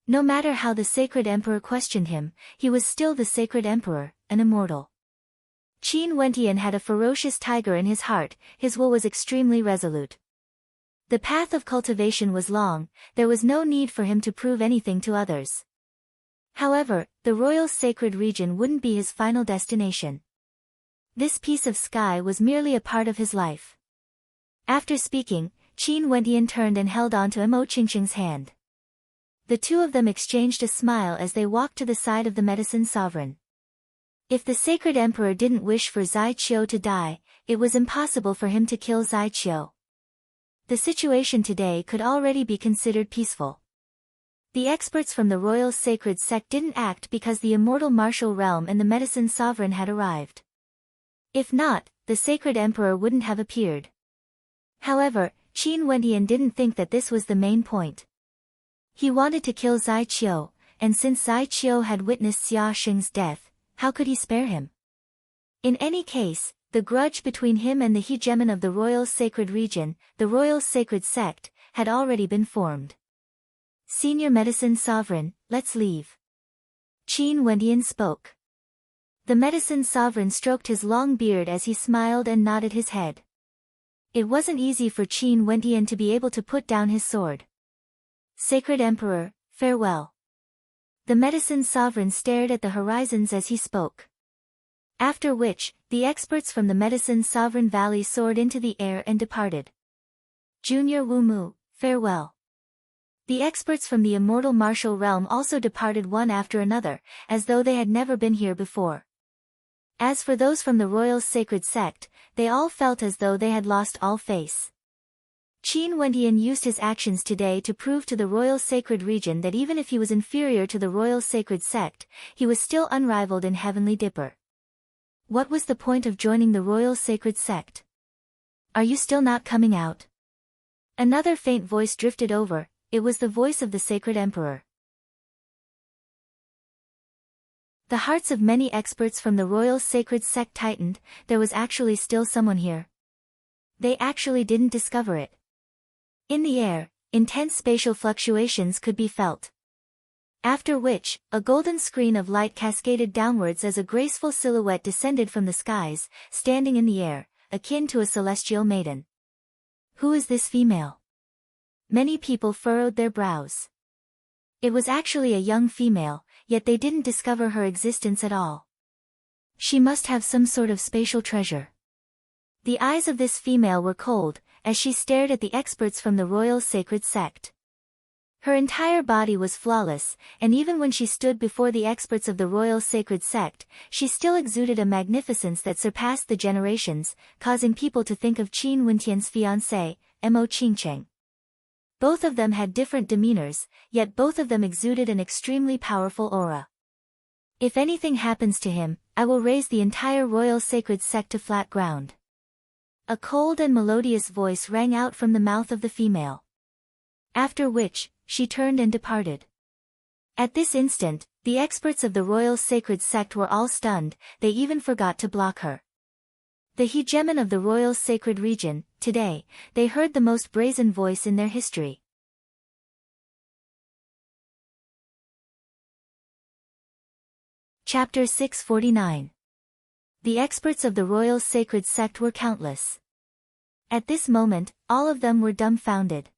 No matter how the sacred emperor questioned him, he was still the sacred emperor, an immortal. Qin Wendian had a ferocious tiger in his heart, his will was extremely resolute. The path of cultivation was long, there was no need for him to prove anything to others. However, the royal sacred region wouldn't be his final destination. This piece of sky was merely a part of his life. After speaking, Qin Wendian turned and held on to Mo Qingqing's hand. The two of them exchanged a smile as they walked to the side of the medicine sovereign. If the sacred emperor didn't wish for Zai Qiu to die, it was impossible for him to kill Zai Qiu. The situation today could already be considered peaceful. The experts from the royal sacred sect didn't act because the immortal martial realm and the medicine sovereign had arrived. If not, the sacred emperor wouldn't have appeared. However, Qin Wendian didn't think that this was the main point. He wanted to kill Zai Qiu, and since Zai Qiu had witnessed Xia Xing's death, how could he spare him? In any case, the grudge between him and the hegemon of the royal sacred region, the royal sacred sect, had already been formed. Senior medicine sovereign, let's leave. Qin Wendian spoke. The medicine sovereign stroked his long beard as he smiled and nodded his head. It wasn't easy for Qin Wendian to be able to put down his sword. Sacred Emperor, farewell. The medicine sovereign stared at the horizons as he spoke. After which, the experts from the medicine sovereign valley soared into the air and departed. Junior Wumu, farewell. The experts from the immortal martial realm also departed one after another, as though they had never been here before. As for those from the royal sacred sect, they all felt as though they had lost all face. Qin Wendian used his actions today to prove to the royal sacred region that even if he was inferior to the royal sacred sect, he was still unrivaled in heavenly dipper. What was the point of joining the royal sacred sect? Are you still not coming out? Another faint voice drifted over, it was the voice of the sacred emperor. The hearts of many experts from the royal sacred sect tightened, there was actually still someone here. They actually didn't discover it. In the air, intense spatial fluctuations could be felt. After which, a golden screen of light cascaded downwards as a graceful silhouette descended from the skies, standing in the air, akin to a celestial maiden. Who is this female? Many people furrowed their brows. It was actually a young female, yet they didn't discover her existence at all. She must have some sort of spatial treasure. The eyes of this female were cold, as she stared at the experts from the royal sacred sect. Her entire body was flawless, and even when she stood before the experts of the royal sacred sect, she still exuded a magnificence that surpassed the generations, causing people to think of Qin Wentian's fiancée, Mo Qingcheng. Both of them had different demeanors, yet both of them exuded an extremely powerful aura. If anything happens to him, I will raise the entire royal sacred sect to flat ground. A cold and melodious voice rang out from the mouth of the female. After which, she turned and departed. At this instant, the experts of the royal sacred sect were all stunned, they even forgot to block her. The hegemon of the royal sacred region, today, they heard the most brazen voice in their history. Chapter 649. The experts of the royal sacred sect were countless. At this moment, all of them were dumbfounded.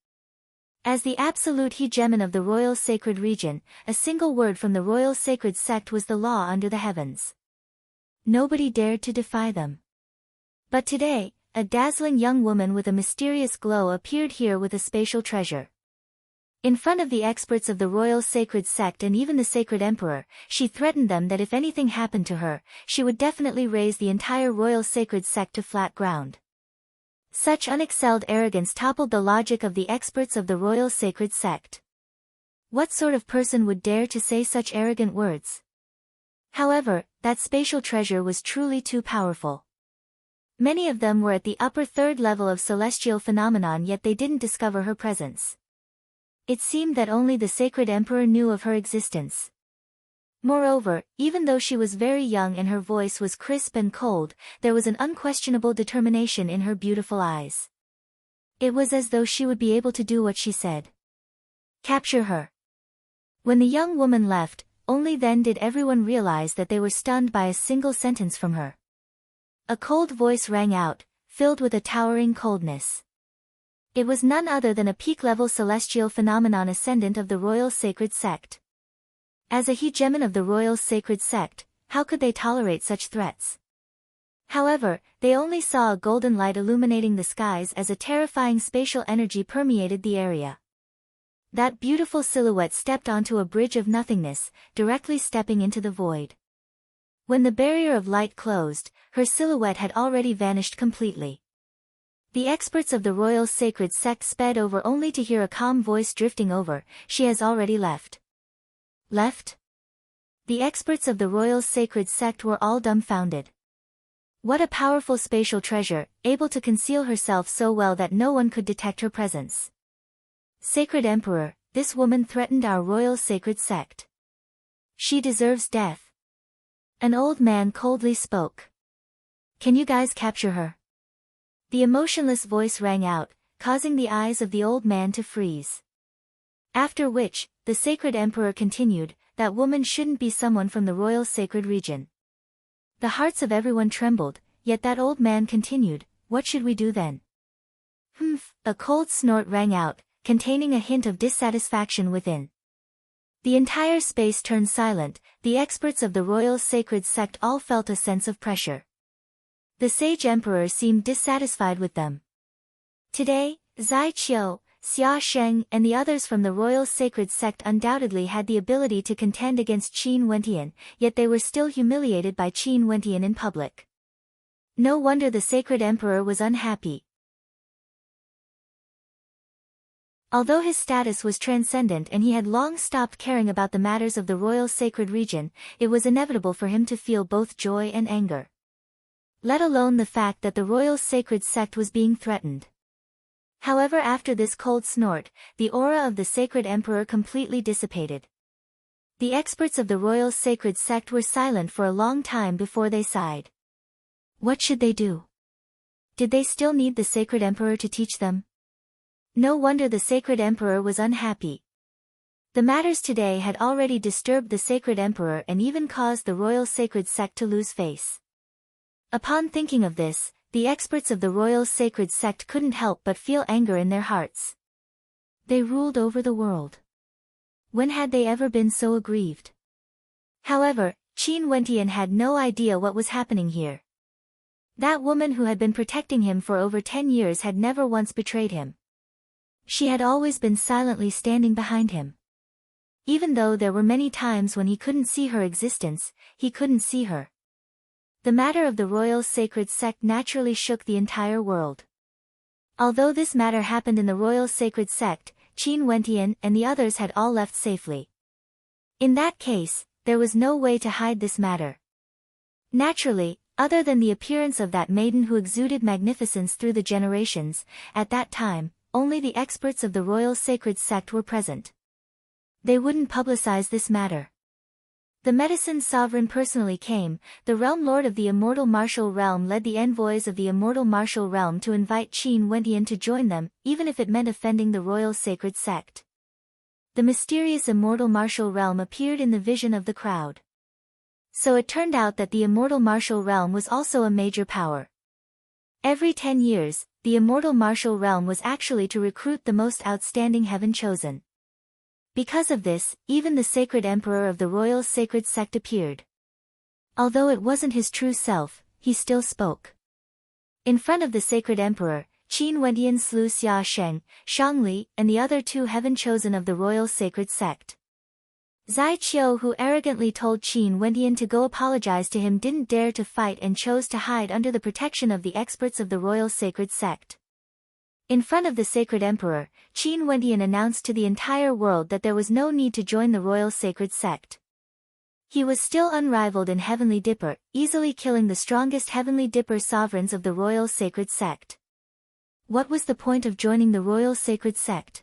As the absolute hegemon of the royal sacred region, a single word from the royal sacred sect was the law under the heavens. Nobody dared to defy them. But today, a dazzling young woman with a mysterious glow appeared here with a spatial treasure. In front of the experts of the royal sacred sect and even the sacred emperor, she threatened them that if anything happened to her, she would definitely raise the entire royal sacred sect to flat ground. Such unexcelled arrogance toppled the logic of the experts of the royal sacred sect. What sort of person would dare to say such arrogant words? However, that spatial treasure was truly too powerful. Many of them were at the upper third level of celestial phenomenon, yet they didn't discover her presence. It seemed that only the sacred emperor knew of her existence. Moreover, even though she was very young and her voice was crisp and cold, there was an unquestionable determination in her beautiful eyes. It was as though she would be able to do what she said. Capture her. When the young woman left, only then did everyone realize that they were stunned by a single sentence from her. A cold voice rang out, filled with a towering coldness. It was none other than a peak-level celestial phenomenon ascendant of the royal sacred sect. As a hegemon of the royal sacred sect, how could they tolerate such threats? However, they only saw a golden light illuminating the skies as a terrifying spatial energy permeated the area. That beautiful silhouette stepped onto a bridge of nothingness, directly stepping into the void. When the barrier of light closed, her silhouette had already vanished completely. The experts of the royal sacred sect sped over only to hear a calm voice drifting over, "She has already left." Left? The experts of the royal sacred sect were all dumbfounded. What a powerful spatial treasure, able to conceal herself so well that no one could detect her presence. Sacred Emperor, this woman threatened our royal sacred sect. She deserves death. An old man coldly spoke. Can you guys capture her? The emotionless voice rang out, causing the eyes of the old man to freeze. After which, the sacred emperor continued, that woman shouldn't be someone from the royal sacred region. The hearts of everyone trembled, yet that old man continued, what should we do then? Humph, a cold snort rang out, containing a hint of dissatisfaction within. The entire space turned silent, the experts of the royal sacred sect all felt a sense of pressure. The sage emperor seemed dissatisfied with them. Today, Zai Qiu, Xia Sheng and the others from the royal sacred sect undoubtedly had the ability to contend against Qin Wentian, yet they were still humiliated by Qin Wentian in public. No wonder the sacred emperor was unhappy. Although his status was transcendent and he had long stopped caring about the matters of the royal sacred region, it was inevitable for him to feel both joy and anger. Let alone the fact that the royal sacred sect was being threatened. However, after this cold snort, the aura of the sacred emperor completely dissipated. The experts of the royal sacred sect were silent for a long time before they sighed. What should they do? Did they still need the sacred emperor to teach them? No wonder the sacred emperor was unhappy. The matters today had already disturbed the sacred emperor and even caused the royal sacred sect to lose face. Upon thinking of this, the experts of the royal sacred sect couldn't help but feel anger in their hearts. They ruled over the world. When had they ever been so aggrieved? However, Qin Wentian had no idea what was happening here. That woman who had been protecting him for over 10 years had never once betrayed him. She had always been silently standing behind him. Even though there were many times when he couldn't see her existence, he couldn't see her. The matter of the royal sacred sect naturally shook the entire world. Although this matter happened in the royal sacred sect, Qin Wentian and the others had all left safely. In that case, there was no way to hide this matter. Naturally, other than the appearance of that maiden who exuded magnificence through the generations, at that time, only the experts of the royal sacred sect were present. They wouldn't publicize this matter. The medicine sovereign personally came. The realm lord of the immortal martial realm led the envoys of the immortal martial realm to invite Qin Wentian to join them, even if it meant offending the royal sacred sect. The mysterious immortal martial realm appeared in the vision of the crowd. So it turned out that the immortal martial realm was also a major power. Every 10 years, the immortal martial realm was actually to recruit the most outstanding heaven chosen. Because of this, even the sacred emperor of the royal sacred sect appeared. Although it wasn't his true self, he still spoke. In front of the sacred emperor, Qin Wentian slew Xia Sheng, Shangli, and the other 2 heaven chosen of the royal sacred sect. Zai Qiu, who arrogantly told Qin Wentian to go apologize to him, didn't dare to fight and chose to hide under the protection of the experts of the royal sacred sect. In front of the sacred emperor, Qin Wentian announced to the entire world that there was no need to join the royal sacred sect. He was still unrivaled in Heavenly Dipper, easily killing the strongest Heavenly Dipper sovereigns of the royal sacred sect. What was the point of joining the royal sacred sect?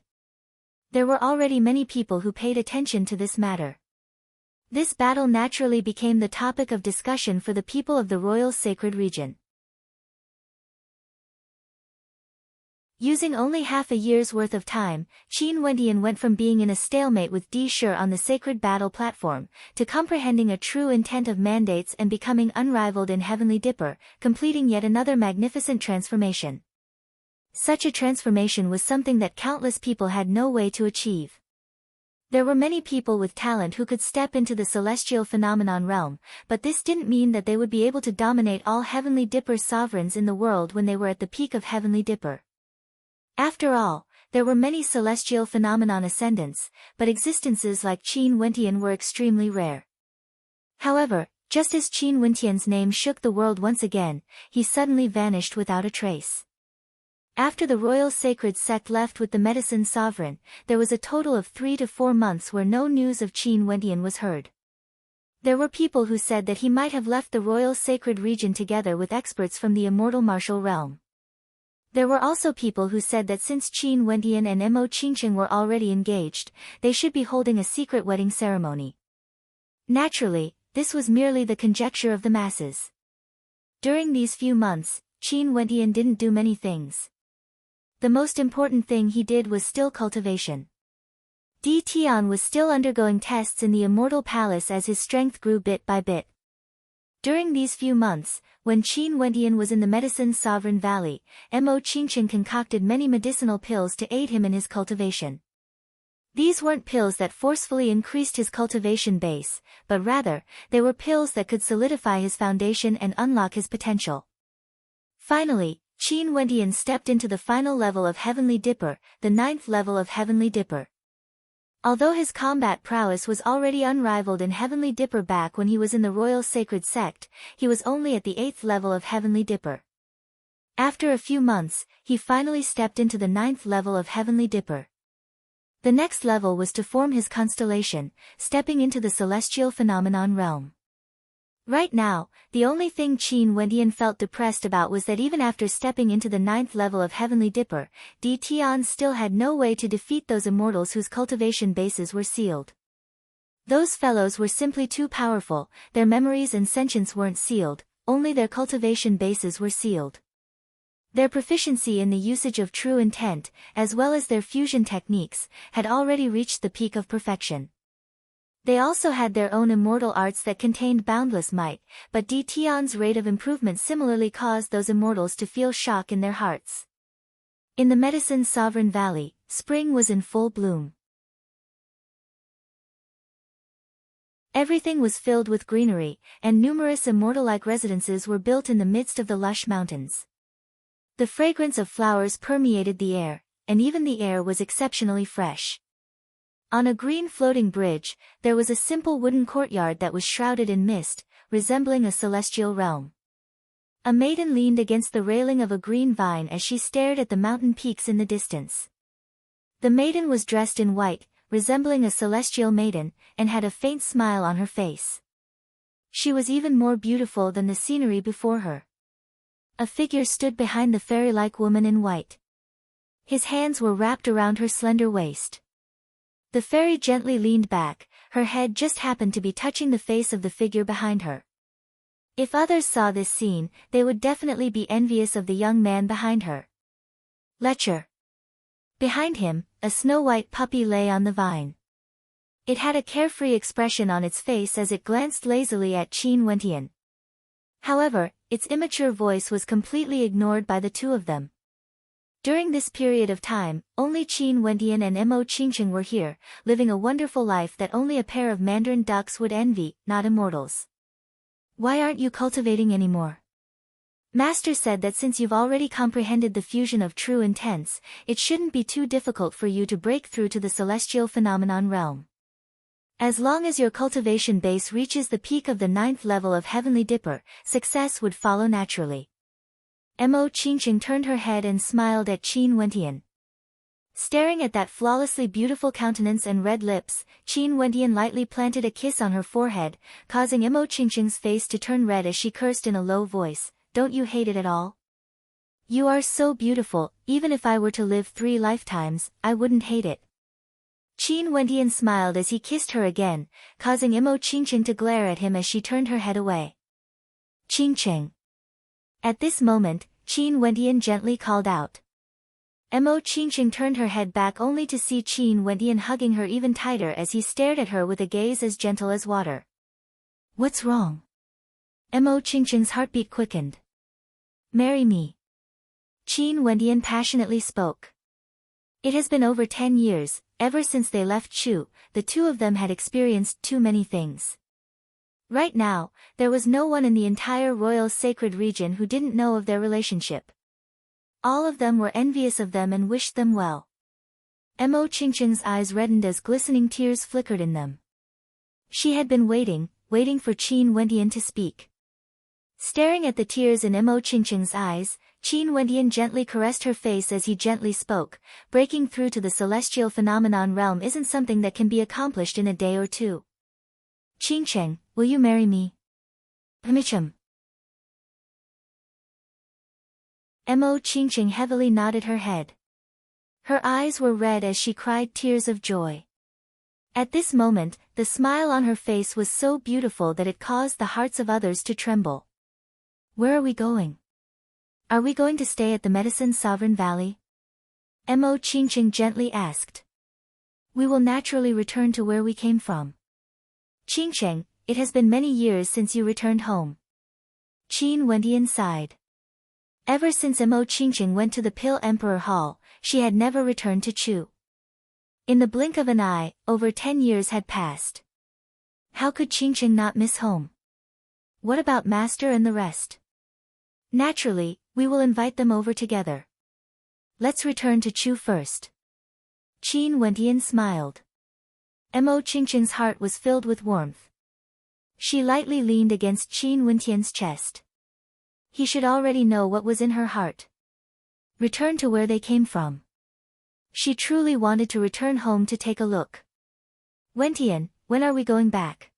There were already many people who paid attention to this matter. This battle naturally became the topic of discussion for the people of the royal sacred region. Using only half a year's worth of time, Qin Wentian went from being in a stalemate with Di Shi on the sacred battle platform, to comprehending a true intent of mandates and becoming unrivaled in Heavenly Dipper, completing yet another magnificent transformation. Such a transformation was something that countless people had no way to achieve. There were many people with talent who could step into the celestial phenomenon realm, but this didn't mean that they would be able to dominate all Heavenly Dipper sovereigns in the world when they were at the peak of Heavenly Dipper. After all, there were many celestial phenomenon ascendants, but existences like Qin Wentian were extremely rare. However, just as Qin Wentian's name shook the world once again, he suddenly vanished without a trace. After the royal sacred sect left with the medicine sovereign, there was a total of 3 to 4 months where no news of Qin Wentian was heard. There were people who said that he might have left the royal sacred region together with experts from the immortal martial realm. There were also people who said that since Qin Wentian and Mo Qingcheng were already engaged, they should be holding a secret wedding ceremony. Naturally, this was merely the conjecture of the masses. During these few months, Qin Wentian didn't do many things. The most important thing he did was still cultivation. Di Tian was still undergoing tests in the Immortal Palace as his strength grew bit by bit. During these few months, when Qin Wentian was in the Medicine Sovereign Valley, Mo Qingcheng concocted many medicinal pills to aid him in his cultivation. These weren't pills that forcefully increased his cultivation base, but rather, they were pills that could solidify his foundation and unlock his potential. Finally, Qin Wentian stepped into the final level of Heavenly Dipper, the 9th level of Heavenly Dipper. Although his combat prowess was already unrivaled in Heavenly Dipper back when he was in the Royal Sacred Sect, he was only at the 8th level of Heavenly Dipper. After a few months, he finally stepped into the 9th level of Heavenly Dipper. The next level was to form his constellation, stepping into the celestial phenomenon realm. Right now, the only thing Qin Wentian felt depressed about was that even after stepping into the 9th level of Heavenly Dipper, Di Tian still had no way to defeat those immortals whose cultivation bases were sealed. Those fellows were simply too powerful, their memories and sentience weren't sealed, only their cultivation bases were sealed. Their proficiency in the usage of true intent, as well as their fusion techniques, had already reached the peak of perfection. They also had their own immortal arts that contained boundless might, but Tion's rate of improvement similarly caused those immortals to feel shock in their hearts. In the Medicine Sovereign Valley, spring was in full bloom. Everything was filled with greenery, and numerous immortal-like residences were built in the midst of the lush mountains. The fragrance of flowers permeated the air, and even the air was exceptionally fresh. On a green floating bridge, there was a simple wooden courtyard that was shrouded in mist, resembling a celestial realm. A maiden leaned against the railing of a green vine as she stared at the mountain peaks in the distance. The maiden was dressed in white, resembling a celestial maiden, and had a faint smile on her face. She was even more beautiful than the scenery before her. A figure stood behind the fairy-like woman in white. His hands were wrapped around her slender waist. The fairy gently leaned back, her head just happened to be touching the face of the figure behind her. If others saw this scene, they would definitely be envious of the young man behind her. Lecher. Behind him, a snow-white puppy lay on the vine. It had a carefree expression on its face as it glanced lazily at Qin Wentian. However, its immature voice was completely ignored by the two of them. During this period of time, only Qin Wentian and Mo Qingqing were here, living a wonderful life that only a pair of mandarin ducks would envy, not immortals. Why aren't you cultivating anymore? Master said that since you've already comprehended the fusion of true intents, it shouldn't be too difficult for you to break through to the celestial phenomenon realm. As long as your cultivation base reaches the peak of the 9th level of Heavenly Dipper, success would follow naturally. Mo Qingqing turned her head and smiled at Qin Wentian. Staring at that flawlessly beautiful countenance and red lips, Qin Wentian lightly planted a kiss on her forehead, causing Mo Qingqing's face to turn red as she cursed in a low voice, "Don't you hate it at all? You are so beautiful, even if I were to live 3 lifetimes, I wouldn't hate it." Qin Wentian smiled as he kissed her again, causing Mo Qingqing to glare at him as she turned her head away. "Qingqing." At this moment, Qin Wentian gently called out. Mo Qingqing turned her head back only to see Qin Wentian hugging her even tighter as he stared at her with a gaze as gentle as water. "What's wrong?" Mo Qingqing's heartbeat quickened. "Marry me." Qin Wentian passionately spoke. It has been over 10 years, ever since they left Chu, the two of them had experienced too many things. Right now, there was no one in the entire royal sacred region who didn't know of their relationship. All of them were envious of them and wished them well. Mo Qingqing's eyes reddened as glistening tears flickered in them. She had been waiting for Qin Wentian to speak. Staring at the tears in Mo Qingqing's eyes, Qin Wentian gently caressed her face as he gently spoke, "Breaking through to the celestial phenomenon realm isn't something that can be accomplished in a day or two. Qingqing, will you marry me?" "Michum." Mo Qingqing heavily nodded her head. Her eyes were red as she cried tears of joy. At this moment, the smile on her face was so beautiful that it caused the hearts of others to tremble. "Where are we going? Are we going to stay at the Medicine Sovereign Valley?" Mo Qingqing gently asked. "We will naturally return to where we came from." "Qingqing, it has been many years since you returned home." Qin Wentian sighed. Ever since Mo Qingqing went to the Pill Emperor Hall, she had never returned to Chu. In the blink of an eye, over 10 years had passed. How could Qingqing not miss home? What about Master and the rest? Naturally, we will invite them over together. Let's return to Chu first. Qin Wentian smiled. Mo Qingqing's heart was filled with warmth. She lightly leaned against Qin Wentian's chest. He should already know what was in her heart. Return to where they came from. She truly wanted to return home to take a look. "Wentian, when are we going back?"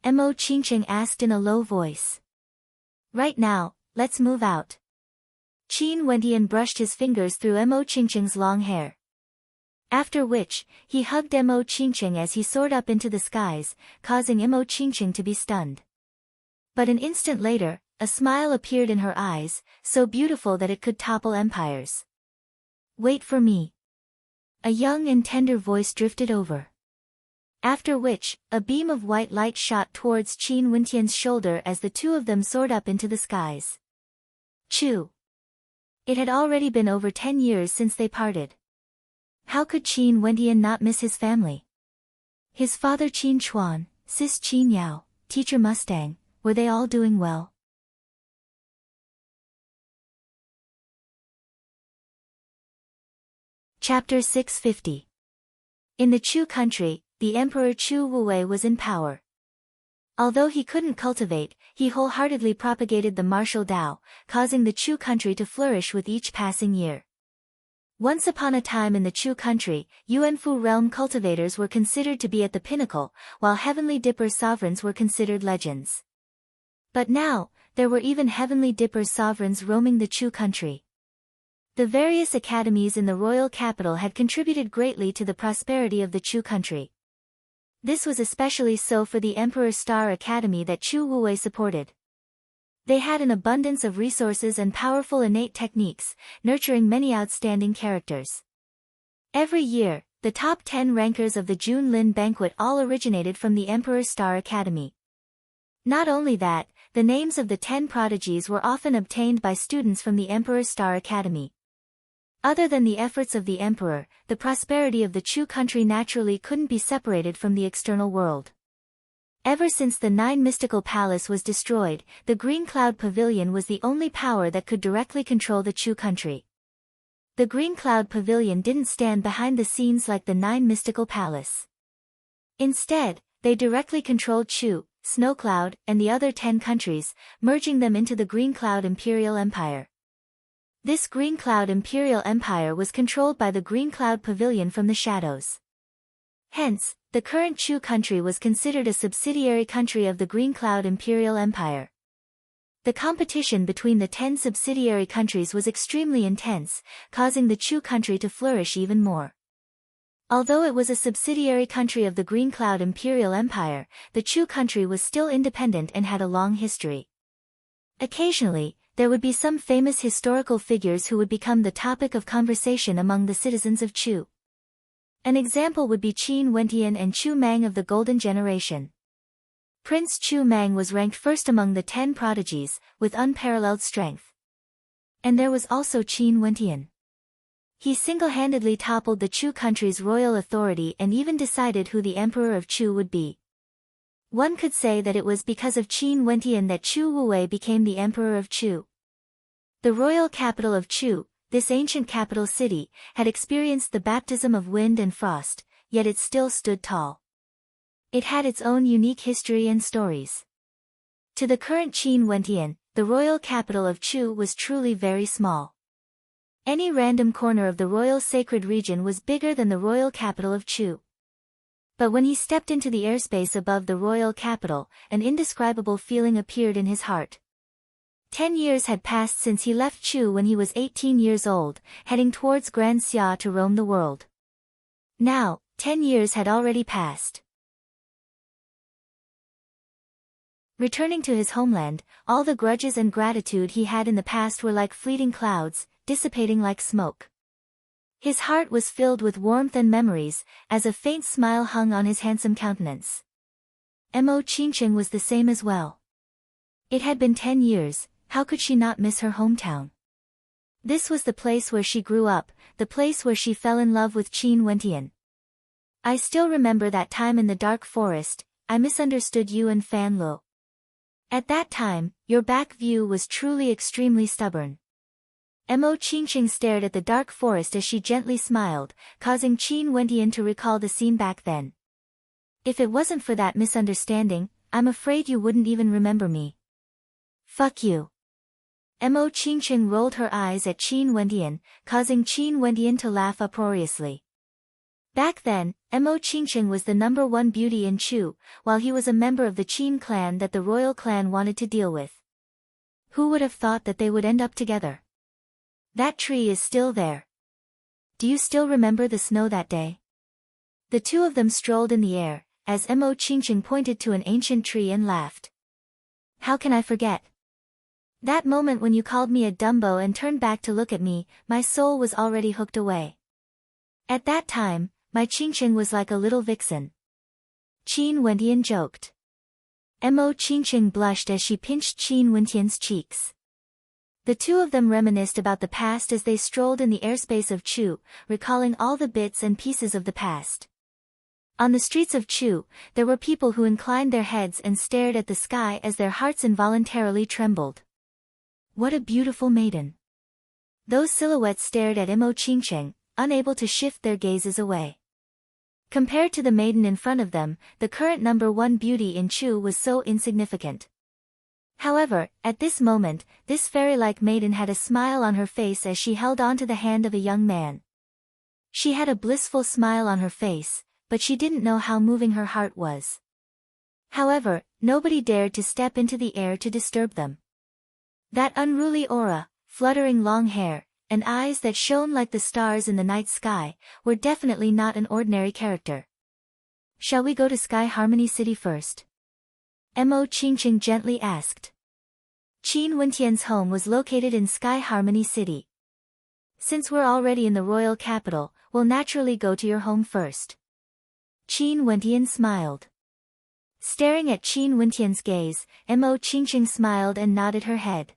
Mo Qingqing asked in a low voice. "Right now, let's move out." Qin Wentian brushed his fingers through Mo Qingqing's long hair. After which, he hugged Mo Qingqing as he soared up into the skies, causing Mo Qingqing to be stunned. But an instant later, a smile appeared in her eyes, so beautiful that it could topple empires. "Wait for me." A young and tender voice drifted over. After which, a beam of white light shot towards Qin Wentian's shoulder as the two of them soared up into the skies. Chu. It had already been over 10 years since they parted. How could Qin Wentian not miss his family? His father Qin Chuan, sis Qin Yao, teacher Mustang, were they all doing well? Chapter 650. In the Chu country, the Emperor Chu Wuwei was in power. Although he couldn't cultivate, he wholeheartedly propagated the martial Tao, causing the Chu country to flourish with each passing year. Once upon a time in the Chu country, Yuanfu realm cultivators were considered to be at the pinnacle, while Heavenly Dipper sovereigns were considered legends. But now, there were even Heavenly Dipper sovereigns roaming the Chu country. The various academies in the royal capital had contributed greatly to the prosperity of the Chu country. This was especially so for the Emperor Star Academy that Chu Wuwei supported. They had an abundance of resources and powerful innate techniques, nurturing many outstanding characters. Every year, the top 10 rankers of the Junlin banquet all originated from the Emperor Star Academy. Not only that, the names of the 10 prodigies were often obtained by students from the Emperor Star Academy. Other than the efforts of the emperor, the prosperity of the Chu country naturally couldn't be separated from the external world. Ever since the 9 mystical palace was destroyed, the Green Cloud Pavilion was the only power that could directly control the Chu country. The Green Cloud Pavilion didn't stand behind the scenes like the 9 mystical palace. Instead, they directly controlled Chu, Snow Cloud, and the other 10 countries, merging them into the Green Cloud Imperial Empire. This Green Cloud Imperial Empire was controlled by the Green Cloud Pavilion from the shadows. Hence, the current Chu country was considered a subsidiary country of the Green Cloud Imperial Empire. The competition between the 10 subsidiary countries was extremely intense, causing the Chu country to flourish even more. Although it was a subsidiary country of the Green Cloud Imperial Empire, the Chu country was still independent and had a long history. Occasionally, there would be some famous historical figures who would become the topic of conversation among the citizens of Chu. An example would be Qin Wentian and Chu Mang of the Golden Generation. Prince Chu Mang was ranked first among the 10 prodigies, with unparalleled strength. And there was also Qin Wentian. He single-handedly toppled the Chu country's royal authority and even decided who the Emperor of Chu would be. One could say that it was because of Qin Wentian that Chu Wuwei became the Emperor of Chu. The royal capital of Chu, this ancient capital city, had experienced the baptism of wind and frost, yet it still stood tall. It had its own unique history and stories. To the current Qin Wentian, the royal capital of Chu was truly very small. Any random corner of the royal sacred region was bigger than the royal capital of Chu. But when he stepped into the airspace above the royal capital, an indescribable feeling appeared in his heart. 10 years had passed since he left Chu when he was 18 years old, heading towards Grand Xia to roam the world. Now, 10 years had already passed. Returning to his homeland, all the grudges and gratitude he had in the past were like fleeting clouds, dissipating like smoke. His heart was filled with warmth and memories, as a faint smile hung on his handsome countenance. Mo Qingqing was the same as well. It had been 10 years, how could she not miss her hometown? This was the place where she grew up, the place where she fell in love with Qin Wentian. I still remember that time in the dark forest, I misunderstood you and Fan Lo. At that time, your back view was truly extremely stubborn. Mo Qingqing stared at the dark forest as she gently smiled, causing Qin Wentian to recall the scene back then. If it wasn't for that misunderstanding, I'm afraid you wouldn't even remember me. Fuck you. Mo Qingqing rolled her eyes at Qin Wentian, causing Qin Wentian to laugh uproariously. Back then, Mo Qingqing was the #1 beauty in Chu, while he was a member of the Qin clan that the royal clan wanted to deal with. Who would have thought that they would end up together? That tree is still there. Do you still remember the snow that day? The two of them strolled in the air, as Mo Qingqing pointed to an ancient tree and laughed. How can I forget? That moment when you called me a Dumbo and turned back to look at me, my soul was already hooked away. At that time, my Qingqing was like a little vixen. Qin Wentian joked. Mo Qingqing blushed as she pinched Qin Wentian's cheeks. The two of them reminisced about the past as they strolled in the airspace of Chu, recalling all the bits and pieces of the past. On the streets of Chu, there were people who inclined their heads and stared at the sky as their hearts involuntarily trembled. What a beautiful maiden! Those silhouettes stared at Mo Qingqing, unable to shift their gazes away. Compared to the maiden in front of them, the current number one beauty in Chu was so insignificant. However, at this moment, this fairy-like maiden had a smile on her face as she held onto the hand of a young man. She had a blissful smile on her face, but she didn't know how moving her heart was. However, nobody dared to step into the air to disturb them. That unruly aura, fluttering long hair, and eyes that shone like the stars in the night sky, were definitely not an ordinary character. Shall we go to Sky Harmony City first? Mo Qingqing gently asked. Qin Wentian's home was located in Sky Harmony City. Since we're already in the royal capital, we'll naturally go to your home first. Qin Wentian smiled. Staring at Qin Wentian's gaze, Mo Qingqing smiled and nodded her head.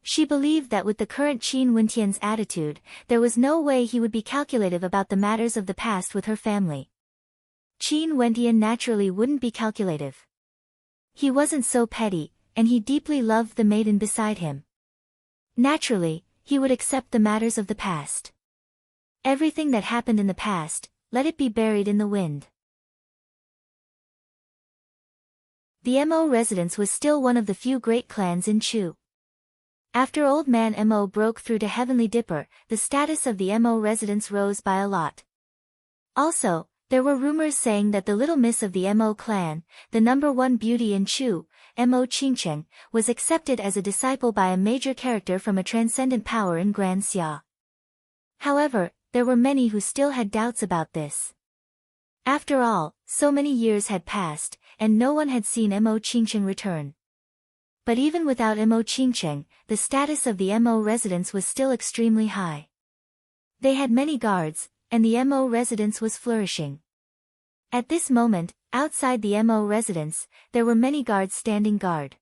She believed that with the current Qin Wentian's attitude, there was no way he would be calculative about the matters of the past with her family. Qin Wentian naturally wouldn't be calculative. He wasn't so petty, and he deeply loved the maiden beside him. Naturally, he would accept the matters of the past. Everything that happened in the past, let it be buried in the wind. The Mo residence was still one of the few great clans in Chu. After Old Man Mo broke through to Heavenly Dipper, the status of the Mo residence rose by a lot. Also, there were rumors saying that the little miss of the Mo clan, the number one beauty in Chu, Mo Qingqing, was accepted as a disciple by a major character from a transcendent power in Grand Xia. However, there were many who still had doubts about this. After all, so many years had passed, and no one had seen Mo Qingqing return. But even without Mo Qingqing, the status of the Mo residence was still extremely high. They had many guards, and the Mo residence was flourishing. At this moment, outside the Mo residence, there were many guards standing guard.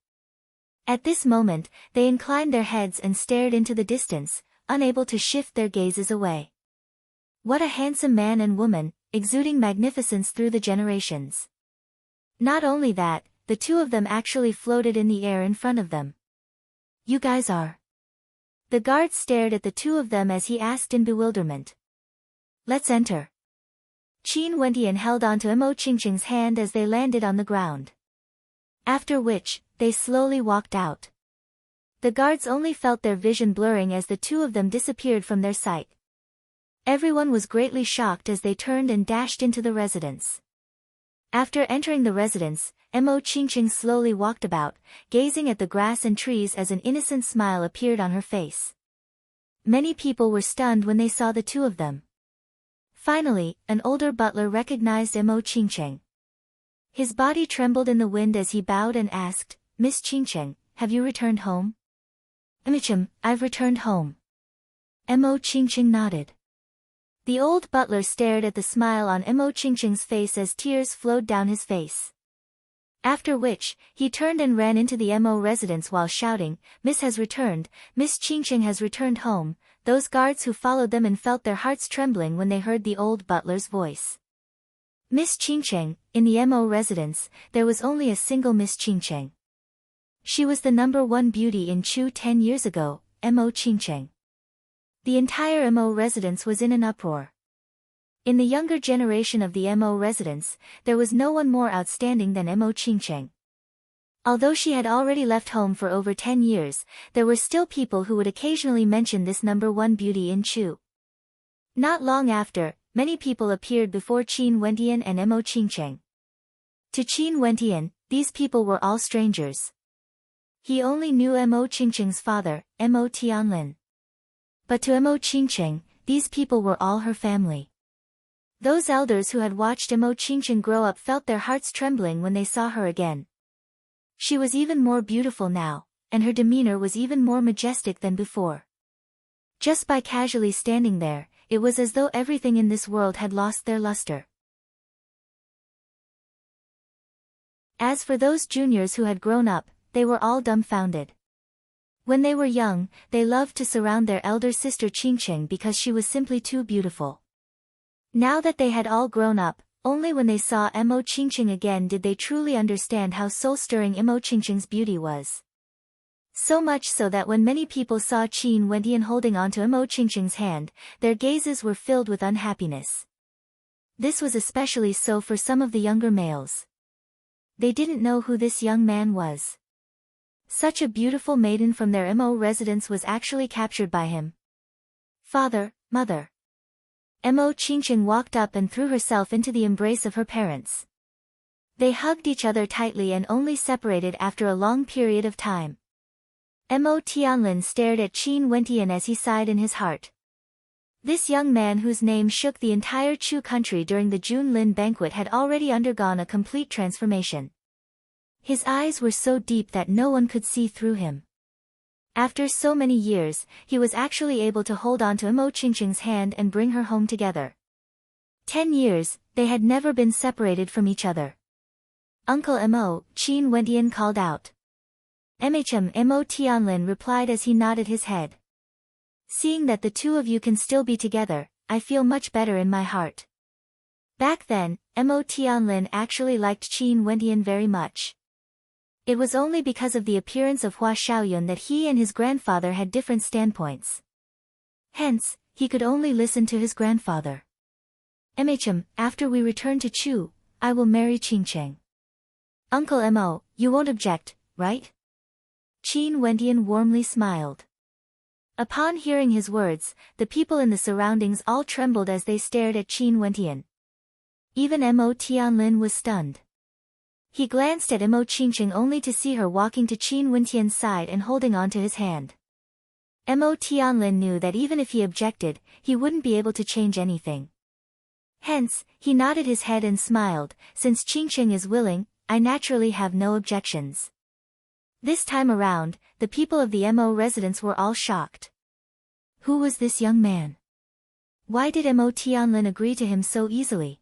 At this moment, they inclined their heads and stared into the distance, unable to shift their gazes away. What a handsome man and woman, exuding magnificence through the generations. Not only that, the two of them actually floated in the air in front of them. You guys are. The guard stared at the two of them as he asked in bewilderment. Let's enter. Qin Wentian held onto Mo Qingqing's hand as they landed on the ground. After which, they slowly walked out. The guards only felt their vision blurring as the two of them disappeared from their sight. Everyone was greatly shocked as they turned and dashed into the residence. After entering the residence, Mo Qingqing slowly walked about, gazing at the grass and trees as an innocent smile appeared on her face. Many people were stunned when they saw the two of them. Finally, an older butler recognized Mo Qingqing. His body trembled in the wind as he bowed and asked, Miss Qingqing, have you returned home? I've returned home. Mo Qingqing nodded. The old butler stared at the smile on Mo Qingqing's face as tears flowed down his face. After which, he turned and ran into the Mo residence while shouting, Miss has returned, Miss Qingqing has returned home. Those guards who followed them and felt their hearts trembling when they heard the old butler's voice. Miss Qingqing, in the Mo residence, there was only a single Miss Qingqing. She was the number one beauty in Chu 10 years ago, Mo Qingqing. The entire Mo residence was in an uproar. In the younger generation of the Mo residence, there was no one more outstanding than Mo Qingqing. Although she had already left home for over 10 years, there were still people who would occasionally mention this number one beauty in Chu. Not long after, many people appeared before Qin Wentian and Mo Qingqing. To Qin Wentian, these people were all strangers. He only knew Mo Qingqing's father, Mo Tianlin. But to Mo Qingqing, these people were all her family. Those elders who had watched Mo Qingqing grow up felt their hearts trembling when they saw her again. She was even more beautiful now, and her demeanor was even more majestic than before. Just by casually standing there, it was as though everything in this world had lost their luster. As for those juniors who had grown up, they were all dumbfounded. When they were young, they loved to surround their elder sister Qingqing because she was simply too beautiful. Now that they had all grown up, only when they saw Mo Qingqing again did they truly understand how soul-stirring Mo Qingqing's beauty was. So much so that when many people saw Qin Wendian holding onto Mo Qingqing's hand, their gazes were filled with unhappiness. This was especially so for some of the younger males. They didn't know who this young man was. Such a beautiful maiden from their Mo residence was actually captured by him. Father, mother. Mo Qingqing walked up and threw herself into the embrace of her parents. They hugged each other tightly and only separated after a long period of time. Mo Tianlin stared at Qin Wendian as he sighed in his heart. This young man whose name shook the entire Chu country during the Junlin banquet had already undergone a complete transformation. His eyes were so deep that no one could see through him. After so many years, he was actually able to hold on to Mo Qingqing's hand and bring her home together. 10 years, they had never been separated from each other. Uncle Mo, Qin Wendian called out. Mo Tianlin replied as he nodded his head. Seeing that the two of you can still be together, I feel much better in my heart. Back then, Mo Tianlin actually liked Qin Wendian very much. It was only because of the appearance of Hua Xiaoyun that he and his grandfather had different standpoints. Hence, he could only listen to his grandfather. After we return to Chu, I will marry Qingqing. Uncle Mo, you won't object, right? Qin Wendian warmly smiled. Upon hearing his words, the people in the surroundings all trembled as they stared at Qin Wendian. Even Mo Tianlin was stunned. He glanced at Mo Qingqing only to see her walking to Qin Wendian's side and holding on to his hand. Mo Tianlin knew that even if he objected, he wouldn't be able to change anything. Hence, he nodded his head and smiled, since Qingqing is willing, I naturally have no objections. This time around, the people of the Mo residence were all shocked. Who was this young man? Why did Mo Tianlin agree to him so easily?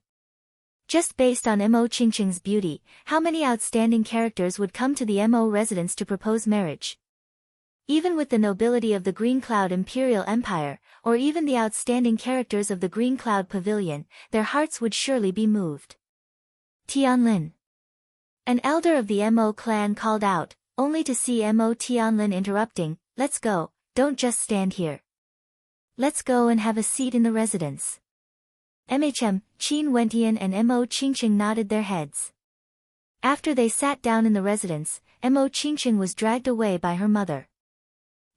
Just based on Mo Qingqing's beauty, how many outstanding characters would come to the Mo residence to propose marriage? Even with the nobility of the Green Cloud Imperial Empire, or even the outstanding characters of the Green Cloud Pavilion, their hearts would surely be moved. Tianlin. An elder of the Mo clan called out, only to see Mo Tianlin interrupting, let's go, don't just stand here. Let's go and have a seat in the residence. Qin Wendian and Mo Qingqing nodded their heads. After they sat down in the residence, Mo Qingqing was dragged away by her mother.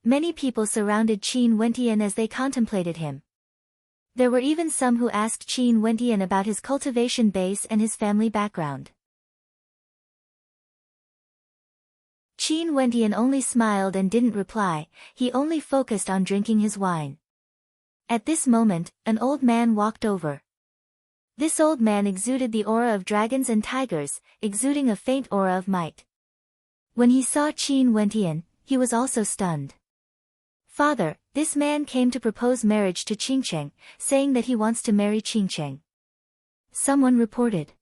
Many people surrounded Qin Wendian as they contemplated him. There were even some who asked Qin Wendian about his cultivation base and his family background. Qin Wendian only smiled and didn't reply, he only focused on drinking his wine. At this moment, an old man walked over. This old man exuded the aura of dragons and tigers, exuding a faint aura of might. When he saw Qin Wendian, he was also stunned. Father, this man came to propose marriage to Qingqing, saying that he wants to marry Qingqing. Someone reported.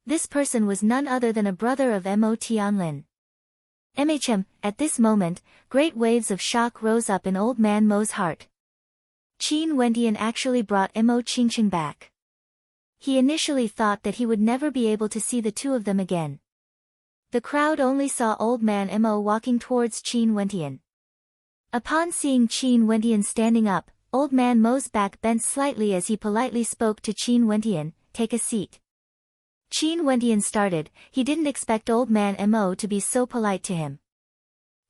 This person was none other than a brother of Mo Tianlin. At this moment, great waves of shock rose up in old man Mo's heart. Qin Wendian actually brought Mo Qingqing back. He initially thought that he would never be able to see the two of them again. The crowd only saw old man Mo walking towards Qin Wendian. Upon seeing Qin Wendian standing up, old man Mo's back bent slightly as he politely spoke to Qin Wendian, take a seat. Qin Wendian started, he didn't expect old man Mo to be so polite to him.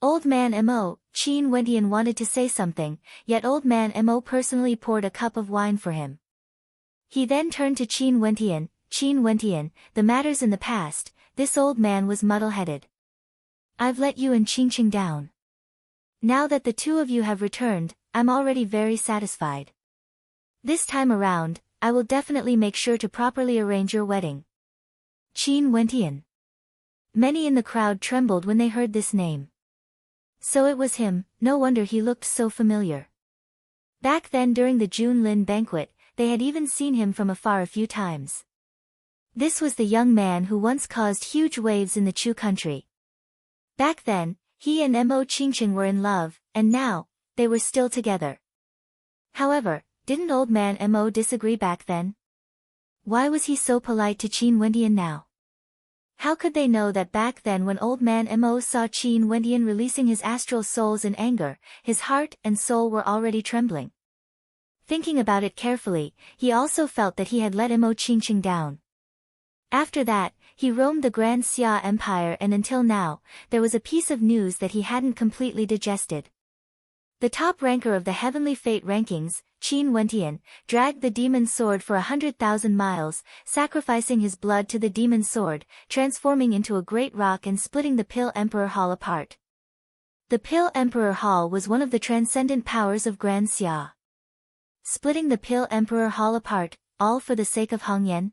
Old man Mo, Qin Wendian wanted to say something, yet old man Mo personally poured a cup of wine for him. He then turned to Qin Wendian, the matters in the past, this old man was muddle-headed. I've let you and Qingqing down. Now that the two of you have returned, I'm already very satisfied. This time around, I will definitely make sure to properly arrange your wedding. Qin Wendian. Many in the crowd trembled when they heard this name. So it was him, no wonder he looked so familiar. Back then during the June Lin banquet, they had even seen him from afar a few times. This was the young man who once caused huge waves in the Chu country. Back then, he and Mo Qingqing were in love, and now, they were still together. However, didn't old man Mo disagree back then? Why was he so polite to Qin Wendian now? How could they know that back then when old man Mo saw Qin Wendian releasing his astral souls in anger, his heart and soul were already trembling? Thinking about it carefully, he also felt that he had let Mo Qingqing down. After that, he roamed the Grand Xia Empire and until now, there was a piece of news that he hadn't completely digested. The top ranker of the heavenly fate rankings, Qin Wendian, dragged the demon sword for 100,000 miles, sacrificing his blood to the demon sword, transforming into a great rock and splitting the Pill Emperor Hall apart. The Pill Emperor Hall was one of the transcendent powers of Grand Xia. Splitting the Pill Emperor Hall apart, all for the sake of Hongyan?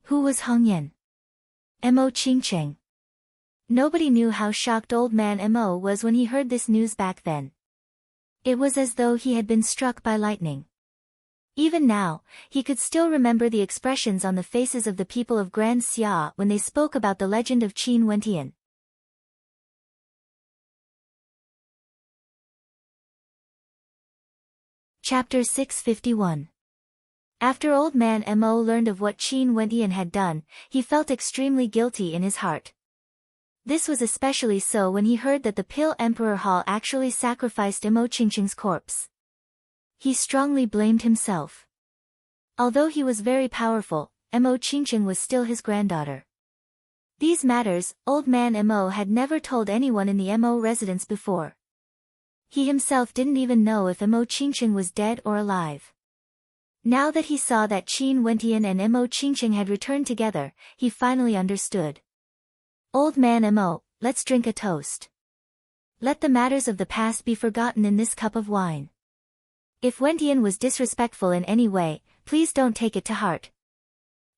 Who was Hongyan? Mo Qingqing. Nobody knew how shocked old man Mo was when he heard this news back then. It was as though he had been struck by lightning. Even now, he could still remember the expressions on the faces of the people of Grand Xia when they spoke about the legend of Qin Wendian. Chapter 651. After old man Mo learned of what Qin Wendian had done, he felt extremely guilty in his heart. This was especially so when he heard that the Pill Emperor Hall actually sacrificed Mo Qingqing's corpse. He strongly blamed himself. Although he was very powerful, Mo Qingqing was still his granddaughter. These matters, old man Mo had never told anyone in the Mo residence before. He himself didn't even know if Mo Qingqing was dead or alive. Now that he saw that Qin Wendian and Mo Qingqing had returned together, he finally understood. Old man Mo, let's drink a toast. Let the matters of the past be forgotten in this cup of wine. If Wendian was disrespectful in any way, please don't take it to heart.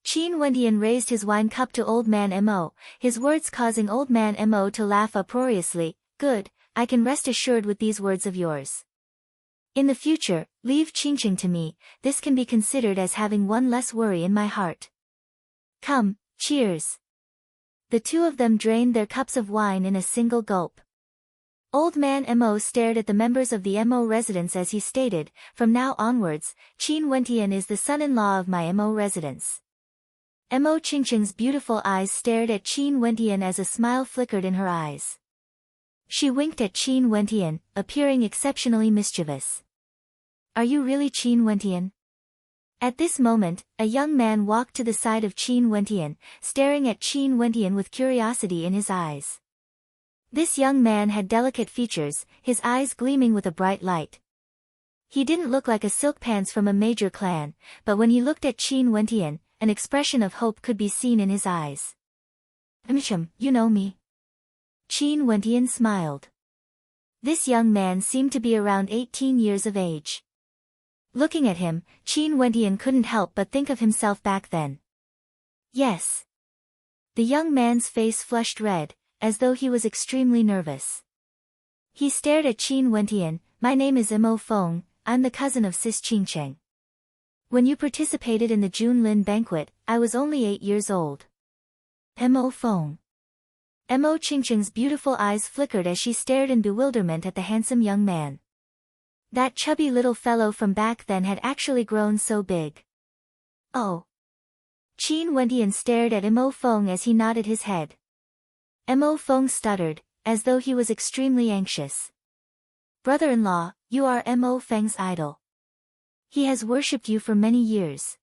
Qin Wendian raised his wine cup to old man Mo, his words causing old man Mo to laugh uproariously. Good, I can rest assured with these words of yours. In the future, leave Qingqing to me, this can be considered as having one less worry in my heart. Come, cheers. The two of them drained their cups of wine in a single gulp. Old man Mo stared at the members of the Mo residence as he stated, from now onwards, Qin Wendian is the son-in-law of my Mo residence. Mo Qingqing's beautiful eyes stared at Qin Wendian as a smile flickered in her eyes. She winked at Qin Wendian, appearing exceptionally mischievous. Are you really Qin Wendian? At this moment, a young man walked to the side of Qin Wendian, staring at Qin Wendian with curiosity in his eyes. This young man had delicate features, his eyes gleaming with a bright light. He didn't look like a silk pants from a major clan, but when he looked at Qin Wendian, an expression of hope could be seen in his eyes. You know me. Qin Wendian smiled. This young man seemed to be around 18 years of age. Looking at him, Qin Wendian couldn't help but think of himself back then. Yes. The young man's face flushed red, as though he was extremely nervous. He stared at Qin Wendian. My name is Mo Feng, I'm the cousin of Sis Qingqing. When you participated in the June Lin banquet, I was only 8 years old. Mo Feng. Mo Qingqing's beautiful eyes flickered as she stared in bewilderment at the handsome young man. That chubby little fellow from back then had actually grown so big. Oh. Qin Wendian stared at Mo Feng as he nodded his head. Mo Feng stuttered, as though he was extremely anxious. Brother-in-law, you are Mo Feng's idol. He has worshipped you for many years.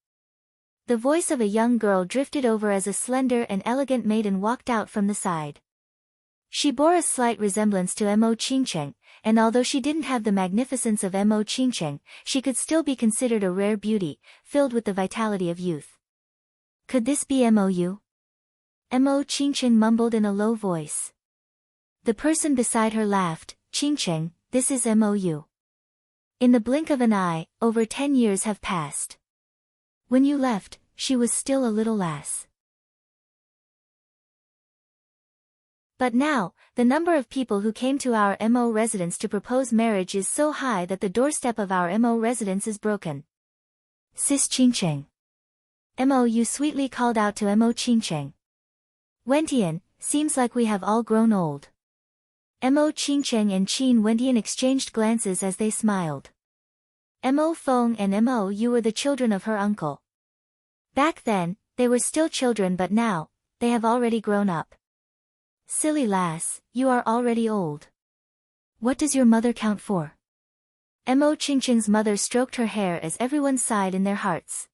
The voice of a young girl drifted over as a slender and elegant maiden walked out from the side. She bore a slight resemblance to Mo Qingqing, and although she didn't have the magnificence of Mo Qingqing, she could still be considered a rare beauty, filled with the vitality of youth. Could this be Mo? Mo Qingqing mumbled in a low voice. The person beside her laughed. Qingqing, this is Mo. In the blink of an eye, over 10 years have passed. When you left, she was still a little lass. But now, the number of people who came to our MO residence to propose marriage is so high that the doorstep of our MO residence is broken. Sis Qingcheng. Mo Yu sweetly called out to Mo Qingcheng. Wentian, seems like we have all grown old. Mo Qingcheng and Qin Wentian exchanged glances as they smiled. Mo Feng and Mo Yu were the children of her uncle. Back then, they were still children, but now, they have already grown up. Silly lass, you are already old. What does your mother count for? Mo Qingcheng's mother stroked her hair as everyone sighed in their hearts.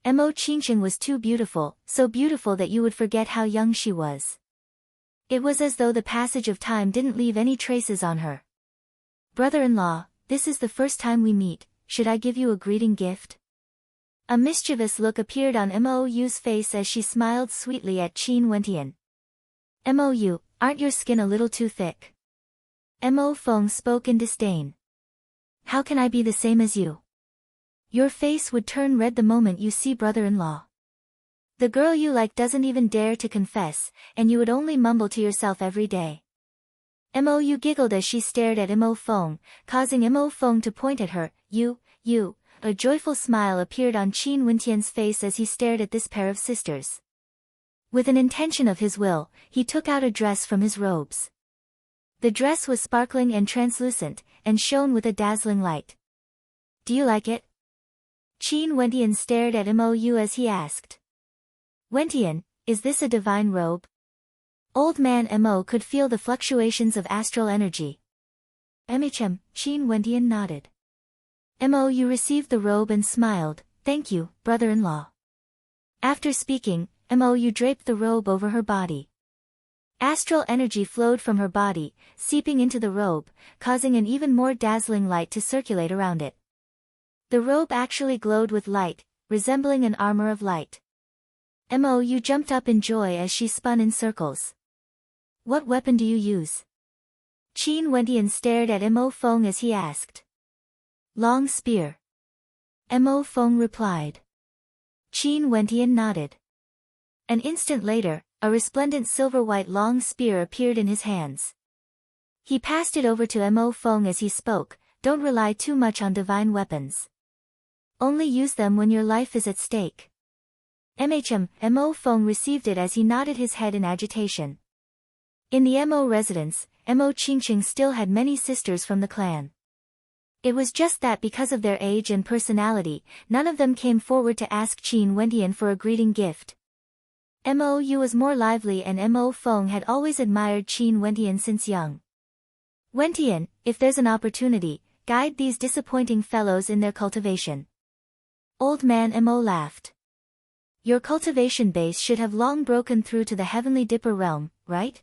Mo Qingcheng was too beautiful, so beautiful that you would forget how young she was. It was as though the passage of time didn't leave any traces on her. Brother-in-law, this is the first time we meet, should I give you a greeting gift? A mischievous look appeared on Mo Yu's face as she smiled sweetly at Qin Wentian. Mo Yu, aren't your skin a little too thick? Mo Feng spoke in disdain. How can I be the same as you? Your face would turn red the moment you see brother-in-law. The girl you like doesn't even dare to confess, and you would only mumble to yourself every day. Mo Yu giggled as she stared at Mo Feng, causing Mo Feng to point at her. You. A joyful smile appeared on Qin Wentian's face as he stared at this pair of sisters. With an intention of his will, he took out a dress from his robes. The dress was sparkling and translucent, and shone with a dazzling light. Do you like it? Qin Wentian stared at Mo Yu as he asked. Wentian, is this a divine robe? Old man Mo could feel the fluctuations of astral energy. Qin Wentian nodded. Mo Yu received the robe and smiled. Thank you, brother-in-law. After speaking, Mo Yu draped the robe over her body. Astral energy flowed from her body, seeping into the robe, causing an even more dazzling light to circulate around it. The robe actually glowed with light, resembling an armor of light. Mo Yu jumped up in joy as she spun in circles. What weapon do you use? Qin Wentian stared at Mo Feng as he asked. Long spear. Mo Feng replied. Qin Wentian nodded. An instant later, a resplendent silver-white long spear appeared in his hands. He passed it over to Mo Feng as he spoke. Don't rely too much on divine weapons. Only use them when your life is at stake. Mo Feng received it as he nodded his head in agitation. In the Mo residence, Mo Qingcheng still had many sisters from the clan. It was just that because of their age and personality, none of them came forward to ask Qin Wentian for a greeting gift. Mo Yu was more lively and Mo Feng had always admired Qin Wentian since young. Wentian, if there's an opportunity, guide these disappointing fellows in their cultivation. Old man Mo laughed. Your cultivation base should have long broken through to the Heavenly Dipper realm, right?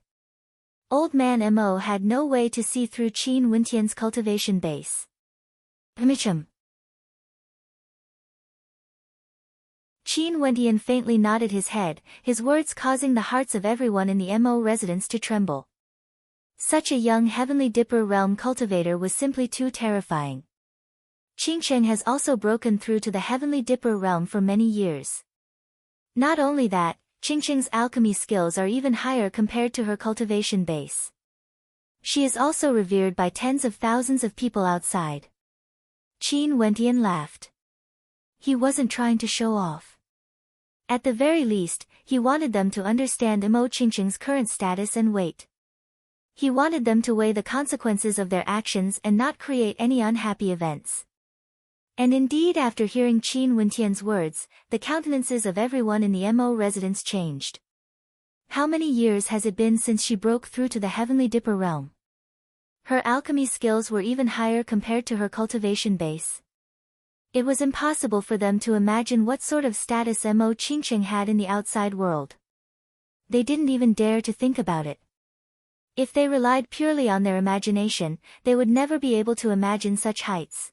Old man Mo had no way to see through Qin Wentian's cultivation base. Qin Wentian faintly nodded his head, his words causing the hearts of everyone in the Mo residence to tremble. Such a young Heavenly Dipper realm cultivator was simply too terrifying. Qingcheng has also broken through to the Heavenly Dipper realm for many years. Not only that, Qingcheng's alchemy skills are even higher compared to her cultivation base. She is also revered by tens of thousands of people outside. Qin Wentian laughed. He wasn't trying to show off. At the very least, he wanted them to understand Mo Qingcheng's current status and weight. He wanted them to weigh the consequences of their actions and not create any unhappy events. And indeed, after hearing Qin Wentian's words, the countenances of everyone in the Mo residence changed. How many years has it been since she broke through to the Heavenly Dipper realm? Her alchemy skills were even higher compared to her cultivation base. It was impossible for them to imagine what sort of status Mo Qingcheng had in the outside world. They didn't even dare to think about it. If they relied purely on their imagination, they would never be able to imagine such heights.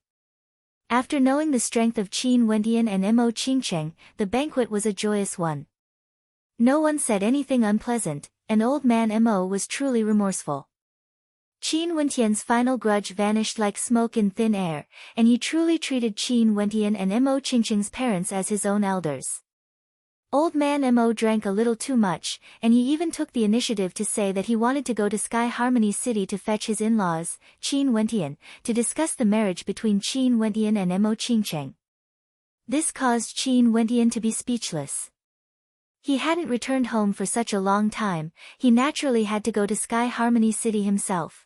After knowing the strength of Qin Wentian and Mo Qingcheng, the banquet was a joyous one. No one said anything unpleasant, and old man Mo was truly remorseful. Qin Wentian's final grudge vanished like smoke in thin air, and he truly treated Qin Wentian and Mo Qingcheng's parents as his own elders. Old Man Mo drank a little too much, and he even took the initiative to say that he wanted to go to Sky Harmony City to fetch his in-laws, Qin Wentian, to discuss the marriage between Qin Wentian and Mo Qingcheng. This caused Qin Wentian to be speechless. He hadn't returned home for such a long time, he naturally had to go to Sky Harmony City himself.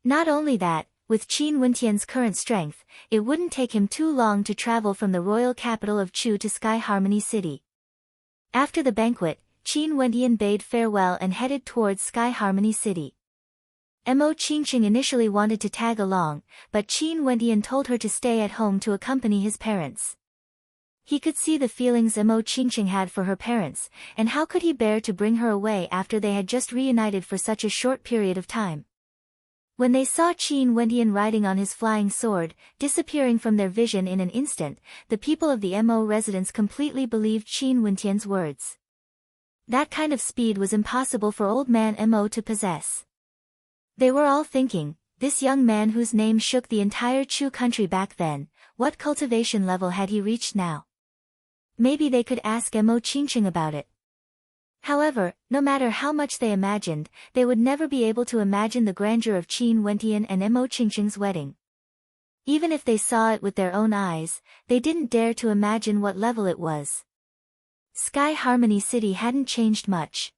Not only that, with Qin Wentian's current strength, it wouldn't take him too long to travel from the royal capital of Chu to Sky Harmony City. After the banquet, Qin Wentian bade farewell and headed towards Sky Harmony City. Mo Qingcheng initially wanted to tag along, but Qin Wentian told her to stay at home to accompany his parents. He could see the feelings Mo Qingcheng had for her parents, and how could he bear to bring her away after they had just reunited for such a short period of time. When they saw Qin Wentian riding on his flying sword, disappearing from their vision in an instant, the people of the Mo residence completely believed Qin Wentian's words. That kind of speed was impossible for Old Man Mo to possess. They were all thinking, this young man whose name shook the entire Chu country back then, what cultivation level had he reached now? Maybe they could ask Mo Qingcheng about it. However, no matter how much they imagined, they would never be able to imagine the grandeur of Qin Wentian and Mo Qingcheng's wedding. Even if they saw it with their own eyes, they didn't dare to imagine what level it was. Sky Harmony City hadn't changed much.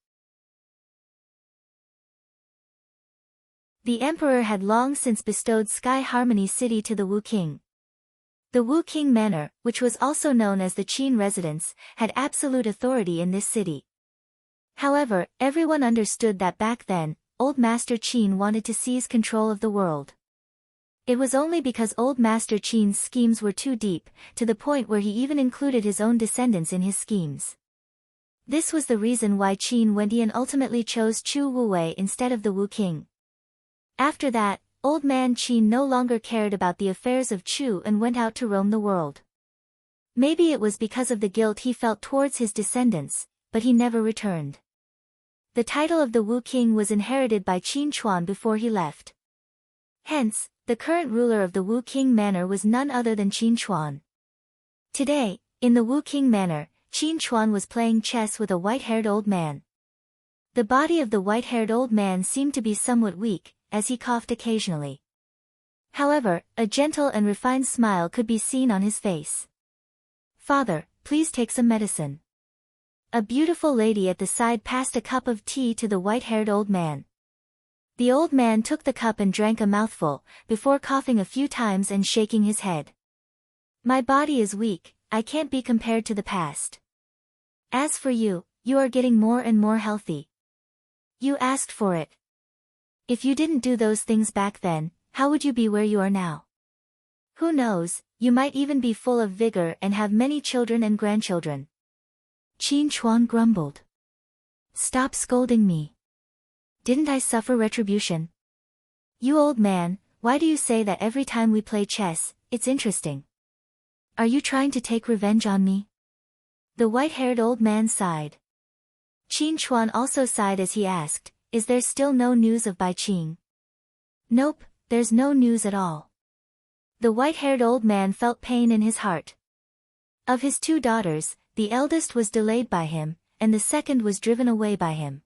The emperor had long since bestowed Sky Harmony City to the Wu King. The Wu King Manor, which was also known as the Qin residence, had absolute authority in this city. However, everyone understood that back then, Old Master Qin wanted to seize control of the world. It was only because Old Master Qin's schemes were too deep, to the point where he even included his own descendants in his schemes. This was the reason why Qin Wentian ultimately chose Chu Wuwei instead of the Wu King. After that, Old Man Qin no longer cared about the affairs of Chu and went out to roam the world. Maybe it was because of the guilt he felt towards his descendants, but he never returned. The title of the Wu King was inherited by Qin Chuan before he left. Hence, the current ruler of the Wu King Manor was none other than Qin Chuan. Today, in the Wu King Manor, Qin Chuan was playing chess with a white-haired old man. The body of the white-haired old man seemed to be somewhat weak, as he coughed occasionally. However, a gentle and refined smile could be seen on his face. "Father, please take some medicine." A beautiful lady at the side passed a cup of tea to the white-haired old man. The old man took the cup and drank a mouthful, before coughing a few times and shaking his head. "My body is weak, I can't be compared to the past. As for you, you are getting more and more healthy. You asked for it. If you didn't do those things back then, how would you be where you are now? Who knows, you might even be full of vigor and have many children and grandchildren." Qin Chuan grumbled. "Stop scolding me. Didn't I suffer retribution? You old man, why do you say that every time we play chess, it's interesting? Are you trying to take revenge on me?" The white-haired old man sighed. Qin Chuan also sighed as he asked, "Is there still no news of Bai Qing?" "Nope, there's no news at all." The white-haired old man felt pain in his heart. Of his two daughters, the eldest was delayed by him, and the second was driven away by him.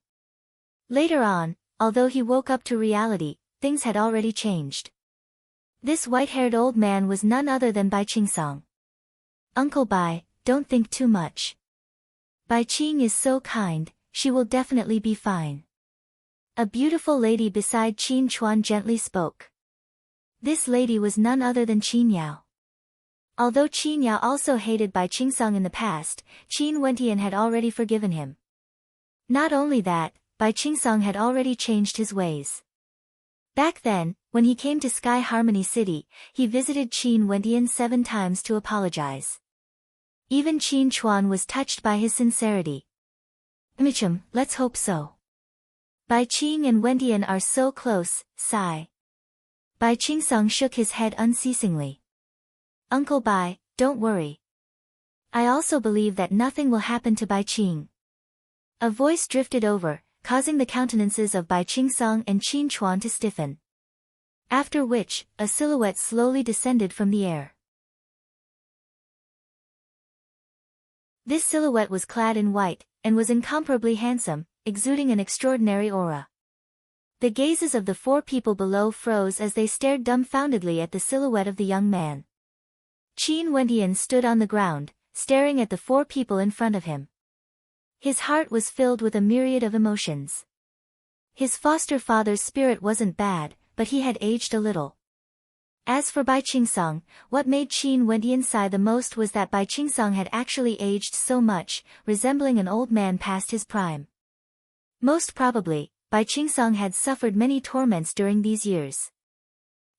Later on, although he woke up to reality, things had already changed. This white-haired old man was none other than Bai Qingsong. "Uncle Bai, don't think too much. Bai Qing is so kind, she will definitely be fine." A beautiful lady beside Qin Chuan gently spoke. This lady was none other than Qin Yao. Although Qin Yao also hated Bai Qingsong in the past, Qin Wentian had already forgiven him. Not only that, Bai Qingsong had already changed his ways. Back then, when he came to Sky Harmony City, he visited Qin Wentian 7 times to apologize. Even Qin Chuan was touched by his sincerity. "Michum, let's hope so. Bai Qing and Wentian are so close, sigh." Bai Qingsong shook his head unceasingly. "Uncle Bai, don't worry. I also believe that nothing will happen to Bai Qing." A voice drifted over, causing the countenances of Bai Qingsong and Qin Chuan to stiffen. After which, a silhouette slowly descended from the air. This silhouette was clad in white, and was incomparably handsome, exuding an extraordinary aura. The gazes of the four people below froze as they stared dumbfoundedly at the silhouette of the young man. Qin Wendian stood on the ground, staring at the four people in front of him. His heart was filled with a myriad of emotions. His foster father's spirit wasn't bad, but he had aged a little. As for Bai Qingsong, what made Qin Wendian sigh the most was that Bai Qingsong had actually aged so much, resembling an old man past his prime. Most probably, Bai Qingsong had suffered many torments during these years.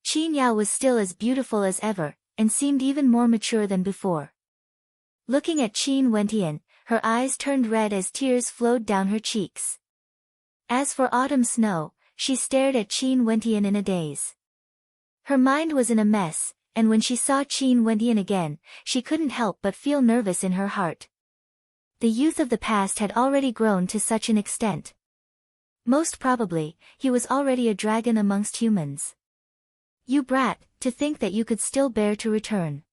Qin Yao was still as beautiful as ever, and seemed even more mature than before. Looking at Qin Wendian, her eyes turned red as tears flowed down her cheeks. As for Autumn Snow, she stared at Qin Wendian in a daze. Her mind was in a mess, and when she saw Qin Wendian again, she couldn't help but feel nervous in her heart. The youth of the past had already grown to such an extent. Most probably, he was already a dragon amongst humans. You brat, to think that you could still bear to return.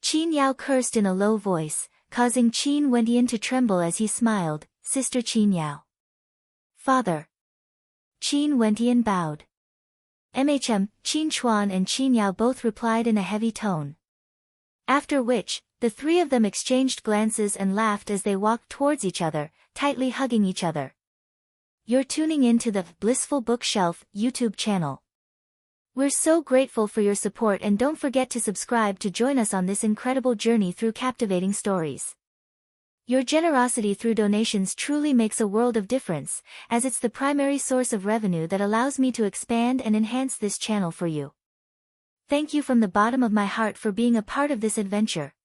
Qin Yao cursed in a low voice, causing Qin Wendian to tremble as he smiled, Sister Qin Yao. Father. Qin Wendian bowed. Qin Chuan and Qin Yao both replied in a heavy tone. After which, the three of them exchanged glances and laughed as they walked towards each other, tightly hugging each other. You're tuning in to the Blissful Bookshelf YouTube channel. We're so grateful for your support, and don't forget to subscribe to join us on this incredible journey through captivating stories. Your generosity through donations truly makes a world of difference, as it's the primary source of revenue that allows me to expand and enhance this channel for you. Thank you from the bottom of my heart for being a part of this adventure.